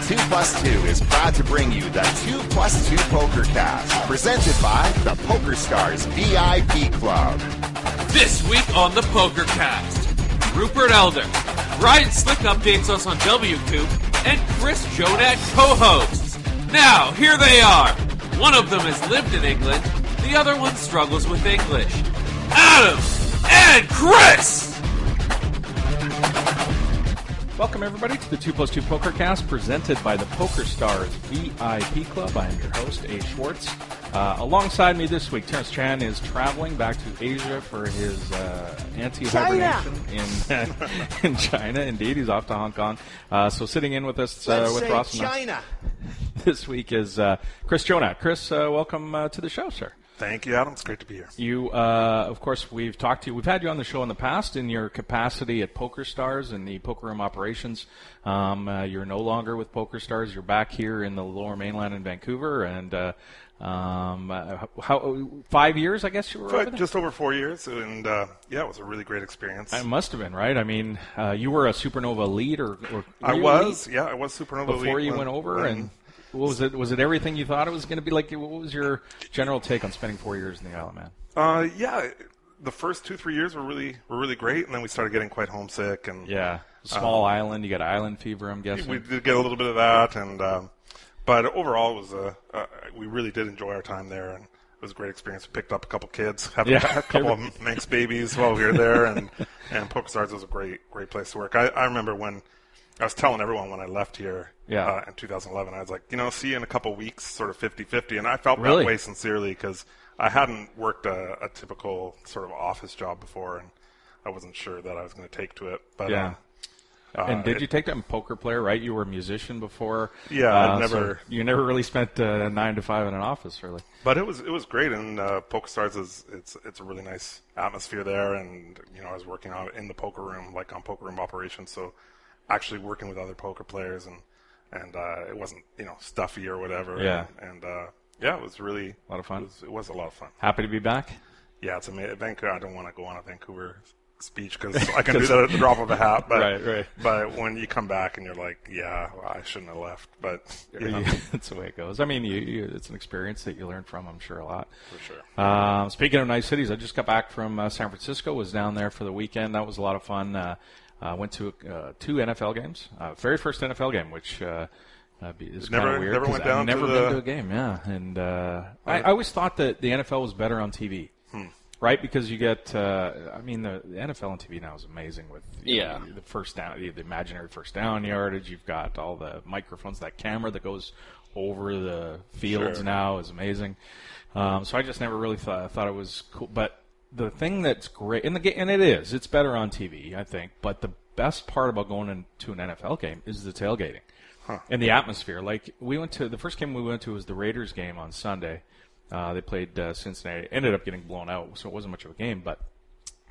2+2 is proud to bring you the 2+2 Pokercast, presented by the Pokerstars VIP Club. This week on the Pokercast, Rupert Elder, Bryan Slick updates us on WCOOP, and Chris Jonat co-hosts. Now, here they are. One of them has lived in England, the other one struggles with English. Adam and Chris! Welcome, everybody, to the 2+2 Pokercast, presented by the Pokerstars VIP Club. I am your host, A. Schwartz. Alongside me this week, Terrence is traveling back to Asia for his anti-hibernation in China. Indeed, he's off to Hong Kong. So sitting in with us with Ross China this week is Chris Jonat. Chris, welcome to the show, sir. Thank you, Adam. It's great to be here. You, of course, we've talked to you. We've had you on the show in the past in your capacity at Pokerstars and the poker room operations. You're no longer with Pokerstars. You're back here in the Lower Mainland in Vancouver. And how 5 years, I guess you were over there? Just over 4 years. And, yeah, it was a really great experience. It must have been, right? I mean, you were a Supernova lead, or I was. Yeah, I was Supernova lead. Before you went over, and... What was it? Was it everything you thought it was going to be? Like, what was your general take on spending 4 years in the Isle of Man? Yeah, the first 2-3 years were really great, and then we started getting quite homesick. And yeah, small island, you got island fever, I'm guessing. We did get a little bit of that, and but overall, it was we really did enjoy our time there, and it was a great experience. We picked up a couple kids, a couple of Manx babies while we were there, and Pokerstars was a great place to work. I remember when I was telling everyone when I left here in 2011, I was like, see you in a couple weeks, sort of 50-50. And I felt that way sincerely because I hadn't worked a typical sort of office job before, and I wasn't sure that I was going to take to it. But and did you take that? Poker player, right? You were a musician before. Yeah, so you never really spent 9 to 5 in an office, really. But it was great, and Pokerstars it's a really nice atmosphere there, and I was working out in the poker room, like on poker room operations, so actually working with other poker players, and it wasn't stuffy or whatever. Yeah. And it was really a lot of fun. It was a lot of fun. Happy to be back. Yeah, it's amazing. Vancouver. I don't want to go on a Vancouver speech because I can do that at the drop of a hat. But, right. But when you come back and you're like, I shouldn't have left. But that's the way it goes. I mean, it's an experience that you learn from, I'm sure, a lot. For sure. Speaking of nice cities, I just got back from San Francisco. Was down there for the weekend. That was a lot of fun. Went to 2 NFL games. Very first NFL game, which is kind of weird. Never went down. I've never been to a game. Yeah, and I always thought that the NFL was better on TV, right? Because you get, the NFL on TV now is amazing with the first down, the imaginary first down yardage. You've got all the microphones, that camera that goes over the fields now is amazing. So I just never really thought it was cool, but. The thing that's great, and it's better on TV, I think, but the best part about going into an NFL game is the tailgating and the atmosphere. Like, the first game we went to was the Raiders game on Sunday. They played Cincinnati, ended up getting blown out, so it wasn't much of a game, but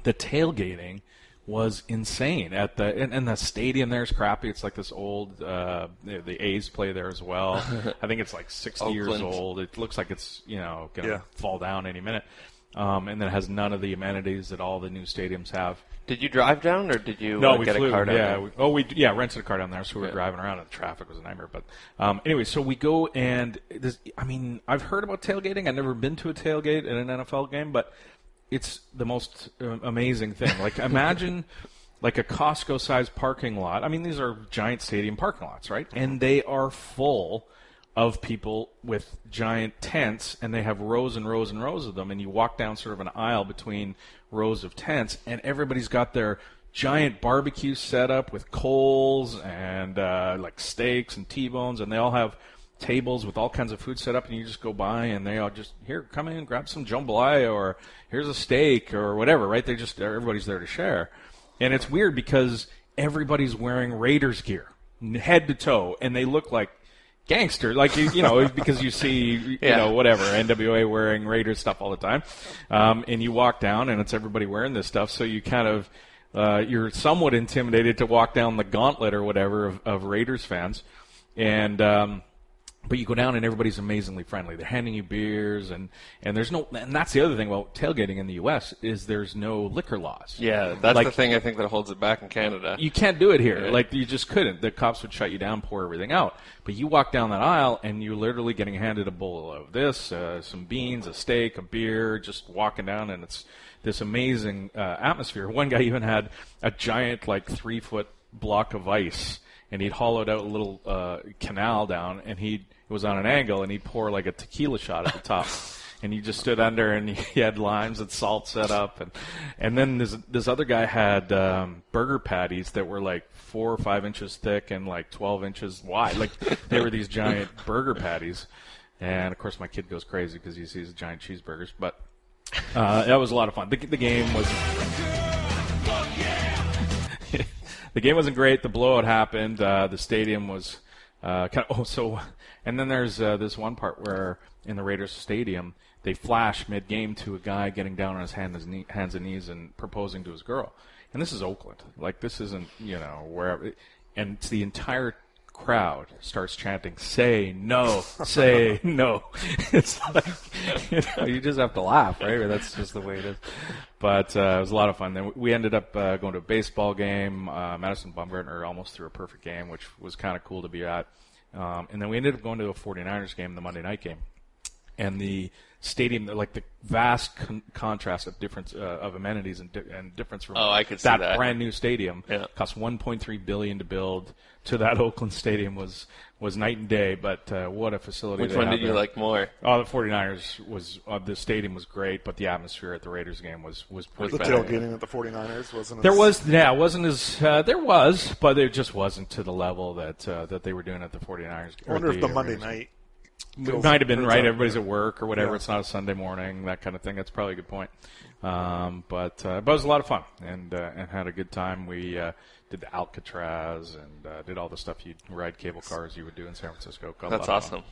the tailgating was insane and the stadium there is crappy. It's like this old, the A's play there as well. I think it's like 60 years old. It looks like it's, going to fall down any minute. And then it has none of the amenities that all the new stadiums have. Did you drive down, or did you get a car down there? We rented a car down there, so we were driving around, and the traffic was a nightmare. But anyway, so we go, and I've heard about tailgating. I've never been to a tailgate in an NFL game, but it's the most amazing thing. Like, imagine like a Costco-sized parking lot. I mean, these are giant stadium parking lots, right? And they are full of people with giant tents, and they have rows and rows and rows of them, and you walk down sort of an aisle between rows of tents, and everybody's got their giant barbecue set up with coals and like steaks and T-bones, and they all have tables with all kinds of food set up, and you just go by, and they all just, here, come in and grab some jambalaya, or here's a steak, or whatever, right? Everybody's there to share. And it's weird because everybody's wearing Raiders gear, head to toe, and they look like gangster, like, because you see, whatever, NWA wearing Raiders stuff all the time. And you walk down, and it's everybody wearing this stuff, so you kind of, you're somewhat intimidated to walk down the gauntlet or whatever of Raiders fans. And But you go down and everybody's amazingly friendly. They're handing you beers and there's no, and that's the other thing about tailgating in the U.S. is there's no liquor laws. Yeah, that's the thing I think that holds it back in Canada. You can't do it here. Yeah. Like, you just couldn't. The cops would shut you down, pour everything out. But you walk down that aisle and you're literally getting handed a bowl of this, some beans, a steak, a beer, just walking down, and it's this amazing atmosphere. One guy even had a giant, 3-foot block of ice, and he'd hollowed out a little canal down, and it was on an angle, and he'd pour a tequila shot at the top. And he just stood under, and he had limes and salt set up. And then this other guy had burger patties that were 4 or 5 inches thick and 12 inches wide. They were these giant burger patties. And, of course, my kid goes crazy because he sees giant cheeseburgers. But that was a lot of fun. The game was... The game wasn't great. The blowout happened. The stadium was and then there's this one part where in the Raiders stadium they flash mid-game to a guy getting down on his hands and knees and proposing to his girl. And this is Oakland. This isn't, wherever. And it's the entire crowd starts chanting, "Say no, say no." It's you just have to laugh, right? That's just the way it is. But it was a lot of fun. Then we ended up going to a baseball game. Madison Bumgarner almost threw a perfect game, which was kind of cool to be at. And then we ended up going to a 49ers game, the Monday night game. And the stadium, the vast contrast of difference of amenities and difference from I could see that brand new stadium cost $1.3 billion to build to that Oakland stadium was night and day. But what a facility! Which one did you like more? Oh, the 49ers was the stadium was great, but the atmosphere at the Raiders game was pretty bad. The tailgating at the 49ers wasn't. There was it wasn't as there was, but it just wasn't to the level that they were doing at the 49ers. I wonder if the Monday night. It might have been right. Everybody's at work or whatever. Yeah. It's not a Sunday morning, that kind of thing. That's probably a good point. But it was a lot of fun and had a good time. We did the Alcatraz and did all the stuff you'd ride cable cars you would do in San Francisco. That's awesome.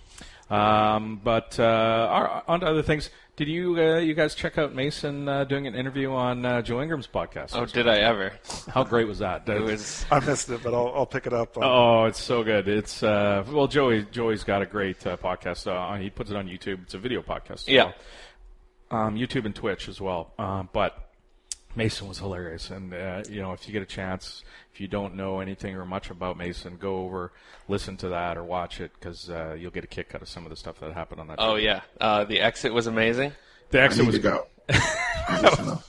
But on to other things. Did you guys check out Mason doing an interview on Joe Ingram's podcast? Oh, did I ever? How great was that? I missed it, but I'll pick it up. Oh, it's so good. It's Joey's got a great podcast. He puts it on YouTube. It's a video podcast. Yeah. YouTube and Twitch as well. But Mason was hilarious, and if you get a chance, if you don't know anything or much about Mason, go over, listen to that, or watch it because you'll get a kick out of some of the stuff that happened on that. Oh yeah, the exit was amazing. The exit was go. That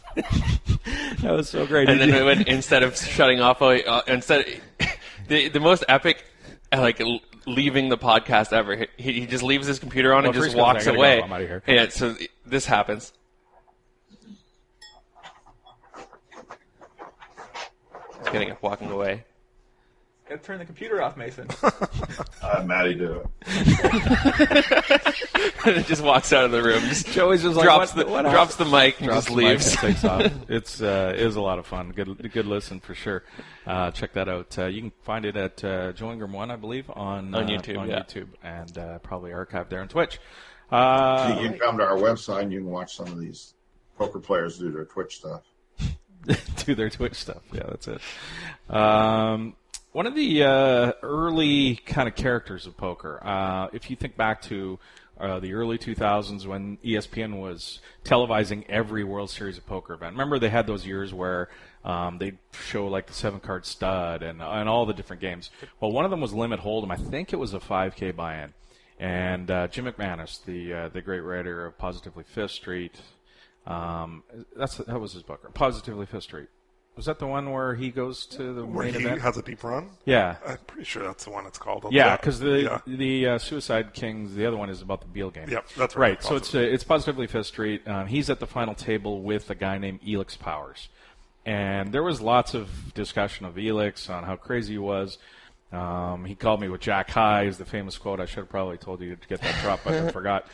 was so great. And then instead of shutting off, the most epic, leaving the podcast ever. He just leaves his computer on and just walks away. I'm out of here. Yeah, so this happens. He's getting up, walking away. Gotta turn the computer off, Mason. Maddie do it. And it just walks out of the room. Joey's just drops the mic and just leaves. And takes off. It is a lot of fun. Good listen for sure. Check that out. You can find it at Joe Ingram 1, I believe, on YouTube. YouTube, and probably archived there on Twitch. You can come to our website and you can watch some of these poker players do their Twitch stuff. Do their Twitch stuff. Yeah, that's it. One of the early kind of characters of poker, if you think back to the early 2000s when ESPN was televising every World Series of Poker event. Remember they had those years where they'd show the 7-card stud and all the different games. Well, one of them was Limit Hold'em. I think it was a 5K buy-in. And Jim McManus, the great writer of Positively Fifth Street, that was his book. Positively Fifth Street. Was that the one where he goes to the where main he event? has a deep run? Yeah. I'm pretty sure that's the one it's called. Yeah, because the Suicide Kings, the other one is about the Beal game. Yep, that's right. So it's Positively Fifth Street. He's at the final table with a guy named Elix Powers. And there was lots of discussion of Elix on how crazy he was. He called me with Jack High is the famous quote. I should have probably told you to get that drop, but I forgot.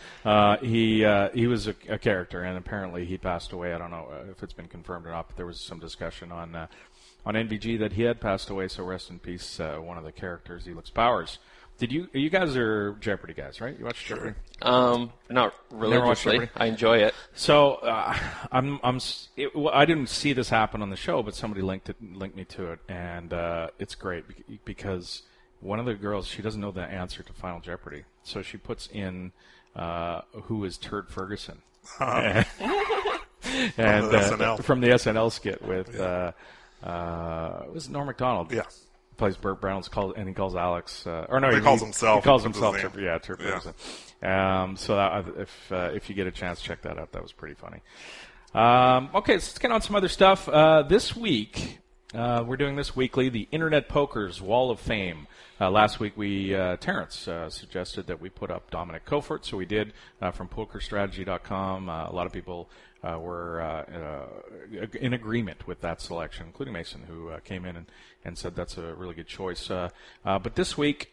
He was a character, and apparently he passed away. I don't know if it's been confirmed or not, but there was some discussion on NVG that he had passed away. So rest in peace, one of the characters, Elix Powers. You guys are Jeopardy guys, right? You watch Jeopardy? Not religiously. I enjoy it. So I didn't see this happen on the show, but somebody linked me to it, and it's great because one of the girls, she doesn't know the answer to Final Jeopardy, so she puts in who is Turd Ferguson. And from the SNL skit with it was Norm Macdonald. Yeah. Plays Burt Brown's and he calls Alex he calls himself. He calls himself Turd Ferguson. So that, if you get a chance, check that out. That was pretty funny. Okay, so let's get on some other stuff. This week, we're doing this weekly, the Internet Poker's Wall of Fame. Last week, Terrence suggested that we put up Dominic Kofort, so we did from PokerStrategy.com. A lot of people were in agreement with that selection, including Mason, who came in and said that's a really good choice. But this week...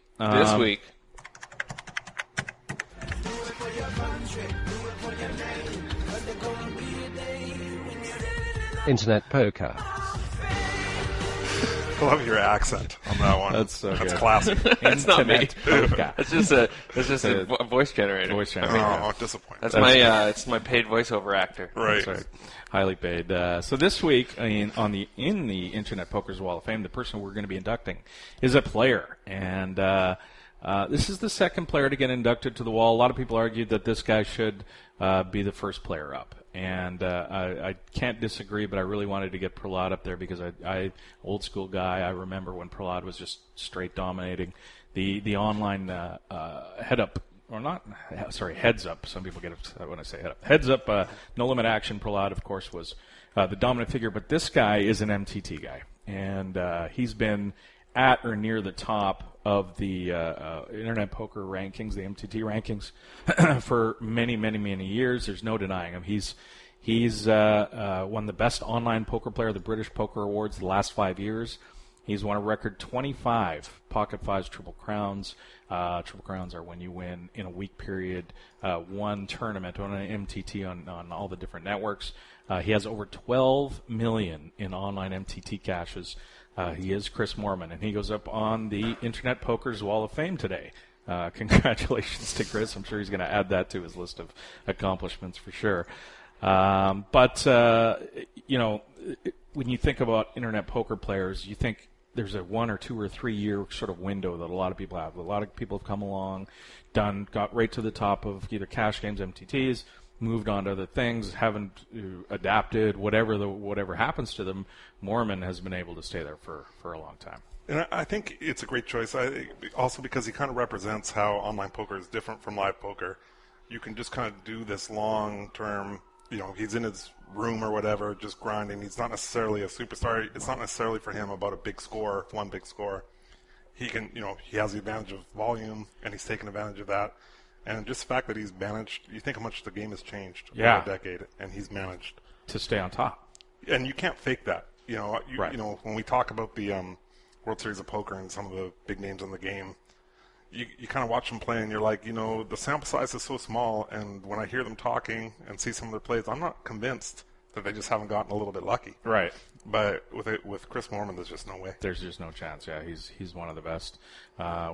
Internet Poker. I love your accent on that one. That's classic. That's not me. It's just a voice generator. Disappointing. That's it's my paid voiceover actor. Right. That's right. Highly paid. So this week, in the Internet Poker's Wall of Fame, the person we're going to be inducting is a player, and this is the second player to get inducted to the wall. A lot of people argued that this guy should be the first player up. And I can't disagree, but I really wanted to get Prahlad up there because I old school guy. I remember when Prahlad was just straight dominating the online heads up. Some people get upset when I say head up. Heads up, no limit action. Prahlad, of course, was the dominant figure, but this guy is an MTT guy, and he's been at or near the top of the Internet Poker rankings, the MTT rankings, for many, many, many years. There's no denying him. He's won the best online poker player, the British Poker Awards, the last 5 years. He's won a record 25 Pocket Fives Triple Crowns. Triple Crowns are when you win in a week period one tournament on an MTT on all the different networks. He has over 12 million in online MTT caches. He is Chris Moorman, and he goes up on the Internet Poker's Wall of Fame today. Congratulations to Chris. I'm sure he's going to add that to his list of accomplishments for sure. But when you think about Internet Poker players, you think there's a 1 or 2 or 3 year sort of window that a lot of people have. A lot of people have come along, got right to the top of either cash games, MTTs, moved on to other things, haven't adapted, whatever happens to them. Moorman has been able to stay there for a long time. And I think it's a great choice, also because he kind of represents how online poker is different from live poker. You can just kind of do this long-term, he's in his room or whatever, just grinding. He's not necessarily a superstar. It's not necessarily for him about a big score, one big score. He can, he has the advantage of volume, and he's taken advantage of that. And just the fact that he's managed, you think how much the game has changed over a decade, and he's managed to stay on top. And you can't fake that. When we talk about the World Series of Poker and some of the big names in the game, you kind of watch them play, and you're like, the sample size is so small, and when I hear them talking and see some of their plays, I'm not convinced that they just haven't gotten a little bit lucky. Right. But with Chris Moorman, there's just no way. There's just no chance. Yeah, he's one of the best.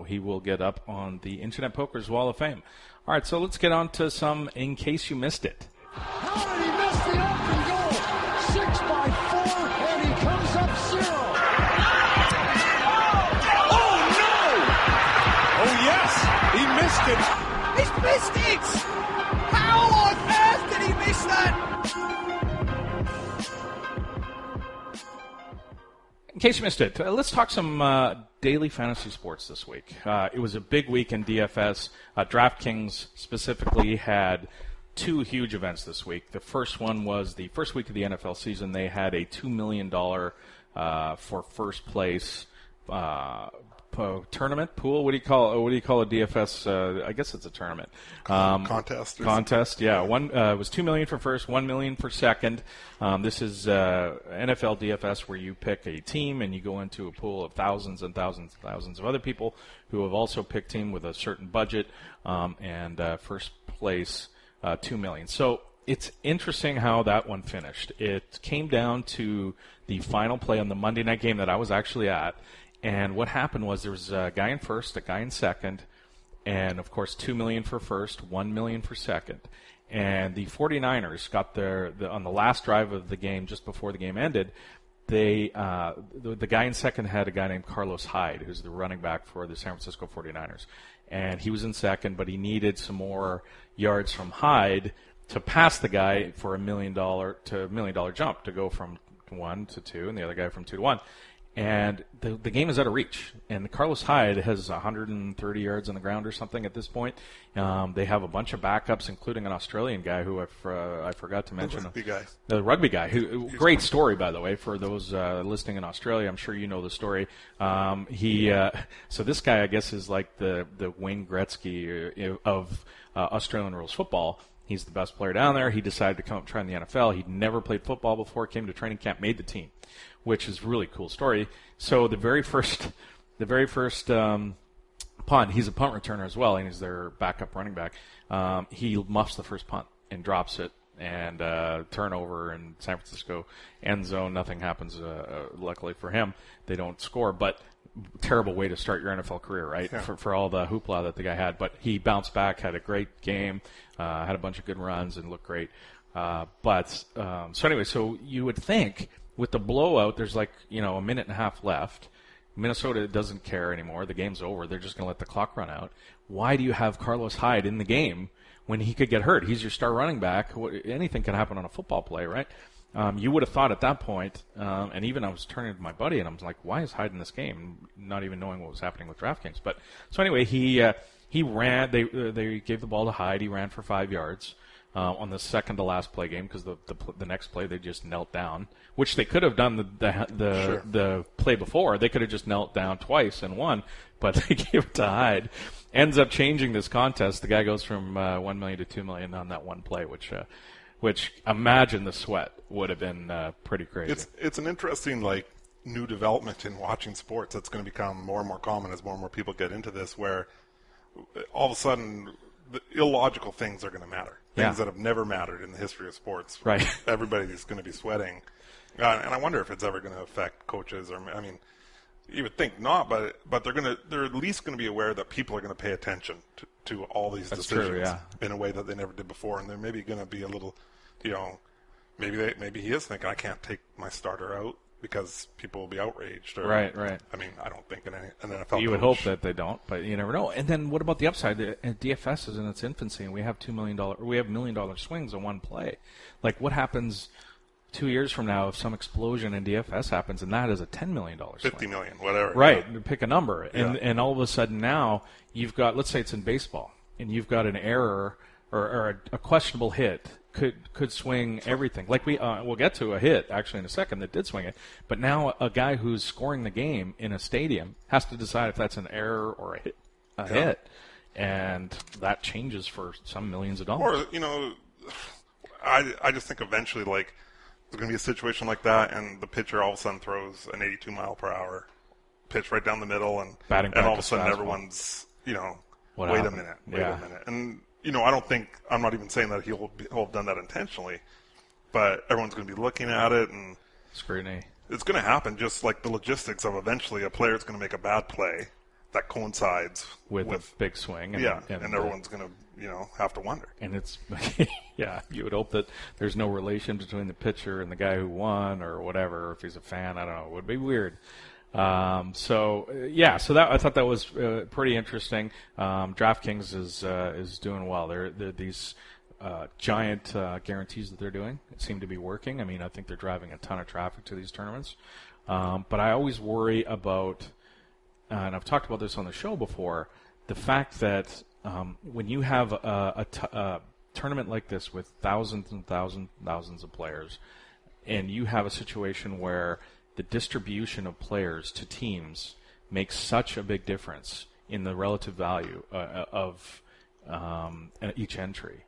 He will get up on the Internet Poker's Wall of Fame. All right, so let's get on to some In Case You Missed It. How did he miss the open goal? 6x4, and he comes up 0. Oh, no! Oh, yes, he missed it. He's missed it! How on earth did he miss that? In case you missed it, let's talk some daily fantasy sports this week. It was a big week in DFS. DraftKings specifically had 2 huge events this week. The first one was the first week of the NFL season. They had a $2 million for first place tournament pool. What do you call a DFS? I guess it's a tournament. Contest. Yeah. One was $2 million for first, $1 million for second. This is NFL DFS where you pick a team and you go into a pool of thousands and thousands and thousands of other people who have also picked team with a certain budget. And first place, $2 million. So it's interesting how that one finished. It came down to the final play on the Monday night game that I was actually at. And what happened was there was a guy in first, a guy in second, and, of course, $2 million for first, $1 million for second. And the 49ers got on the last drive of the game, just before the game ended, the guy in second had a guy named Carlos Hyde, who's the running back for the San Francisco 49ers. And he was in second, but he needed some more yards from Hyde to pass the guy for $1 million jump, to go from 1 to 2 and the other guy from 2 to 1. And the game is out of reach. And Carlos Hyde has 130 yards on the ground or something at this point. They have a bunch of backups, including an Australian guy who I forgot to mention. The rugby guy. Great story, by the way, for those listening in Australia. I'm sure you know the story. So this guy, I guess, is like the Wayne Gretzky of Australian rules football. He's the best player down there. He decided to come up and try in the NFL. He'd never played football before, came to training camp, made the team, which is a really cool story. So the very first punt, he's a punt returner as well, and he's their backup running back. He muffs the first punt and drops it, and turnover in San Francisco end zone. Nothing happens, luckily for him. They don't score, but terrible way to start your NFL career, right? Yeah. For all the hoopla that the guy had. But he bounced back, had a great game, had a bunch of good runs, and looked great. So you would think with the blowout, there's a minute and a half left. Minnesota doesn't care anymore. The game's over. They're just going to let the clock run out. Why do you have Carlos Hyde in the game when he could get hurt? He's your star running back. Anything can happen on a football play, right? You would have thought at that point, and even I was turning to my buddy, and I was like, why is Hyde in this game? Not even knowing what was happening with DraftKings. But so anyway, he ran. They gave the ball to Hyde. He ran for 5 yards on the second to last play game, because the next play they just knelt down, which they could have done the play before. They could have just knelt down twice and won, but they gave it to Hyde. Ends up changing this contest. The guy goes from $1 million to $2 million on that one play, which imagine the sweat would have been pretty crazy. It's an interesting new development in watching sports that's going to become more and more common as more and more people get into this, where all of a sudden the illogical things are going to matter. Things that have never mattered in the history of sports. Right. Everybody's going to be sweating. And I wonder if it's ever going to affect coaches. You would think not, but they're at least going to be aware that people are going to pay attention to all these decisions in a way that they never did before. And they're maybe going to be a little, maybe he is thinking, I can't take my starter out because people will be outraged. Or, right. I don't think an NFL You would hope that they don't, but you never know. And then what about the upside? DFS is in its infancy, and we have $1 million swings on one play. What happens 2 years from now if some explosion in DFS happens, and that is a $10 million swing? $50 million, whatever. Right. Yeah. Pick a number. And all of a sudden now you've got, let's say it's in baseball, and you've got an error or a questionable hit could swing everything. We'll get to a hit actually in a second that did swing it, but now a guy who's scoring the game in a stadium has to decide if that's an error or a hit, and that changes for some millions of dollars. Or I just think eventually there's going to be a situation like that, and the pitcher all of a sudden throws an 82 mile per hour pitch right down the middle, and all of a sudden everyone's wait a minute, and. I'm not even saying that he'll have done that intentionally, but everyone's going to be looking at it and scrutiny. It's going to happen, just like the logistics of eventually a player's going to make a bad play that coincides with a big swing. And everyone's going to have to wonder. And it's you would hope that there's no relation between the pitcher and the guy who won or whatever. Or if he's a fan, I don't know. It would be weird. So that I thought that was pretty interesting. DraftKings is doing well. They're these giant guarantees that they're doing seem to be working. I think they're driving a ton of traffic to these tournaments. But I always worry about, and I've talked about this on the show before, the fact that when you have a tournament like this with thousands and thousands of players, and you have a situation where the distribution of players to teams makes such a big difference in the relative value of each entry.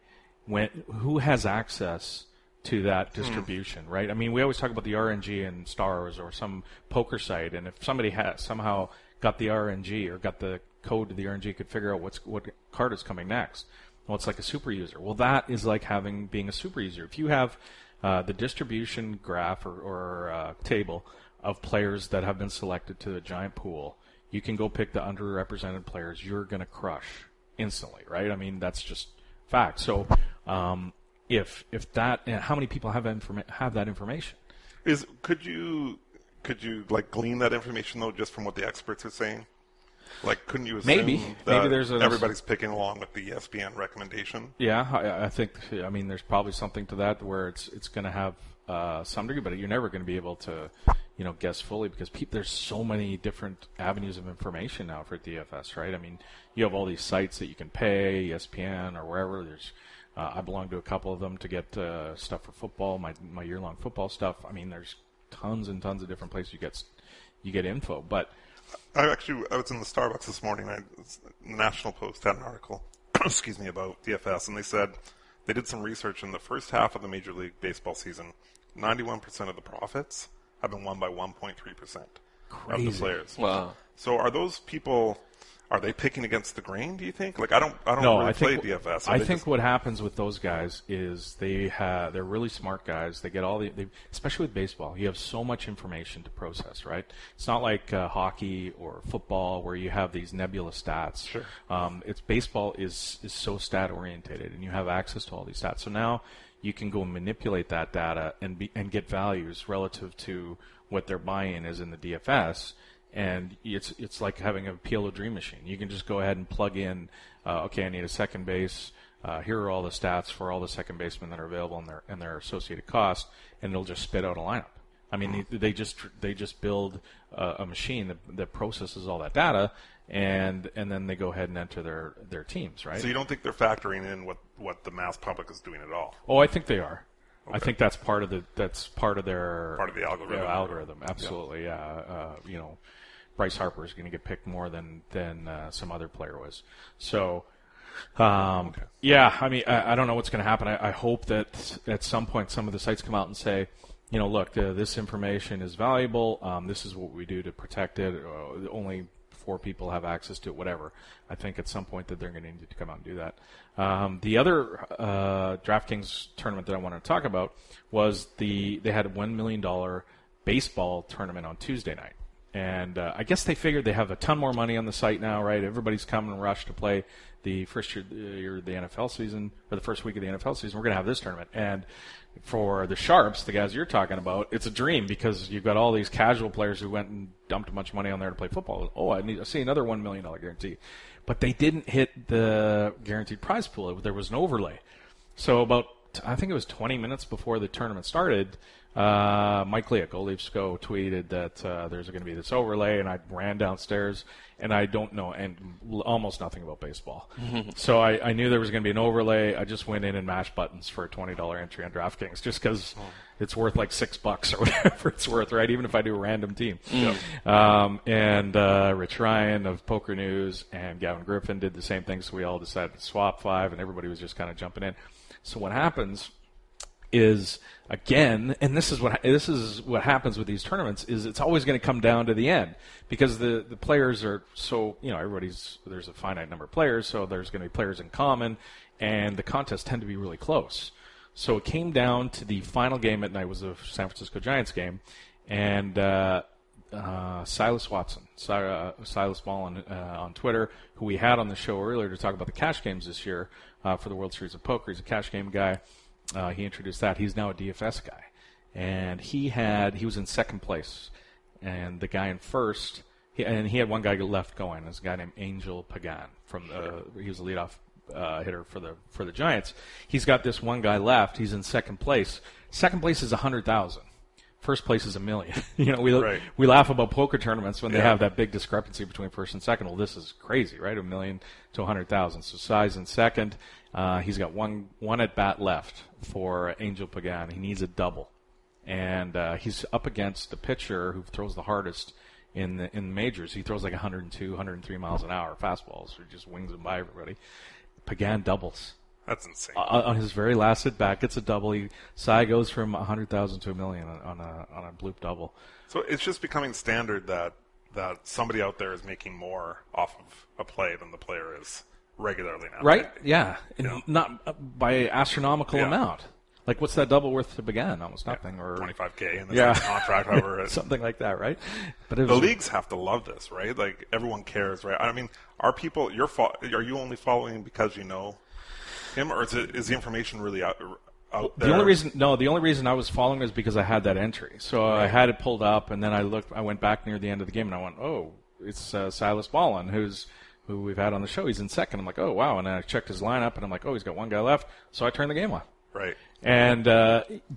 Who has access to that distribution, right? We always talk about the RNG and Stars or some poker site, and if somebody somehow got the RNG or got the code to the RNG, could figure out what card is coming next. Well, it's like a super user. Well, that is like being a super user. If you have the distribution graph or table of players that have been selected to the giant pool, you can go pick the underrepresented players you're going to crush instantly, right? That's just fact. So if that, how many people have that information? Could you Could you glean that information though, just from what the experts are saying? Couldn't you assume maybe there's everybody's picking along with the ESPN recommendation? Yeah, I think. I mean, there's probably something to that where it's going to have some degree, but you're never going to be able to, guess fully because there's so many different avenues of information now for DFS, right? I mean, you have all these sites that you can pay, ESPN or wherever. There's, I belong to a couple of them to get stuff for football, my year-long football stuff. I mean, there's tons and tons of different places you get info, but. I was in the Starbucks this morning. The National Post had an article, about DFS, and they said they did some research in the first half of the Major League Baseball season. 91% of the profits have been won by 1.3% of the players. Wow! So are those people? Are they picking against the grain? Do you think? I don't really play DFS. I think what happens with those guys is they're really smart guys. They get especially with baseball, you have so much information to process, right? It's not like hockey or football where you have these nebulous stats. Sure. It's baseball is so stat orientated, and you have access to all these stats. So now you can go and manipulate that data and get values relative to what their buy-in is in the DFS. And it's like having a PLO Dream Machine. You can just go ahead and plug in, okay, I need a second base. Here are all the stats for all the second basemen that are available and their associated cost, and it'll just spit out a lineup. I mean, they just build a machine that processes all that data, and then they go ahead and enter their teams, right? So you don't think they're factoring in what the mass public is doing at all? Oh, I think they are. Okay. I think that's part of their part of the algorithm. Algorithm, absolutely, yeah. Bryce Harper is going to get picked more than some other player was. So, yeah, I mean, I don't know what's going to happen. I hope that at some point some of the sites come out and say, look, this information is valuable. This is what we do to protect it. Only 4 people have access to it, whatever. I think at some point that they're going to need to come out and do that. The other DraftKings tournament that I wanted to talk about was they had a $1 million baseball tournament on Tuesday night. And I guess they figured they have a ton more money on the site now, right? Everybody's coming and rush to play the first year of the NFL season, or the first week of the NFL season. We're going to have this tournament. And for the Sharps, the guys you're talking about, it's a dream because you've got all these casual players who went and dumped a bunch of money on there to play football. Oh, I see another $1 million guarantee. But they didn't hit the guaranteed prize pool. There was an overlay. So I think it was 20 minutes before the tournament started, Mike Lee at Go Leafs Go tweeted that there's going to be this overlay, and I ran downstairs, and I don't know and almost nothing about baseball. So I knew there was going to be an overlay. I just went in and mashed buttons for a $20 entry on DraftKings just because it's worth like $6 or whatever it's worth, right? Even if I do a random team. And Rich Ryan of Poker News and Gavin Griffin did the same thing, so we all decided to swap 5, and everybody was just kind of jumping in. So what happens is, again, and this is what happens with these tournaments, is it's always going to come down to the end because the players are so, there's a finite number of players, so there's going to be players in common, and the contests tend to be really close. So it came down to the final game at night was the San Francisco Giants game, and Silas Ballin on Twitter, who we had on the show earlier to talk about the cash games this year for the World Series of Poker. He's a cash game guy. He introduced that. He's now a DFS guy, and he was in second place, and the guy in first, he had one guy left going. This guy named Angel Pagan he was a leadoff hitter for the Giants. He's got this one guy left. He's in second place. Second place is $100,000. First place is $1 million. We laugh about poker tournaments when they have that big discrepancy between first and second. Well, this is crazy, right? $1 million to $100,000. So Si's in second. He's got one at bat left for Angel Pagan. He needs a double, and he's up against the pitcher who throws the hardest in the majors. He throws like 102, 103 miles an hour fastballs, or just wings them by everybody. Pagan doubles. That's insane. On his very last at bat, gets a double. Cy goes from 100,000 to $1 million on a bloop double. So it's just becoming standard that somebody out there is making more off of a play than the player is regularly now. Right? Yeah. And not by astronomical amount. Like, what's that double worth to Pagan? Almost nothing. Or $25K in the contract, however. Something like that, right? But the leagues have to love this, right? Like, everyone cares, right? I mean, are you only following because you know him, or is the information really out there? The only reason I was following is because I had that entry. So I had it pulled up, and then I went back near the end of the game, and I went, oh, it's Silas Ballin, who we've had on the show. He's in second. I'm like, oh, wow. And then I checked his lineup, and I'm like, oh, he's got one guy left. So I turned the game on. Right. And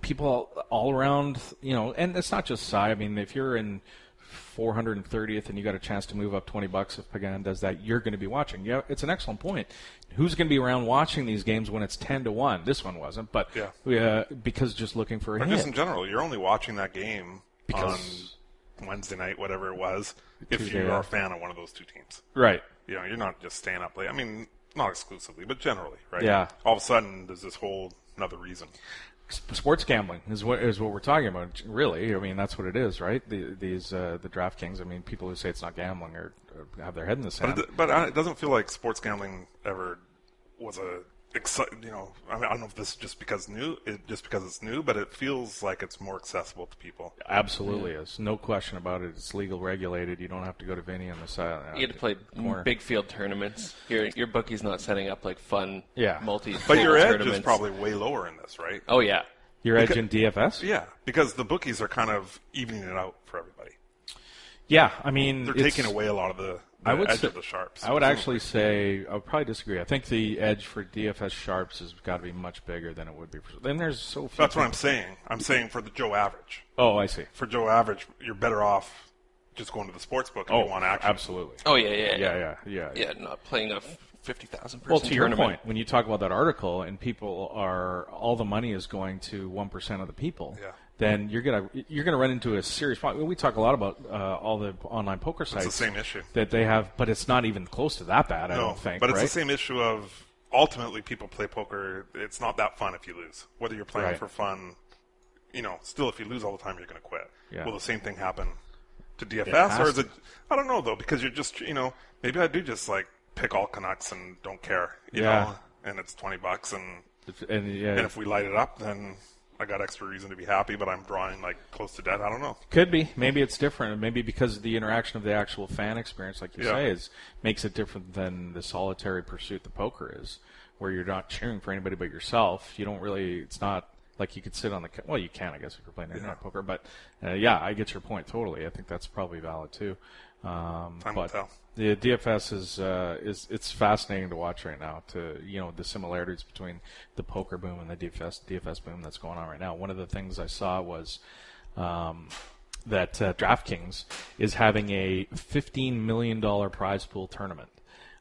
people all around, and it's not just Cy. I mean, if you're in 430th and you got a chance to move up $20 if Pagan does that, you're going to be watching. Yeah, it's an excellent point. Who's going to be around watching these games when it's 10-1? This one wasn't, but because just looking for a hit. Just in general, you're only watching that game on Wednesday night, whatever it was, if you are a fan of one of those two teams. Right. You're not just staying up late. I mean, not exclusively, but generally, right? Yeah. All of a sudden, there's this whole another reason. Sports gambling is what we're talking about, really. I mean, that's what it is, right? The DraftKings. I mean, people who say it's not gambling or have their head in the sand. But it doesn't feel like sports gambling ever was I don't know if this is just because it's new, but it feels like it's more accessible to people. Absolutely is. No question about it. It's legal, regulated. You don't have to go to Vinny on the side. You get to play big field tournaments. Your bookie's not setting up like fun multi-table But your edge tournaments. is probably way lower in this, right? Oh, yeah. Your edge in DFS? Yeah, because the bookies are kind of evening it out for everybody. Yeah, I mean... They're taking away a lot of the edge of the sharps. I would actually say... I would probably disagree. I think the edge for DFS sharps has got to be much bigger than it would be for... Then there's so few... That's what I'm saying. I'm saying for the Joe Average. Oh, I see. For Joe Average, you're better off just going to the sports book if you want action. Absolutely. Oh, yeah. Yeah, not playing a 50,000 person Well, to your tournament. point, when you talk about that article and people are... All the money is going to 1% of the people... Yeah. Then you're gonna run into a serious problem. We talk a lot about all the online poker sites. It's the same issue that they have, but it's not even close to that bad. I don't think. But it's right? the same issue of ultimately people play poker. It's not that fun if you lose. Whether you're playing for fun, still if you lose all the time, you're going to quit. Yeah. Will the same thing happen to DFS, or is it? I don't know though, because you're just maybe I do just like pick all Canucks and don't care. You know, and it's $20 and if we light it up, then I got extra reason to be happy, but I'm drawing like close to death. I don't know. Could be. Maybe it's different. Maybe because the interaction of the actual fan experience, like you say, makes it different than the solitary pursuit the poker is, where you're not cheering for anybody but yourself. You don't really. It's not like you could sit on the. Well, you can, I guess, if you're playing internet poker. But I get your point totally. I think that's probably valid too. Time will tell. The DFS is it's fascinating to watch right now. The similarities between the poker boom and the DFS boom that's going on right now. One of the things I saw was that DraftKings is having a $15 million prize pool tournament,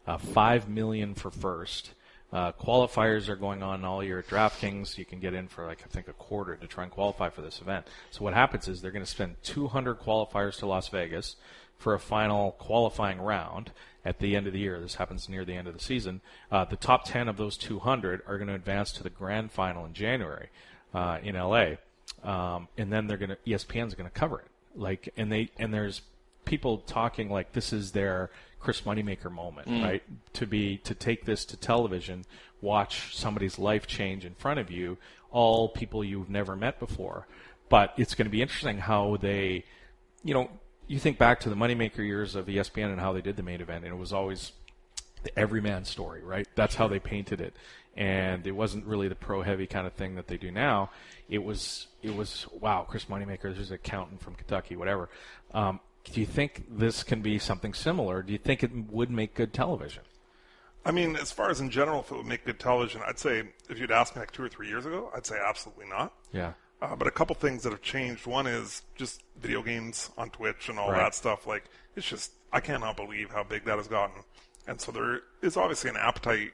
$5 million for first. Qualifiers are going on all year at DraftKings. You can get in for I think a quarter to try and qualify for this event. So what happens is they're going to spend 200 qualifiers to Las Vegas for a final qualifying round at the end of the year. This happens near the end of the season. The top 10 of those 200 are going to advance to the grand final in January in LA, and then ESPN's going to cover it. And there's people talking like this is their Chris Moneymaker moment, right? To take this to television, watch somebody's life change in front of you, all people you've never met before. But it's going to be interesting how they, you think back to the Moneymaker years of ESPN and how they did the main event, and it was always the everyman story, right? That's how they painted it. And it wasn't really the pro-heavy kind of thing that they do now. It was wow, Chris Moneymaker, there's an accountant from Kentucky, whatever. Do you think this can be something similar? Do you think it would make good television? I mean, as far as in general, if it would make good television, I'd say if you'd asked me like 2 or 3 years ago, I'd say absolutely not. Yeah. But a couple things that have changed. One is just video games on Twitch and all that stuff. Like, it's just, I cannot believe how big that has gotten. And so there is obviously an appetite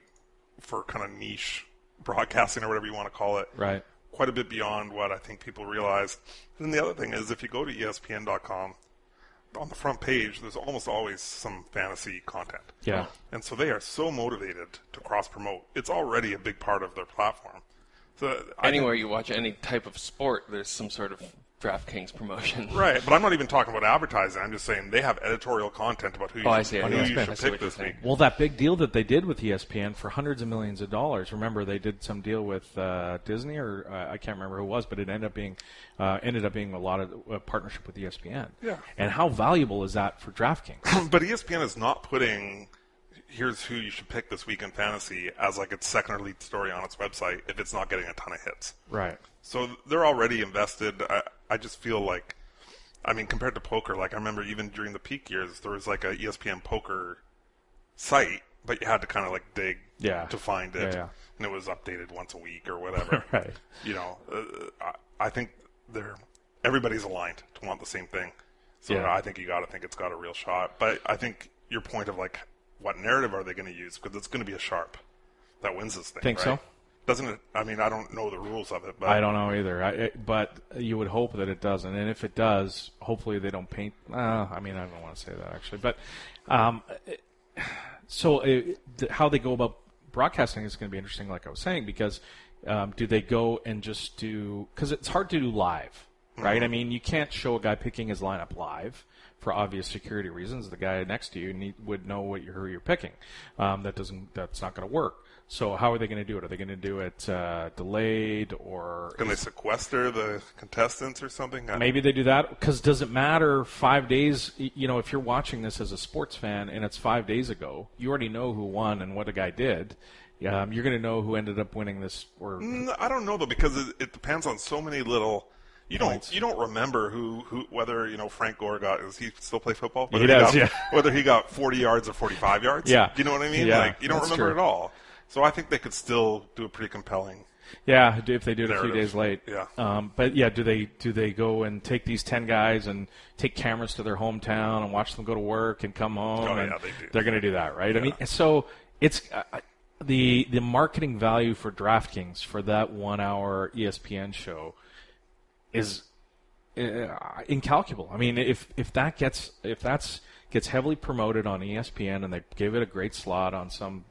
for kind of niche broadcasting or whatever you want to call it. Right. Quite a bit beyond what I think people realize. And then the other thing is if you go to ESPN.com, on the front page, there's almost always some fantasy content. Yeah. And so they are so motivated to cross-promote. It's already a big part of their platform. So anywhere you watch any type of sport, there's some sort of DraftKings promotion. Right, but I'm not even talking about advertising. I'm just saying they have editorial content about who you should pick this week. Well, that big deal that they did with ESPN for hundreds of millions of dollars. Remember, they did some deal with Disney, or I can't remember who it was, but it ended up being a lot of partnership with ESPN. Yeah. And how valuable is that for DraftKings? But ESPN is not putting here's who you should pick this week in fantasy as like its second or lead story on its website if it's not getting a ton of hits. Right. So they're already invested. I just feel like, I mean, compared to poker, like I remember even during the peak years, there was like a ESPN poker site, but you had to kind of like dig to find it. Yeah. And it was updated once a week or whatever. Right. You know, I think everybody's aligned to want the same thing. So I think you got to think it's got a real shot. But I think your point of like, what narrative are they going to use? Because it's going to be a sharp that wins this thing. Think right? so? Doesn't it? I mean, I don't know the rules of it, but I don't know either. But you would hope that it doesn't, and if it does, hopefully they don't paint. I mean, I don't want to say that actually, but how they go about broadcasting is going to be interesting, like I was saying, because do they go and just do? Because it's hard to do live, right? Mm-hmm. I mean, you can't show a guy picking his lineup live for obvious security reasons. The guy next to you would know who you're picking. That's not going to work. So how are they going to do it? Are they going to do it delayed, or can they sequester the contestants or something? Maybe they do that, because does it matter 5 days? You know, if you're watching this as a sports fan and it's 5 days ago, you already know who won and what a guy did. You're going to know who ended up winning this. Or I don't know though, because it depends on so many little. You don't remember who whether Frank Gore does he still play football? He does, Whether he got 40 yards or 45 yards. Yeah. Do you know what I mean? Yeah, like you don't remember true. at all. So I think they could still do a pretty compelling. Yeah, if they do it narrative. a few days late. Yeah. But yeah, do they go and take these 10 guys and take cameras to their hometown and watch them go to work and come home? Oh, and yeah, they do. They're going to do that, right? Yeah. I mean, so it's the marketing value for DraftKings for that 1 hour ESPN show is incalculable. I mean, if that gets heavily promoted on ESPN and they give it a great slot on some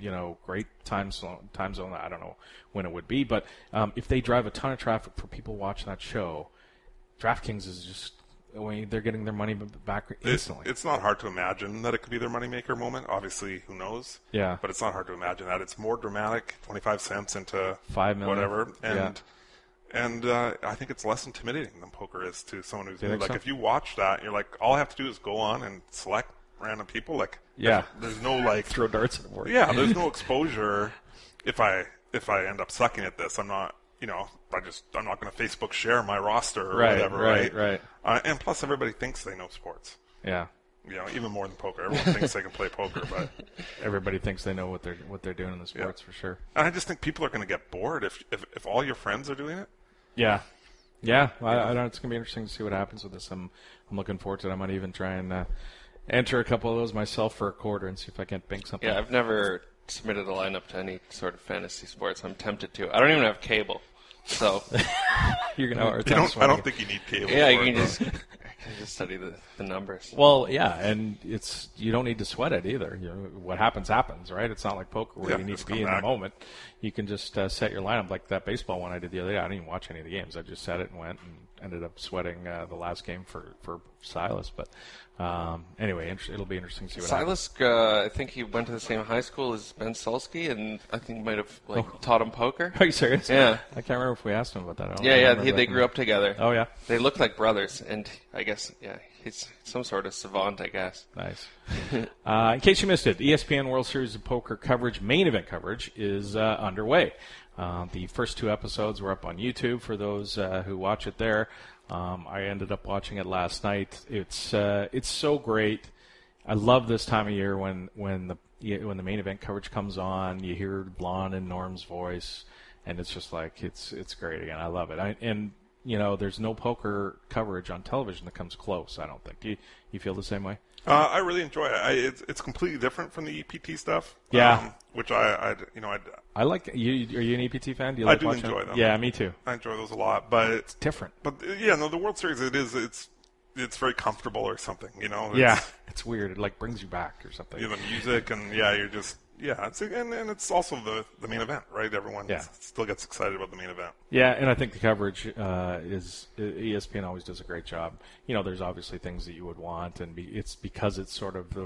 great time zone, I don't know when it would be, but if they drive a ton of traffic for people watching that show, DraftKings is just they're getting their money back instantly. It's not hard to imagine that it could be their moneymaker moment. Obviously, who knows? Yeah. But it's not hard to imagine that. It's more dramatic, 25 cents into $5 million, whatever, and I think it's less intimidating than poker is to someone who's new. Like, so? if you watch that, you're like, all I have to do is go on and select random people. Like, there's no like throw darts at the board. Yeah, there's no exposure. If I end up sucking at this, I'm not. I'm not going to Facebook share my roster or whatever. Right. And plus, everybody thinks they know sports. Yeah. Even more than poker. Everyone thinks they can play poker, but everybody thinks they know what they're doing in the sports for sure. And I just think people are going to get bored if all your friends are doing it. Yeah. I don't. It's going to be interesting to see what happens with this. I'm looking forward to it. I might even try and enter a couple of those myself for a quarter and see if I can't bink something. Yeah, I've never submitted a lineup to any sort of fantasy sports. I'm tempted to. I don't even have cable, so you're gonna. I don't think you need cable. Yeah, you can just study the numbers. Well, yeah, and you don't need to sweat it either. What happens, right? It's not like poker where you need to be in the moment. You can just set your lineup like that baseball one I did the other day. I didn't even watch any of the games. I just set it and went and ended up sweating the last game for Silas. But anyway, it'll be interesting to see what happens. Silas, I think he went to the same high school as Ben Solsky, and I think might have taught him poker. Are you serious? Yeah. I can't remember if we asked him about that. They grew up together. Oh, yeah. They look like brothers, and I guess, he's some sort of savant, I guess. Nice. In case you missed it, the ESPN World Series of Poker coverage, main event coverage, is underway. The first 2 episodes were up on YouTube for those who watch it there. I ended up watching it last night. It's so great. I love this time of year when the main event coverage comes on. You hear Blonde and Norm's voice, and it's just like it's great again. I love it. There's no poker coverage on television that comes close. I don't think. Do you feel the same way? I really enjoy it. It's completely different from the EPT stuff. Yeah. Which I like. Are you an EPT fan? Do you like I do watching enjoy them. Yeah, me too. I enjoy those a lot, but it's different. But the World Series it's very comfortable or something. It's weird. It like brings you back or something. The music and you're just. Yeah, and it's also the main event, right? Everyone still gets excited about the main event. Yeah, and I think the coverage is ESPN always does a great job. There's obviously things that you would want, and it's because it's sort of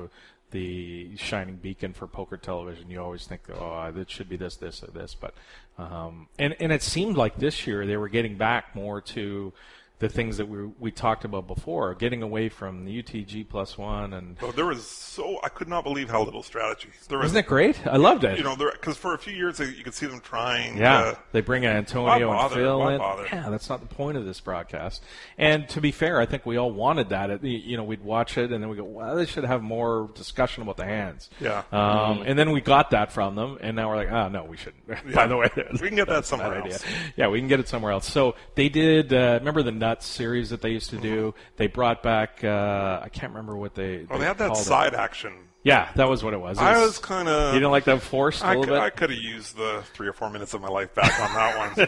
the shining beacon for poker television. You always think, it should be this, or this, but and it seemed like this year they were getting back more to the things that we talked about before, getting away from the UTG +1 and. Well, I could not believe how little strategy. Wasn't it great? I loved it. Because for a few years you could see them trying. Yeah, they bring Antonio and Phil in. Bother? Yeah, that's not the point of this broadcast. And to be fair, I think we all wanted that. We'd watch it and then we go, well, they should have more discussion about the hands. Yeah. And then we got that from them, and now we're like, oh no, we shouldn't. Yeah. By the way, we can get that somewhere else. Yeah, we can get it somewhere else. So they did. Remember the Nuts series that they used to do? They brought back. I can't remember what they. They had that side action. Yeah, that was what it was. I was kind of. You didn't like that forced a little bit? I could have used the 3 or 4 minutes of my life back on that one.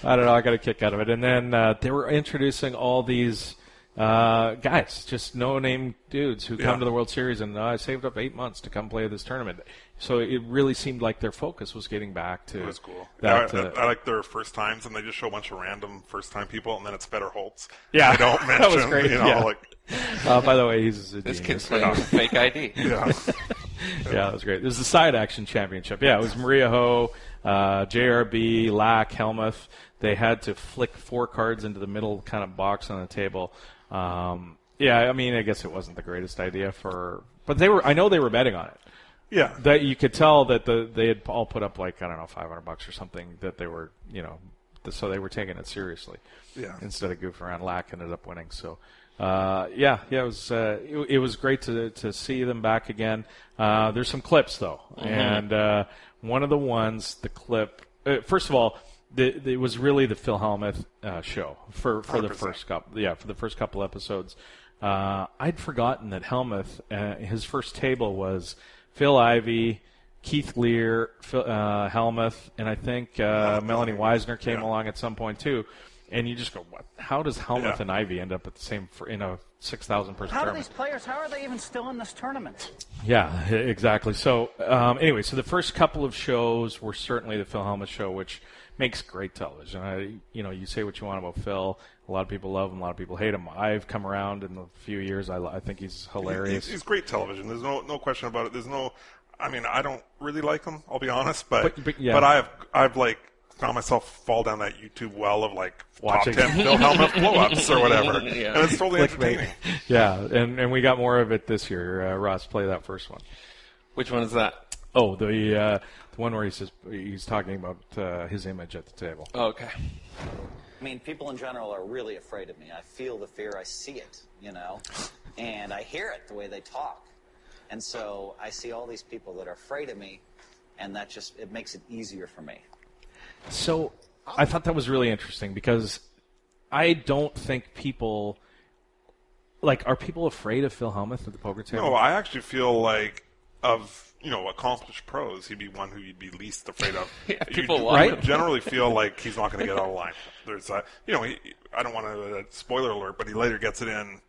I don't know. I got a kick out of it. And then they were introducing all these guys, just no-name dudes who come to the World Series, and I saved up 8 months to come play this tournament. So it really seemed like their focus was getting back to. It was cool. That, I like their first times, and they just show a bunch of random first-time people, and then it's Feder Holtz. Yeah, they don't mention, that was great. By the way, he's a this genius. kid's playing with a fake ID. Yeah, that was great. This is the side action championship. Yeah, it was Maria Ho, JRB, Lack, Helmuth. They had to flick 4 cards into the middle kind of box on the table. I guess it wasn't the greatest idea but I know they were betting on it. Yeah, that you could tell that they had all put up like, I don't know, $500 or something, that they were, so they were taking it seriously. Yeah. Instead of goofing around, Lack ended up winning. So, it was great to see them back again. There's some clips though, and one of the ones, the clip. First of all, it was really the Phil Helmuth show for the first couple. Yeah, for the first couple episodes. I'd forgotten that Helmuth, his first table was Phil Ivey, Keith Lear, Helmuth, and I think Melanie Weisner came along at some point too. And you just go, what? How does Helmuth and Ivey end up at the same in a 6,000 person tournament? How do these players? How are they even still in this tournament? Yeah, exactly. So anyway, so the first couple of shows were certainly the Phil Helmuth show, which makes great television. You say what you want about Phil. A lot of people love him. A lot of people hate him. I've come around in a few years. I think he's hilarious. He's great television. There's no question about it. I don't really like him. I'll be honest, but I've found myself fall down that YouTube well of watching top 10 Phil Helmuth blow-ups or whatever, and it's totally entertaining. Yeah, and we got more of it this year. Ross, play that first one. Which one is that? Oh, the one where he's talking about his image at the table. Oh, okay. I mean, people in general are really afraid of me. I feel the fear. I see it, and I hear it the way they talk. And so I see all these people that are afraid of me, and it makes it easier for me. So I thought that was really interesting because I don't think people are people afraid of Phil Helmuth at the poker table? No, I actually feel like accomplished pros, he'd be one who you'd be least afraid of. People would generally feel like he's not going to get out of line. There's I don't want to spoiler alert, but he later gets it in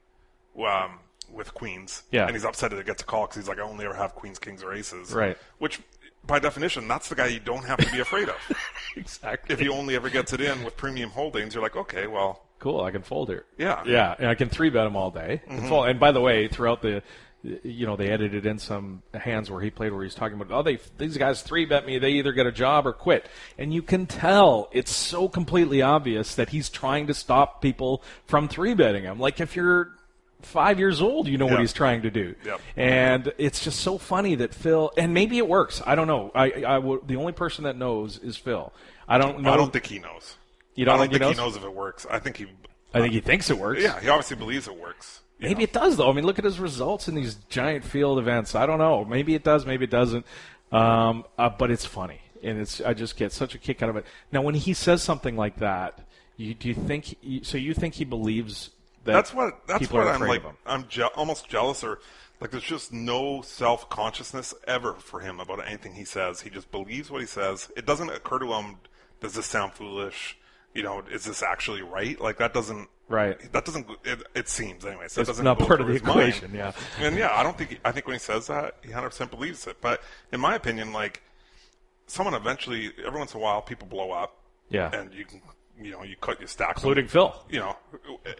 with queens, and he's upset that it gets a call because he's like, I only ever have queens, kings, or aces, right? Which, by definition, that's the guy you don't have to be afraid of. Exactly. If he only ever gets it in with premium holdings, you're like, okay, well, cool, I can fold here. Yeah, and I can 3-bet him all day. Mm-hmm. And by the way, throughout they edited in some hands where he played where he's talking about, these guys 3-bet me, they either get a job or quit. And you can tell it's so completely obvious that he's trying to stop people from 3-betting him. Like if you're 5 years old, you know what he's trying to do. Yep. And it's just so funny that Phil, and maybe it works. I don't know. The only person that knows is Phil. I don't know. I don't think he knows. You don't think he knows? He knows if it works. I think he thinks it works. Yeah, he obviously believes it works. Maybe it does, though. I mean, look at his results in these giant field events. I don't know. Maybe it does. Maybe it doesn't. But it's funny, and I just get such a kick out of it. Now, when he says something like that, do you think? So you think he believes that? That's what I'm like. Of him? I'm almost jealous, or like there's just no self-consciousness ever for him about anything he says. He just believes what he says. It doesn't occur to him, does this sound foolish? Is this actually right? Like that doesn't. Right. That doesn't. It seems anyway. So it's it doesn't not go part of the equation. Yeah. And I think when he says that, he 100% believes it. But in my opinion, someone eventually, every once in a while, people blow up. Yeah. And you can, you cut your stack. Including Phil.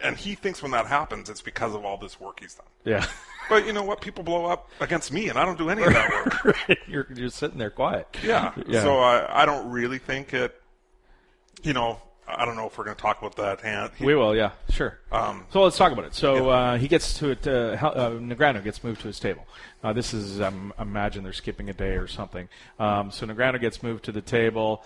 And he thinks when that happens, it's because of all this work he's done. Yeah. But you know what? People blow up against me, and I don't do any of that work. Right. You're sitting there quiet. Yeah. So I don't really think it. I don't know if we're going to talk about that hand. We will, yeah, sure. So let's talk about it. So he gets to it. Negreanu gets moved to his table. This is, imagine they're skipping a day or something. So Negreanu gets moved to the table.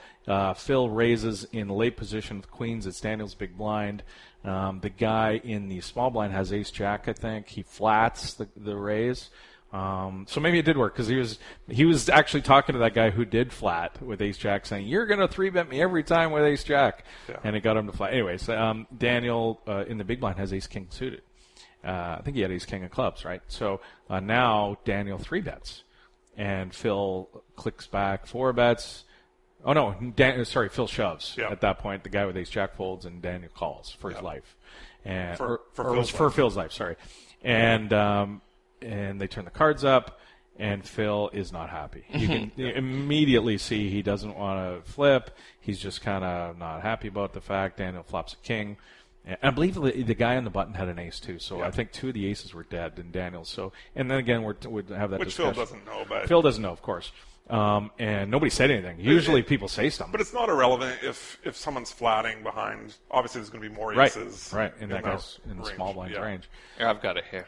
Phil raises in late position with queens. It's Daniel's big blind. The guy in the small blind has ace jack, I think. He flats the raise. So maybe it did work because he was actually talking to that guy who did flat with ace jack, saying, "You're going to 3-bet me every time with ace jack," and it got him to flat. Anyways, Daniel in the big blind has ace king suited. I think he had ace king of clubs, right? So now Daniel 3-bets, and Phil clicks back 4-bets. Oh no, Phil shoves. At that point, the guy with ace jack folds, and Daniel calls for his life, and for Phil's life. Sorry, and they turn the cards up, and Phil is not happy. You can immediately see he doesn't want to flip. He's just kind of not happy about the fact. Daniel flops a king. And I believe the guy on the button had an ace, too. So I think 2 of the aces were dead in Daniel's. So, and then again, we'd have that discussion. Which Phil doesn't know about. Phil doesn't know, of course. And nobody said anything. Usually people say something. But it's not irrelevant if someone's flatting behind. Obviously, there's going to be more aces. Right, in that guy's in the small blind's range. Yeah, I've got it here.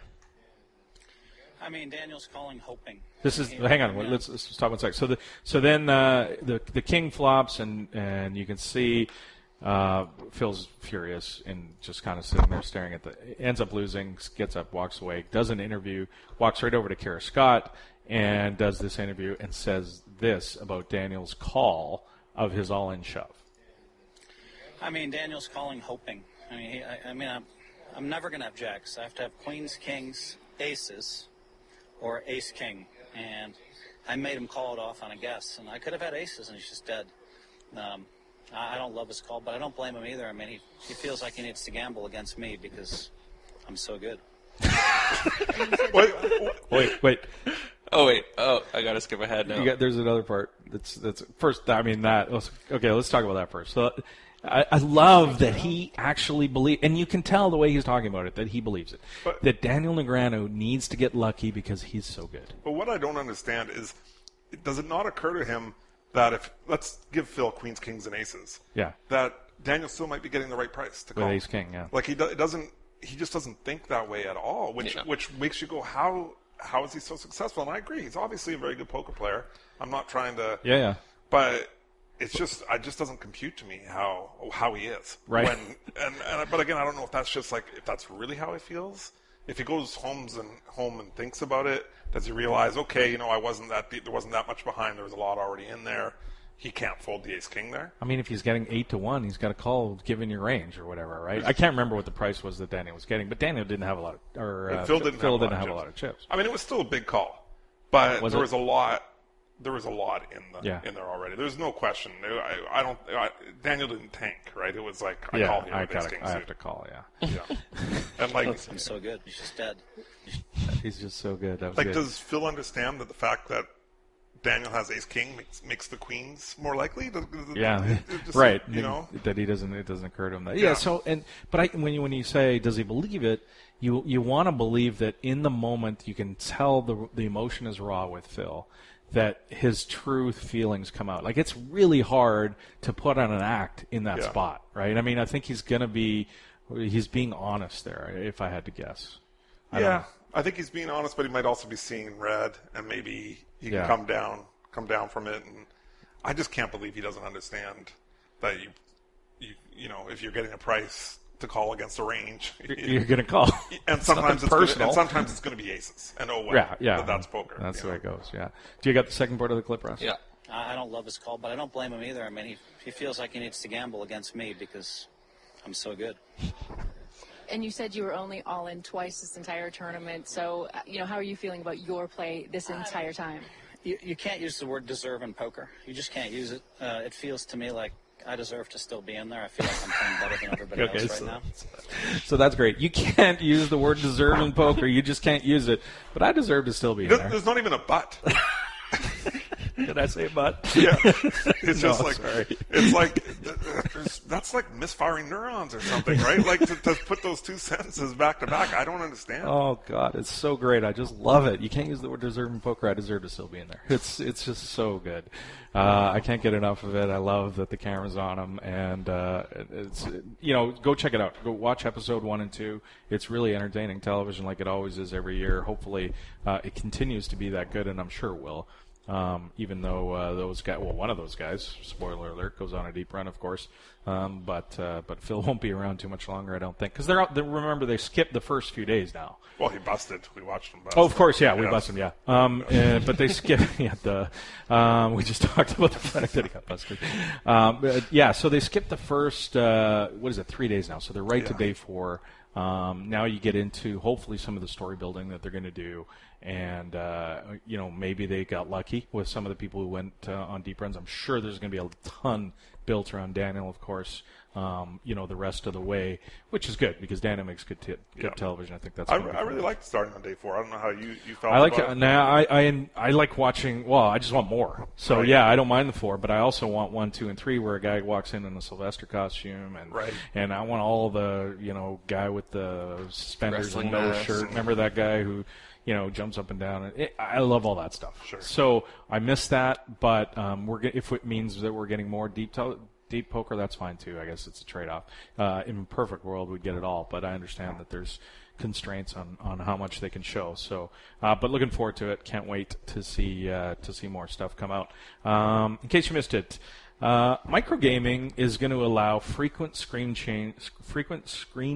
I mean, Daniel's calling, hoping. This is hang on. Let's stop 1 sec. So then the king flops, and you can see Phil's furious and just kind of sitting there staring at ends up losing, gets up, walks away, does an interview, walks right over to Kara Scott, and does this interview and says this about Daniel's call of his all-in shove. I mean, Daniel's calling, hoping. I'm never going to have jacks. I have to have queens, kings, aces, or ace-king, and I made him call it off on a guess, and I could have had aces, and he's just dead. I don't love his call, but I don't blame him either. I mean, he feels like he needs to gamble against me because I'm so good. Wait. Oh, wait. Oh, I got to skip ahead now. There's another part. That's first, let's talk about that first. So I love that he actually believes, and you can tell the way he's talking about it, that he believes it. That Daniel Negreanu needs to get lucky because he's so good. But what I don't understand is, does it not occur to him that let's give Phil queens, kings, and aces. Yeah. That Daniel still might be getting the right price to call. With ace king, yeah. Like he just doesn't think that way at all, which makes you go, how is he so successful? And I agree, he's obviously a very good poker player. I'm not trying to. Yeah. But it just doesn't compute to me how he is. Right. But again, I don't know if that's really how he feels. If he goes home and thinks about it, does he realize, okay, there wasn't that much behind, there was a lot already in there. He can't fold the ace king there. I mean, if he's getting 8-1, he's got to call given your range or whatever, right? I can't remember what the price was that Daniel was getting, but Daniel didn't have a lot Phil didn't have a lot of chips. I mean, it was still a big call, but there was a lot in there already. There's no question. Daniel didn't tank, right? It was like I call here with ace king suit. I have to call, yeah. And I'm so good. He's just dead. He's just so good. That was good. Good. Does Phil understand that the fact that Daniel has ace king makes the queens more likely? Right. That it doesn't occur to him that. Yeah. So when you say does he believe it, you want to believe that in the moment you can tell the emotion is raw with Phil, that his true feelings come out. Like it's really hard to put on an act in that spot, right? I mean, I think he's being honest there. If I had to guess. I think he's being honest, but he might also be seeing red, and maybe he can come down from it. And I just can't believe he doesn't understand that if you're getting a price to call against a range, you're going to call. And sometimes it's personal. And sometimes it's going to be aces. And but that's poker. That's the way it goes. Yeah. Do you got the second part of the clip, Ross? Yeah. I don't love his call, but I don't blame him either. I mean, he feels like he needs to gamble against me because I'm so good. And you said you were only all in twice this entire tournament. So, how are you feeling about your play this entire time? You can't use the word deserve in poker. You just can't use it. It feels to me like I deserve to still be in there. I feel like I'm playing better than everybody else right now. So that's great. You can't use the word deserve in poker. You just can't use it. But I deserve to still be in there. There's not even a but. Did I say but? Yeah. It's No, just like, sorry. it's like, that's like misfiring neurons or something, right? Like to put those two sentences back to back. I don't understand. Oh, God, it's so great. I just love it. You can't use the word deserve in poker. I deserve to still be in there. It's just so good. I can't get enough of it. I love that the camera's on them. And, it's go check it out. Go watch episode 1 and 2. It's really entertaining television like it always is every year. Hopefully, it continues to be that good, and I'm sure it will. Even though those guys, well, one of those guys, spoiler alert, goes on a deep run, of course. But Phil won't be around too much longer, I don't think, because remember they skipped the first few days now. Well, he busted. We watched him bust. Oh, of course, yeah, we busted him, yeah. But they skipped. We just talked about the fact that he got busted. So they skipped the first. 3 days now? So they're right to day 4. Now you get into hopefully some of the story building that they're going to do, and maybe they got lucky with some of the people who went on deep runs. I'm sure there's going to be a ton built around Daniel, of course. The rest of the way, which is good because Daniel makes good television. I think that's. I really liked starting on day 4. I don't know how you felt. I like about it. Now I like watching. Well, I just want more. So right. Yeah, I don't mind the 4, but I also want 1, 2, and 3 where a guy walks in a Sylvester costume, and I want all the guy with the suspenders Wrestling and no mask. shirt. Remember that guy who jumps up and down. I love all that stuff. Sure. So I miss that, but if it means that we're getting more deep poker, that's fine too. I guess it's a trade-off. In a perfect world, we'd get it all, but I understand that there's constraints on how much they can show. So, but looking forward to it. Can't wait to see more stuff come out. In case you missed it, microgaming is going to allow frequent screen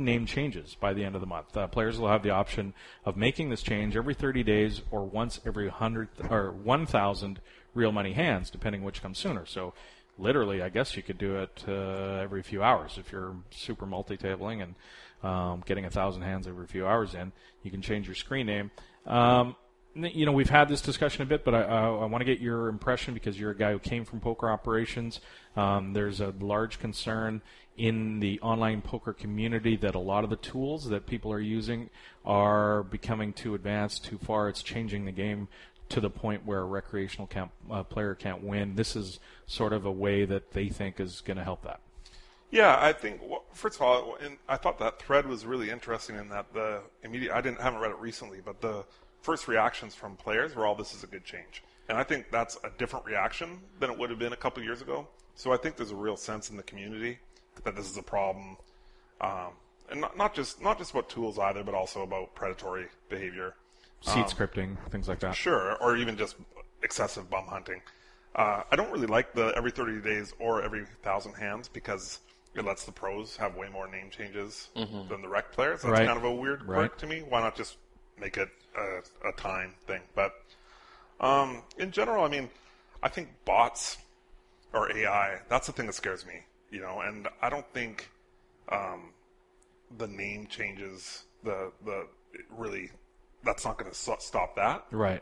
name changes by the end of the month. Players will have the option of making this change every 30 days or once every 1,000 real money hands, depending which comes sooner. So, literally, I guess you could do it every few hours if you're super multi-tabling and getting 1,000 hands every few hours in. You can change your screen name. We've had this discussion a bit, but I want to get your impression because you're a guy who came from poker operations. There's a large concern in the online poker community that a lot of the tools that people are using are becoming too advanced, too far. It's changing the game to the point where a recreational player can't win. This is sort of a way that they think is going to help that. Yeah, I think, first of all, I thought that thread was really interesting in that haven't read it recently, but the first reactions from players were all, this is a good change. And I think that's a different reaction than it would have been a couple years ago. So I think there's a real sense in the community that this is a problem. And not just about tools either, but also about predatory behavior. Seed scripting, things like that. Sure, or even just excessive bum hunting. I don't really like the every 30 days or every 1,000 hands because it lets the pros have way more name changes than the rec players. That's kind of a weird quirk to me. Why not just make it a time thing? But in general, I think bots or AI, that's the thing that scares me. And I don't think the name changes, that's not going to stop that. Right.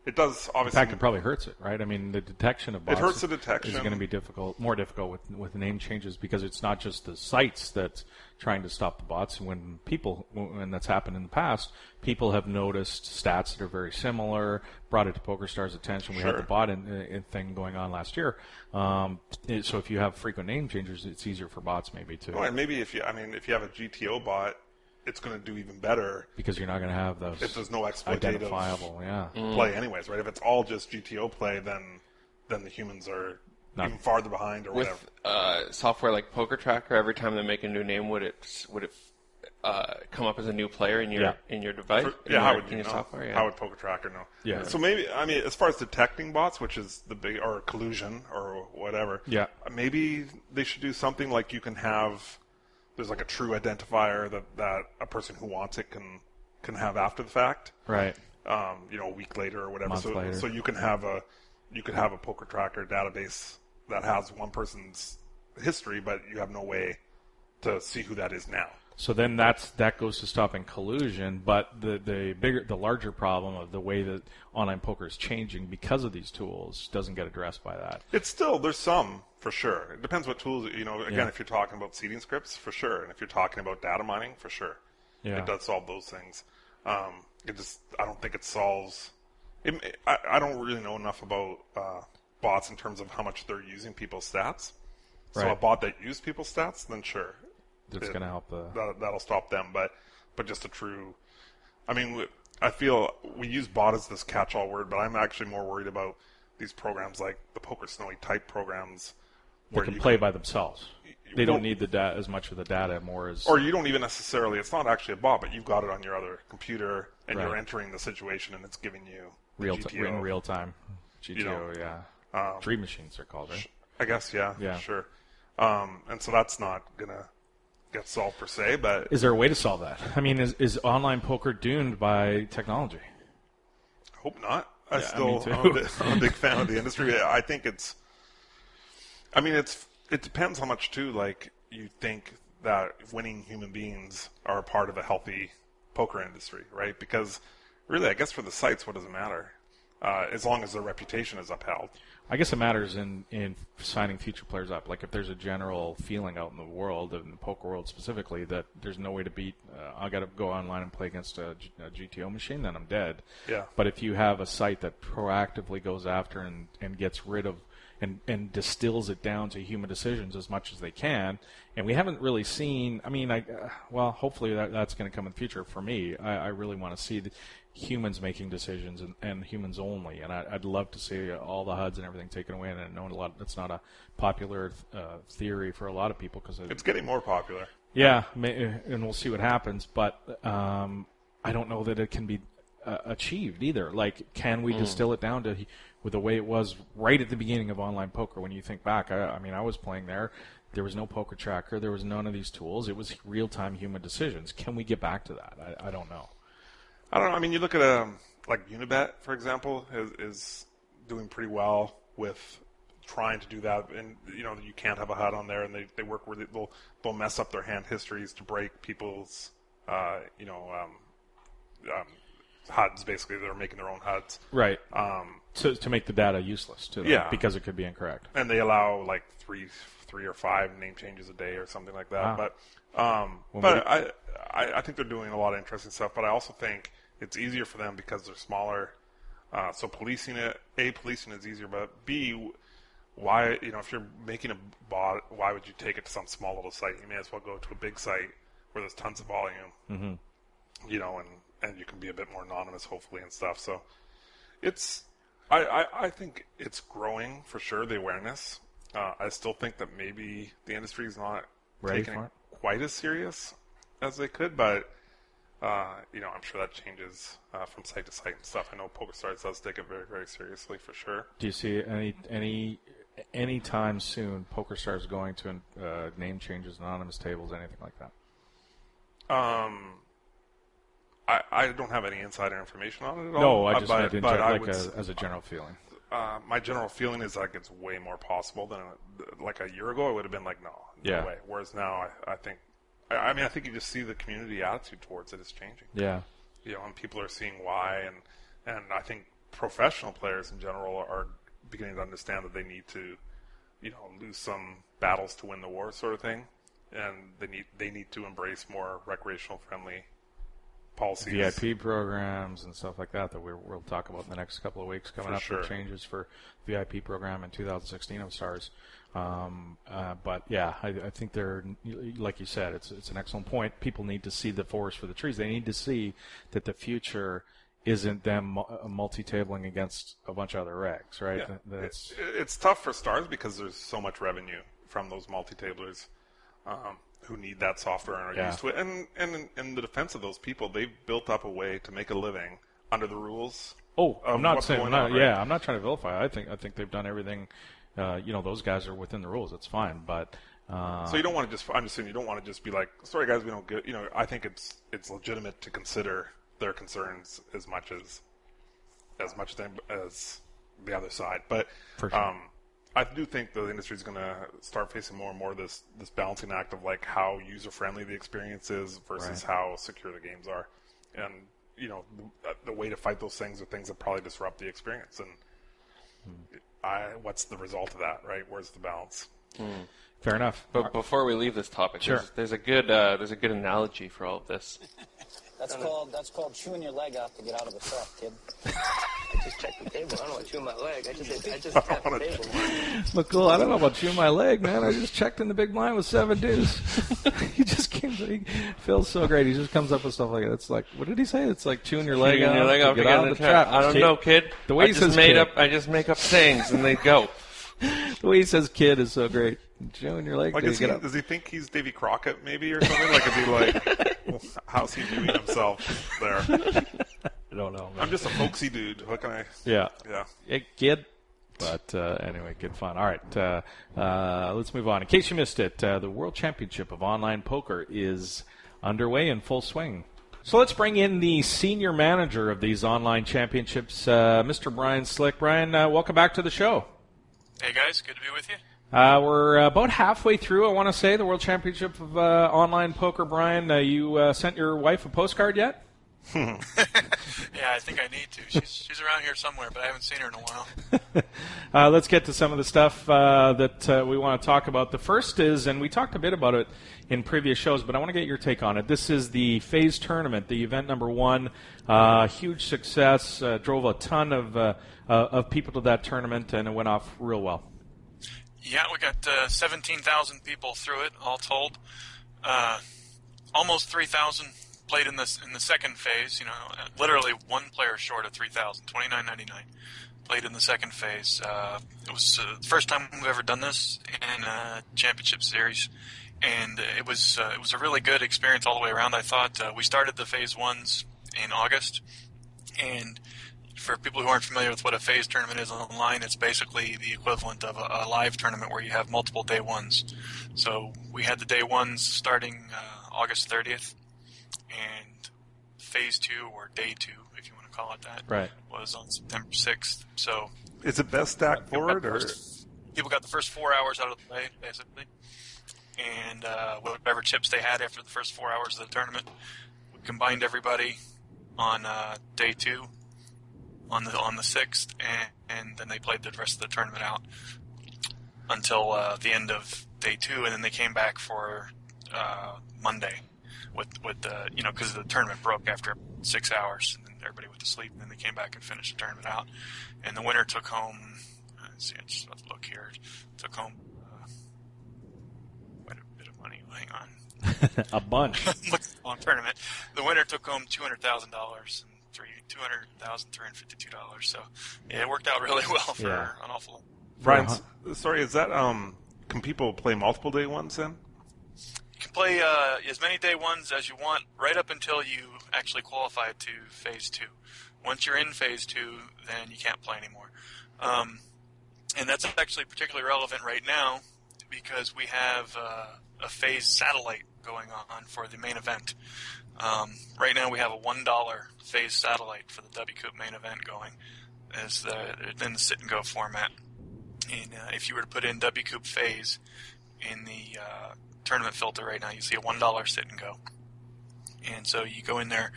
It does, obviously. In fact, it probably hurts it, right? The detection of bots. It hurts the detection. Is going to be more difficult with name changes because it's not just the sites that's trying to stop the bots. When that's happened in the past, people have noticed stats that are very similar, brought it to PokerStars' attention. We had the bot thing going on last year. So if you have frequent name changes, it's easier for bots maybe too. Oh, and maybe if you have a GTO bot, it's going to do even better because you're not going to have those. If there's no exploitative identifiable, play, anyways, right? If it's all just GTO play, then the humans are even farther behind, or whatever. With software like Poker Tracker, every time they make a new name, would it come up as a new player in your device? How would you know? Software? How would Poker Tracker know? Yeah. So maybe as far as detecting bots, which is the big or collusion or whatever. Yeah. Maybe they should do something like you can have. There's like a true identifier that a person who wants it can have after the fact, right? A week later or whatever. Later. So you can have a Poker Tracker database that has one person's history, but you have no way to see who that is now. So then that goes to stopping collusion, but the larger problem of the way that online poker is changing because of these tools doesn't get addressed by that. It's still, there's some for sure. It depends what tools, if you're talking about seeding scripts, for sure. And if you're talking about data mining, for sure. Yeah. It does solve those things. I don't think it solves I don't really know enough about bots in terms of how much they're using people's stats. So Right. a bot that uses people's stats, then sure, That's going to help that'll stop them. But just a true, I mean, I feel we use bot as this catch-all word, but I'm actually more worried about these programs like the Poker Snowy type programs. They can play by themselves. They don't need the data as much of the data, more as... Or you don't even necessarily, it's not actually a bot, but you've got it on your other computer, and Right. you're entering the situation, and it's giving you in real time. GTO, yeah. Dream machines are called, right? I guess, yeah. Sure. And so that's not going to get solved per se, but... Is there a way to solve that? I mean, is online poker doomed by technology? I hope not. I'm a big fan of the industry. I think it's... I mean, it depends how much, too, like, you think that winning human beings are a part of a healthy poker industry, right? Because, really, I guess for the sites, what does it matter? As long as their reputation is upheld. I guess it matters in signing future players up. Like, if there's a general feeling out in the world, in the poker world specifically, that there's no way to beat, I got to go online and play against a GTO machine, then I'm dead. Yeah. But if you have a site that proactively goes after and gets rid of and distills it down to human decisions as much as they can, and we haven't really seen, I mean, hopefully that's going to come in the future. For me, I really want to see humans making decisions and humans only, and I'd love to see all the HUDs and everything taken away. And I know it's not a popular theory for a lot of people because it's getting more popular. Yeah, and we'll see what happens, but I don't know that it can be achieved either. Like, can we distill it down to with the way it was right at the beginning of online poker? When you think back, I mean, I was playing there. There was no poker tracker. There was none of these tools. It was real-time human decisions. Can we get back to that? I don't know. I don't know. I mean, you look at like Unibet, for example, is doing pretty well with trying to do that. And, you can't have a HUD on there, and they work where they'll mess up their hand histories to break people's, HUDs, basically. They're making their own HUDs. Right. To make the data useless to them, because it could be incorrect. And they allow like three or five name changes a day or something like that. Wow. But I think they're doing a lot of interesting stuff. But I also think it's easier for them because they're smaller. So policing is easier. But B, why, if you're making a bot, why would you take it to some small little site? You may as well go to a big site where there's tons of volume. Mm-hmm. And you can be a bit more anonymous, hopefully, and stuff. So I think it's growing for sure, the awareness. I still think that maybe the industry is not taking it quite as serious as they could, but I'm sure that changes from site to site and stuff. I know Pokerstars does take it very, very seriously for sure. Do you see any time soon Pokerstars going to name changes, anonymous tables, anything like that? I don't have any insider information on it at all. No, I just meant as a general feeling. My general feeling is like it's way more possible than like a year ago. I would have been like, no way. Whereas now, I think you just see the community attitude towards it is changing. Yeah. And people are seeing why, and I think professional players in general are beginning to understand that they need to, lose some battles to win the war, sort of thing, and they need to embrace more recreational friendly policies, VIP programs and stuff like that we'll talk about in the next couple of weeks coming up. Sure. The changes for VIP program in 2016 of Stars. But yeah, I think they're, like you said, it's an excellent point. People need to see the forest for the trees. They need to see that the future isn't them multi-tabling against a bunch of other regs, right? Yeah. It's tough for Stars because there's so much revenue from those multi-tablers. Who need that software and are used to it. And in the defense of those people, they've built up a way to make a living under the rules. Oh, I'm not saying, right? I'm not trying to vilify. I think they've done everything. Those guys are within the rules. It's fine, but. So you don't want to I'm just saying you don't want to just be like, sorry guys, we don't get. I think it's legitimate to consider their concerns as much as the other side, but. For sure. I do think the industry is going to start facing more and more this balancing act of like how user-friendly the experience is versus how secure the games are. And, the way to fight those things are things that probably disrupt the experience. And what's the result of that, right? Where's the balance? Fair enough. But before we leave this topic, sure. there's a good analogy for all of this. That's called chewing your leg off to get out of a truck, kid. just checked the table. I don't know about chewing my leg. I just tapped the table. Look, cool. I don't know about chewing my leg, man. I just checked in the big blind with 7 deuce. He feels so great. He just comes up with stuff like that. It's like, what did he say? It's like chewing your leg out. To get out of the trap. I don't know, kid. The way he says kid. I just make up sayings and they go. The way he says kid is so great. Chewing your leg. Like, does he think he's Davy Crockett maybe or something? Like, is he like, well, how's he doing himself there? I don't know, man. I'm just a folksy dude. What can I? Yeah. Yeah. Kid. But anyway, good fun. All right, let's move on. In case you missed it, the World Championship of Online Poker is underway in full swing. So let's bring in the senior manager of these online championships, Mr. Bryan Slick. Bryan, welcome back to the show. Hey, guys. Good to be with you. We're about halfway through, I want to say, the World Championship of Online Poker. Bryan, you sent your wife a postcard yet? Yeah, I think I need to. She's around here somewhere, but I haven't seen her in a while. Let's get to some of the stuff that we want to talk about. The first is, and we talked a bit about it in previous shows, but I want to get your take on it. This is the FaZe tournament, the event number 1. Huge success, drove a ton of people to that tournament, and it went off real well. Yeah, we got 17,000 people through it, all told. Almost 3,000 played in the second phase. You know, literally one player short of 3,000, 29.99 played in the second phase. It was the first time we've ever done this in a championship series, and it was a really good experience all the way around. I thought we started the phase 1s in August, and for people who aren't familiar with what a phase tournament is online, it's basically the equivalent of a live tournament where you have multiple day 1s. So we had the day 1s starting August 30th, and phase 2, or day 2, if you want to call it that, right, was on September 6th. So is it best stack forward, or people got the first 4 hours out of the way, basically, and whatever chips they had after the first 4 hours of the tournament, we combined everybody on day 2 on the 6th, and then they played the rest of the tournament out until the end of day 2, and then they came back for Monday with because the tournament broke after 6 hours, and then everybody went to sleep, and then they came back and finished the tournament out, and the winner took home. Let's see, I just have to look here. Took home quite a bit of money. Hang on, a bunch. On tournament, the winner took home $200,000. $200,352. So yeah, it worked out really well for an awful lot. Bryan, sorry, is that can people play multiple day 1s then? You can play as many day 1s as you want, right up until you actually qualify to phase 2. Once you're in phase 2, then you can't play anymore. And that's actually particularly relevant right now because we have a phase satellite going on for the main event. Right now we have a $1 phase satellite for the WCOOP main event going in the sit and go format. And if you were to put in WCOOP phase in the tournament filter right now, you see a $1 sit and go. And so you go in there,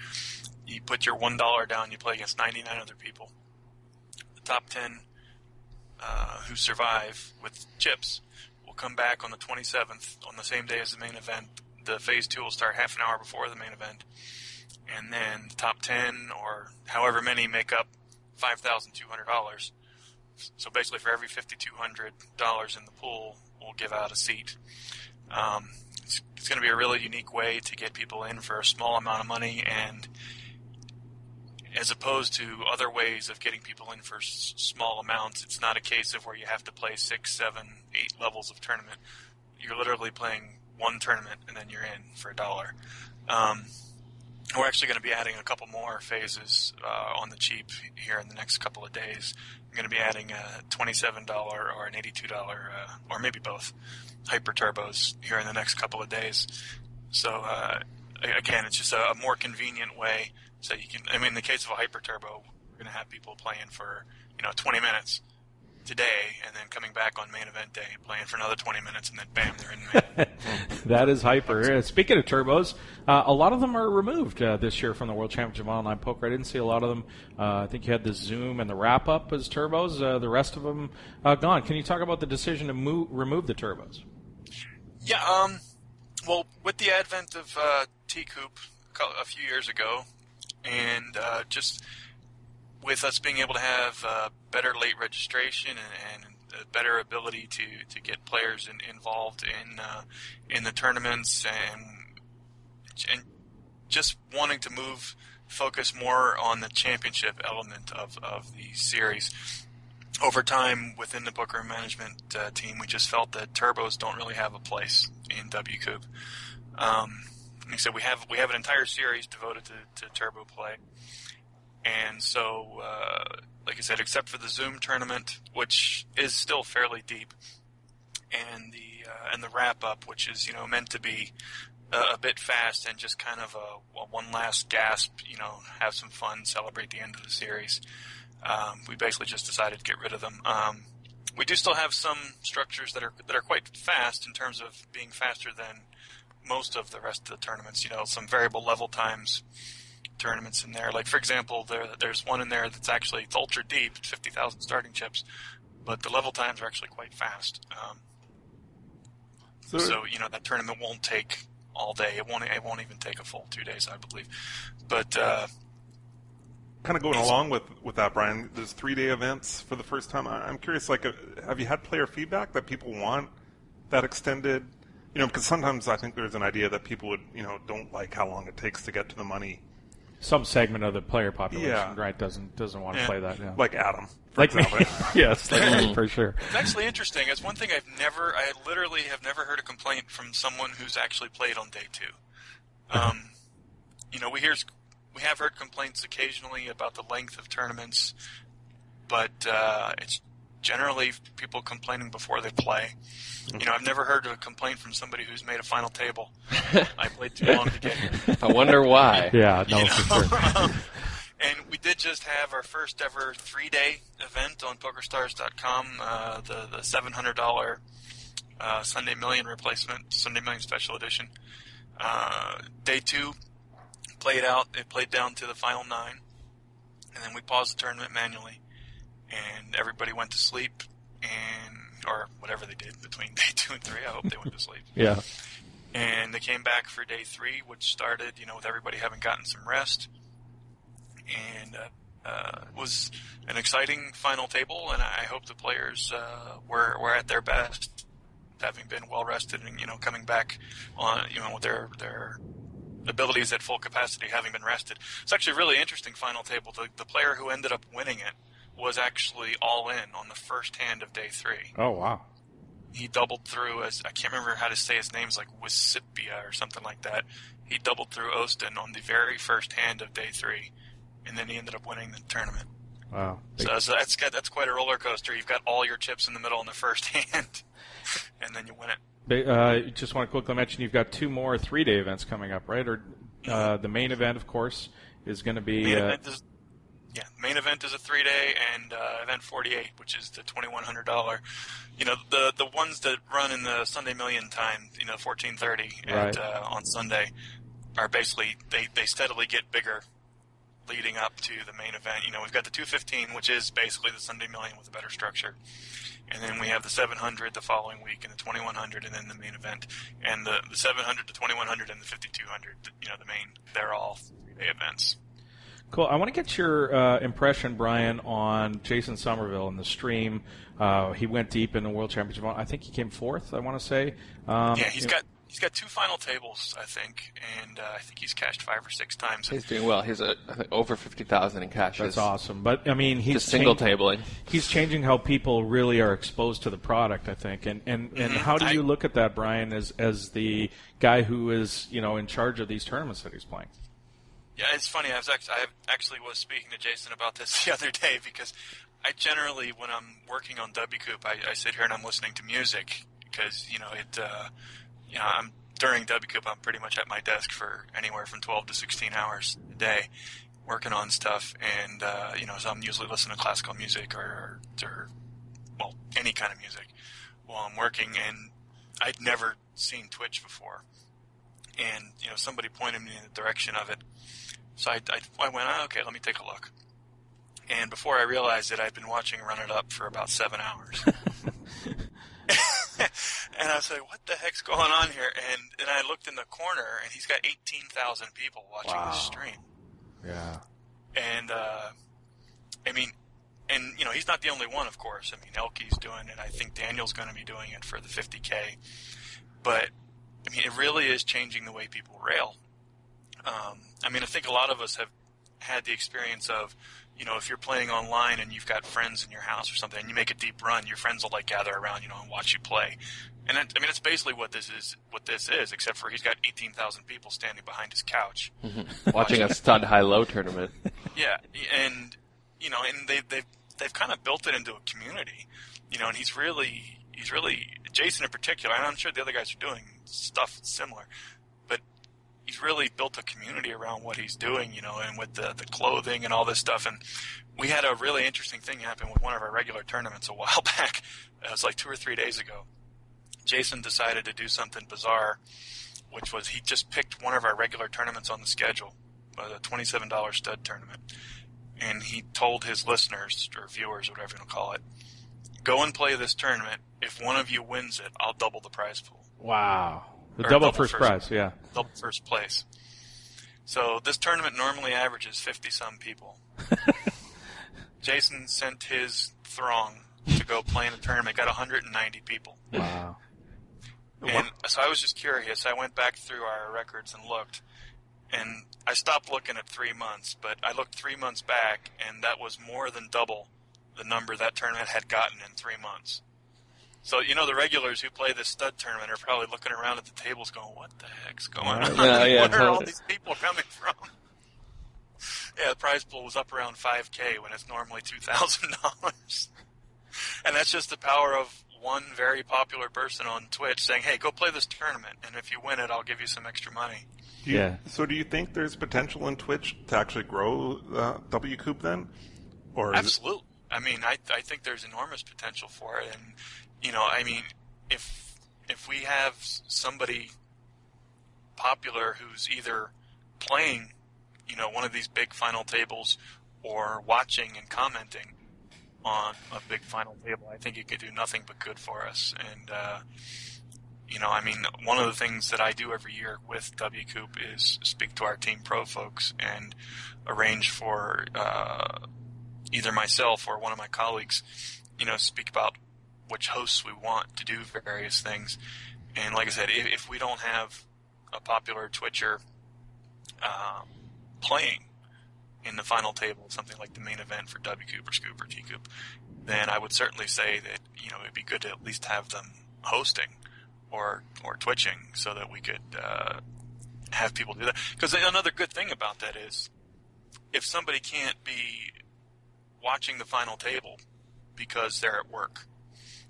you put your $1 down, you play against 99 other people. The top 10 who survive with chips will come back on the 27th, on the same day as the main event. The phase 2 will start half an hour before the main event, and then the top 10 or however many make up $5,200. So basically, for every $5,200 in the pool, we'll give out a seat. It's going to be a really unique way to get people in for a small amount of money, and as opposed to other ways of getting people in for small amounts, it's not a case of where you have to play 6, 7, 8 levels of tournament. You're literally playing one tournament, and then you're in for $1. We're actually going to be adding a couple more phases on the cheap here in the next couple of days. I'm going to be adding a $27 or an $82, or maybe both, hyper turbos here in the next couple of days. So again, it's just a more convenient way. So you can, in the case of a hyper turbo, we're going to have people playing for 20 minutes today, and then coming back on main event day, playing for another 20 minutes, and then bam, they're in the main. That is hyper. Speaking of turbos, a lot of them are removed this year from the World Championship of Online Poker. I didn't see a lot of them. I think you had the Zoom and the wrap-up as turbos. The rest of them gone. Can you talk about the decision to remove the turbos? Yeah, well, with the advent of T-Coop a few years ago, and just with us being able to have better late registration and a better ability to get players involved in the tournaments and just wanting to focus more on the championship element of the series. Over time, within the Booker management team, we just felt that turbos don't really have a place in WCOOP. Like I said, we have an entire series devoted to turbo play, and so, like I said, except for the Zoom tournament, which is still fairly deep, and the wrap up, which is meant to be a bit fast and just kind of a one last gasp, have some fun, celebrate the end of the series. We basically just decided to get rid of them. We do still have some structures that are quite fast in terms of being faster than most of the rest of the tournaments. Some variable level times tournaments in there. Like, for example, there's one in there that's actually ultra deep, 50,000 starting chips, but the level times are actually quite fast. So that tournament won't take all day. It won't even take a full 2 days, I believe. But kind of going along with that, Brian, there's 3-day events for the first time. I'm curious, have you had player feedback that people want that extended? Because sometimes I think there's an idea that people would, don't like how long it takes to get to the money. Some segment of the player population, right, doesn't want to play that. Yeah. Like Adam, for example. Yes, for sure. It's actually interesting. It's one thing I literally have never heard a complaint from someone who's actually played on day 2. We have heard complaints occasionally about the length of tournaments, but it's generally people complaining before they play. I've never heard a complaint from somebody who's made a final table. I played too long to get here. I wonder why. Yeah, no, for sure. And we did just have our first ever 3-day event on Pokerstars.com, the $700 Sunday Million replacement, Sunday Million Special Edition. Day 2 played out. It played down to the final 9, and then we paused the tournament manually, and everybody went to sleep, or whatever they did between day 2 and 3. I hope they went to sleep. Yeah. And they came back for day 3, which started, with everybody having gotten some rest. And it was an exciting final table, and I hope the players were at their best, having been well rested and coming back on with their abilities at full capacity, having been rested. It's actually a really interesting final table. The player who ended up winning it was actually all in on the first hand of day 3. Oh, wow. He doubled through as, I can't remember how to say his name's like Wisipia or something like that. He doubled through Ostin on the very first hand of day 3, and then he ended up winning the tournament. Wow. So that's quite a roller coaster. You've got all your chips in the middle in the first hand, and then you win it. Just want to quickly mention you've got 2 more 3-day events coming up, right? Or the main event, of course, is going to be... Main event is a 3-day, and event 48, which is the $2,100. The ones that run in the Sunday Million time, 14:30 on Sunday, are basically they steadily get bigger, leading up to the main event. We've got the 215, which is basically the Sunday Million with a better structure, and then we have the 700 the following week, and the 2100, and then the main event, and the 700, the 2100, and the 5200. The main. They're all 3-day events. Cool. I want to get your impression, Brian, on Jason Somerville in the stream. He went deep in the World Championship. I think he came 4th, I want to say. He's got 2 final tables, I think, and I think he's cashed 5 or 6 times. He's doing well. He's I think over 50,000 in cash. That's awesome. But I mean, he's just single tabling. He's changing how people really are exposed to the product, I think. And how do you look at that, Brian, as the guy who is in charge of these tournaments that he's playing? Yeah, it's funny. I actually was speaking to Jason about this the other day, because I generally, when I'm working on WCOOP, I sit here and I'm listening to music, because I'm during WCOOP, I'm pretty much at my desk for anywhere from 12 to 16 hours a day, working on stuff, and so I'm usually listening to classical music or any kind of music while I'm working, and I'd never seen Twitch before, and somebody pointed me in the direction of it. So I went, okay, let me take a look. And before I realized it, I'd been watching Run It Up for about 7 hours. And I was like, what the heck's going on here? And I looked in the corner, and he's got 18,000 people watching this stream. Yeah. And mean, and, you know, he's not the only one, of course. I mean, Elke's doing it. I think Daniel's going to be doing it for the 50K. But, I mean, it really is changing the way people rail. I mean, I think a lot of us have had the experience of, you know, if you're playing online and you've got friends in your house or something and you make a deep run, your friends will, like, gather around, you know, and watch you play. And, I mean, it's basically what this is, except for he's got 18,000 people standing behind his couch. Watching a stud high-low tournament. Yeah, and, you know, and they've kind of built it into a community, you know, and he's really, Jason in particular, and I'm sure the other guys are doing stuff similar, but he's really built a community around what he's doing, you know, and with the clothing and all this stuff. And we had a really interesting thing happen with one of our regular tournaments a while back. It was like 2 or 3 days ago. Jason decided to do something bizarre, which was he just picked one of our regular tournaments on the schedule, a $27 stud tournament. And he told his listeners, or viewers, or whatever you want to call it, go and play this tournament. If one of you wins it, I'll double the prize pool. Wow. The double first prize, yeah. Double first place. So this tournament normally averages 50-some people. Jason sent his throng to go play in a tournament. Got 190 people. Wow. And so I was just curious. I went back through our records and looked. And I stopped looking at 3 months, but I looked 3 months back, and that was more than double the number that tournament had gotten in 3 months. So, you know, the regulars who play this stud tournament are probably looking around at the tables going, what the heck's going on? Where are all these people coming from? Yeah, the prize pool was up around $5K when it's normally $2,000. And that's just the power of one very popular person on Twitch saying, hey, go play this tournament, and if you win it, I'll give you some extra money. So do you think there's potential in Twitch to actually grow WCOOP then? Or Absolutely. I mean, I think there's enormous potential for it. And, you know, I mean, if we have somebody popular who's either playing, you know, one of these big final tables or watching and commenting on a big final table, I think it could do nothing but good for us. And, you know, I mean, one of the things that I do every year with WCOOP is speak to our Team Pro folks and arrange for either myself or one of my colleagues, you know, speak about which hosts we want to do various things. And like I said, if we don't have a popular Twitcher playing in the final table, something like the main event for WCOOP or Scoop or TCOOP, then I would certainly say that, you know, it'd be good to at least have them hosting or twitching so that we could have people do that. Because another good thing about that is if somebody can't be watching the final table because they're at work,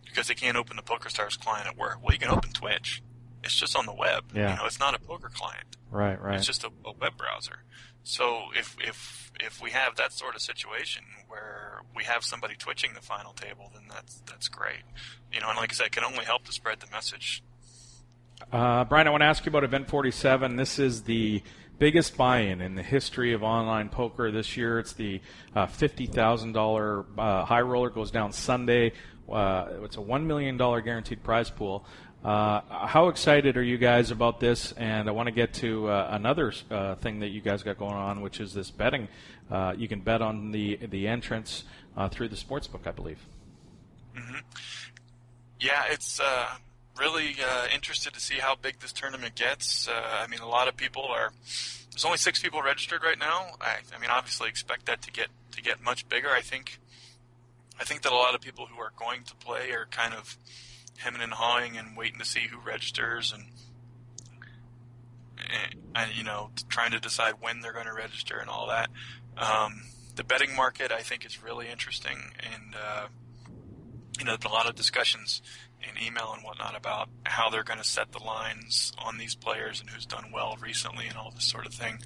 because they can't open the Pokerstars client at work, well, you can open Twitch. It's just on the web. Yeah. You know, it's not a poker client. Right. It's just a web browser. So if we have that sort of situation where we have somebody twitching the final table, then that's great. You know, and like I said, it can only help to spread the message. Brian, I want to ask you about Event 47. This is the biggest buy-in in the history of online poker this year. It's the $50,000 high roller, goes down Sunday. It's a $1 million guaranteed prize pool. How excited are you guys about this? And I want to get to another thing that you guys got going on, which is this betting. You can bet on the entrance through the sportsbook, I believe. Mm-hmm. Yeah, it's really interested to see how big this tournament gets. I mean, a lot of people are. There's only 6 people registered right now. I mean, obviously, expect that to get much bigger. I think that a lot of people who are going to play are kind of hemming and hawing and waiting to see who registers and you know, trying to decide when they're going to register and all that. The betting market, I think, is really interesting, and you know, there's been a lot of discussions in email and whatnot about how they're going to set the lines on these players and who's done well recently and all this sort of thing.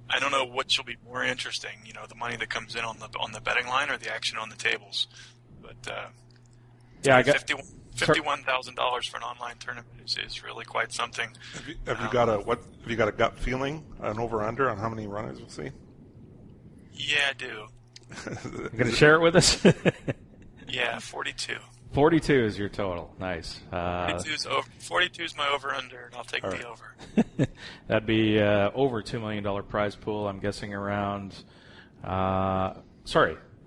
I don't know which will be more interesting, you know, the money that comes in on the betting line or the action on the tables. But yeah, I got $51,000 for an online tournament is really quite something. Have you got a gut feeling, an over under on how many runners we'll see? Yeah, I do. You going to share it with us? Yeah, 42. 42 is your total. Nice. 42 is my over-under, and I'll take the over. That'd be over $2 million prize pool. I'm guessing around, $2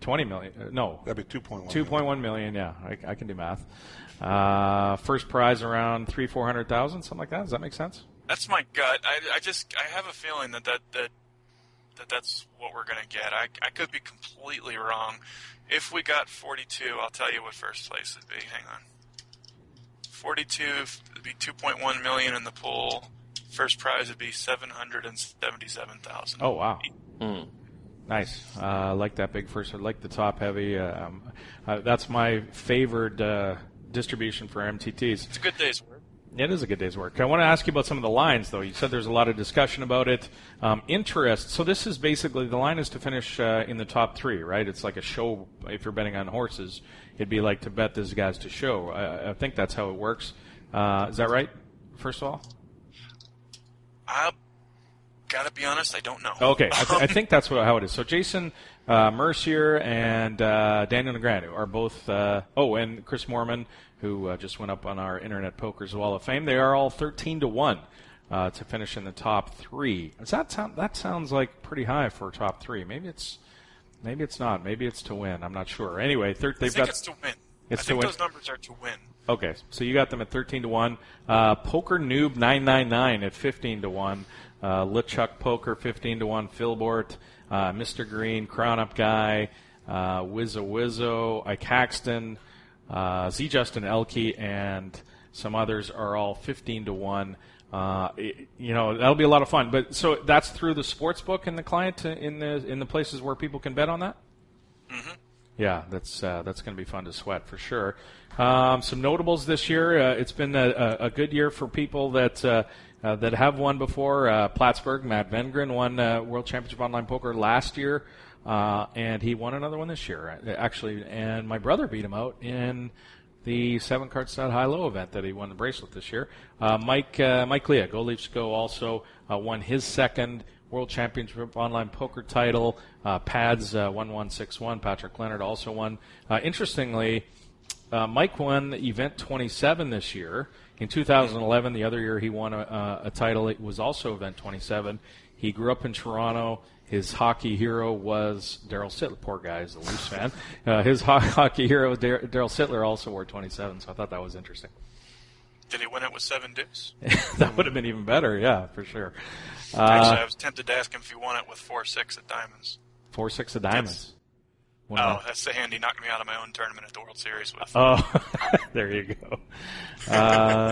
20 million. No. That'd be 2.1. 2.1 million. Yeah, I can do math. First prize around 300,000-400,000, something like that. Does that make sense? That's my gut. I have a feeling that's what we're going to get. I could be completely wrong. If we got 42, I'll tell you what first place would be. Hang on. 42 would be 2.1 million in the pool. First prize would be 777,000. Oh wow. Nice. I like that big first. I like the top heavy. That's my favored distribution for MTTs. It's a good day's work. It is a good day's work. I want to ask you about some of the lines, though. You said there's a lot of discussion about it. Interest. So this is basically, the line is to finish in the top 3, right? It's like a show. If you're betting on horses, it'd be like to bet this guy's to show. I think that's how it works. Is that right, first of all? I've got to be honest, I don't know. Okay, I think that's how it is. So Jason Mercier and Daniel Negreanu are both, and Chris Moorman, who just went up on our Internet Poker's Wall of Fame. They are all 13-1 to finish in the top 3. That sounds like pretty high for top 3. Maybe it's not. Maybe it's to win. I'm not sure. Anyway, I think it's to win. I think those numbers are to win. Okay, so you got them at 13-1. Poker Noob 999 at 15-1. LeChuck Poker 15-1. Philbort, Mr. Green, Crown Up Guy, Wizzo, Ike Haxton, Z Justin Elke, and some others are all 15-1. That'll be a lot of fun. But so that's through the sports book and the client in the places where people can bet on that. Mm-hmm. Yeah, that's going to be fun to sweat for sure. Some notables this year. It's been a good year for people that have won before. Plattsburgh, Matt Vengren won World Championship Online Poker last year, and he won another one this year, actually. And my brother beat him out in the 7-card stud high-low event that he won the bracelet this year. Mike Leah, Go Leafs Go, also won his second World Championship Online Poker title. Pads 1161. Patrick Leonard also won. Interestingly, Mike won Event 27 this year. In 2011, the other year he won a title. It was also Event 27. He grew up in Toronto. His hockey hero was Daryl Sittler. Poor guy, he's a Leafs fan. His hockey hero, Daryl Sittler, also wore 27, so I thought that was interesting. Did he win it with 7 deuce? That would have been even better, yeah, for sure. Actually, I was tempted to ask him if he won it with 4-6 at diamonds. 4-6 at diamonds? That's the hand he knocked me out of my own tournament at the World Series with. Oh, there you go.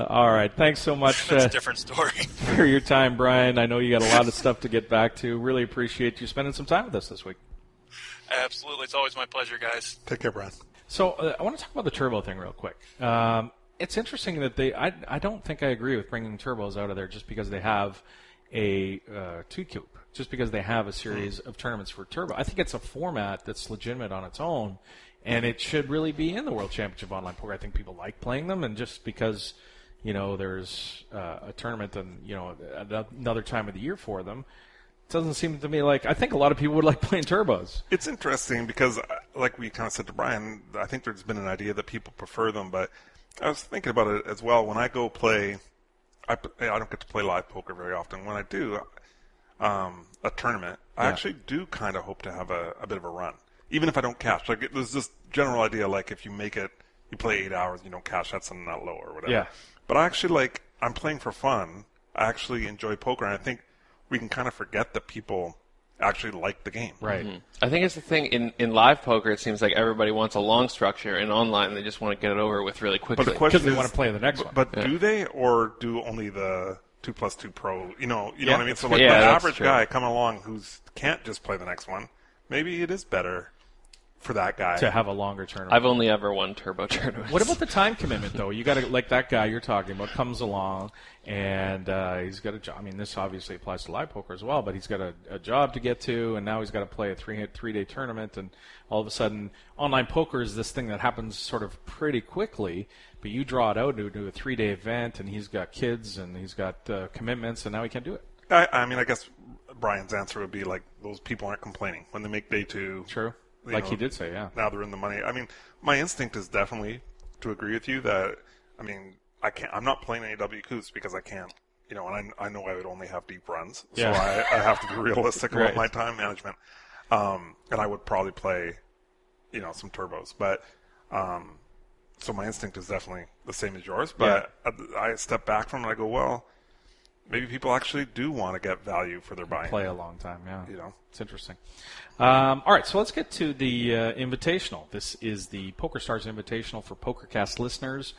All right, thanks so much. That's a different story. For your time, Brian. I know you got a lot of stuff to get back to. Really appreciate you spending some time with us this week. Absolutely. It's always my pleasure, guys. Take care, Brian. So I want to talk about the turbo thing real quick. It's interesting that I don't think I agree with bringing turbos out of there just because they have a 2-coop, just because they have a series of tournaments for turbo. I think it's a format that's legitimate on its own, and it should really be in the World Championship Online Poker. I think people like playing them, and just because there's a tournament and another time of the year for them, it doesn't seem to me like. I think a lot of people would like playing turbos. It's interesting because, like we kind of said to Brian, I think there's been an idea that people prefer them, but I was thinking about it as well. When I go play, I don't get to play live poker very often. When I do a tournament, I actually do kind of hope to have a bit of a run, even if I don't cash. Like there's this general idea, like if you make it, you play 8 hours, and you don't cash, that's something not low or whatever. Yeah. But I actually I'm playing for fun. I actually enjoy poker, and I think we can kind of forget that people actually like the game. Right. Mm-hmm. I think it's the thing in live poker. It seems like everybody wants a long structure, and online they just want to get it over with really quickly. But the question is, they want to play the next one. But do they, or do only the 2+2 pro? You know what I mean. So the average guy coming along who can't just play the next one, maybe it is better for that guy to have a longer tournament. I've only ever won turbo tournaments. What about the time commitment, though? You got to, like that guy you're talking about comes along, and he's got a job. I mean, this obviously applies to live poker as well, but he's got a job to get to, and now he's got to play a three-day tournament, and all of a sudden, online poker is this thing that happens sort of pretty quickly, but you draw it out to do a 3-day event, and he's got kids, and he's got commitments, and now he can't do it. I mean, I guess Brian's answer would be like, those people aren't complaining when they make day 2. True. Like he did say, yeah. Now they're in the money. I mean, my instinct is definitely to agree with you that, I mean, I'm not playing any WCOOPs because I can't, and I know I would only have deep runs. So I have to be realistic about my time management. And I would probably play some turbos. But so my instinct is definitely the same as yours. But I step back from it and I go, well, maybe people actually do want to get value for their buy-in. Play a long time, yeah. It's interesting. All right, so let's get to the Invitational. This is the PokerStars Invitational for Pokercast listeners,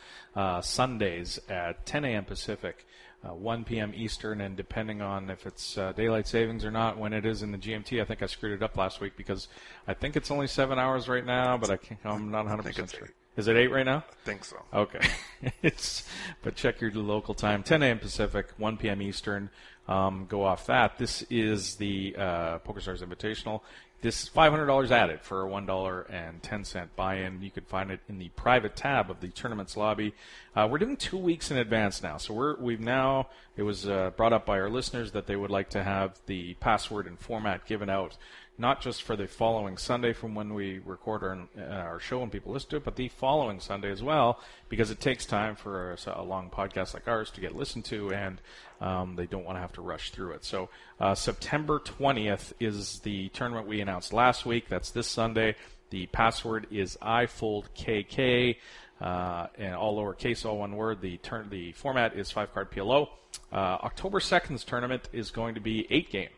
Sundays at 10 a.m. Pacific, 1 p.m. Eastern, and depending on if it's daylight savings or not, when it is in the GMT. I think I screwed it up last week because I think it's only 7 hours right now, but I'm not 100% sure. Is it 8 right now? I think so. Okay. But check your local time, 10 a.m. Pacific, 1 p.m. Eastern. Go off that. This is the PokerStars Invitational. This is $500 added for a $1.10 buy-in. You can find it in the private tab of the tournament's lobby. We're doing 2 weeks in advance now. So we've now, it was brought up by our listeners that they would like to have the password and format given out, not just for the following Sunday from when we record our show and people listen to it, but the following Sunday as well, because it takes time for a long podcast like ours to get listened to, and they don't want to have to rush through it. So September 20th is the tournament we announced last week. That's this Sunday. The password is iFoldKK, and all lowercase, all one word. The format is 5-card PLO. October 2nd's tournament is going to be 8-game.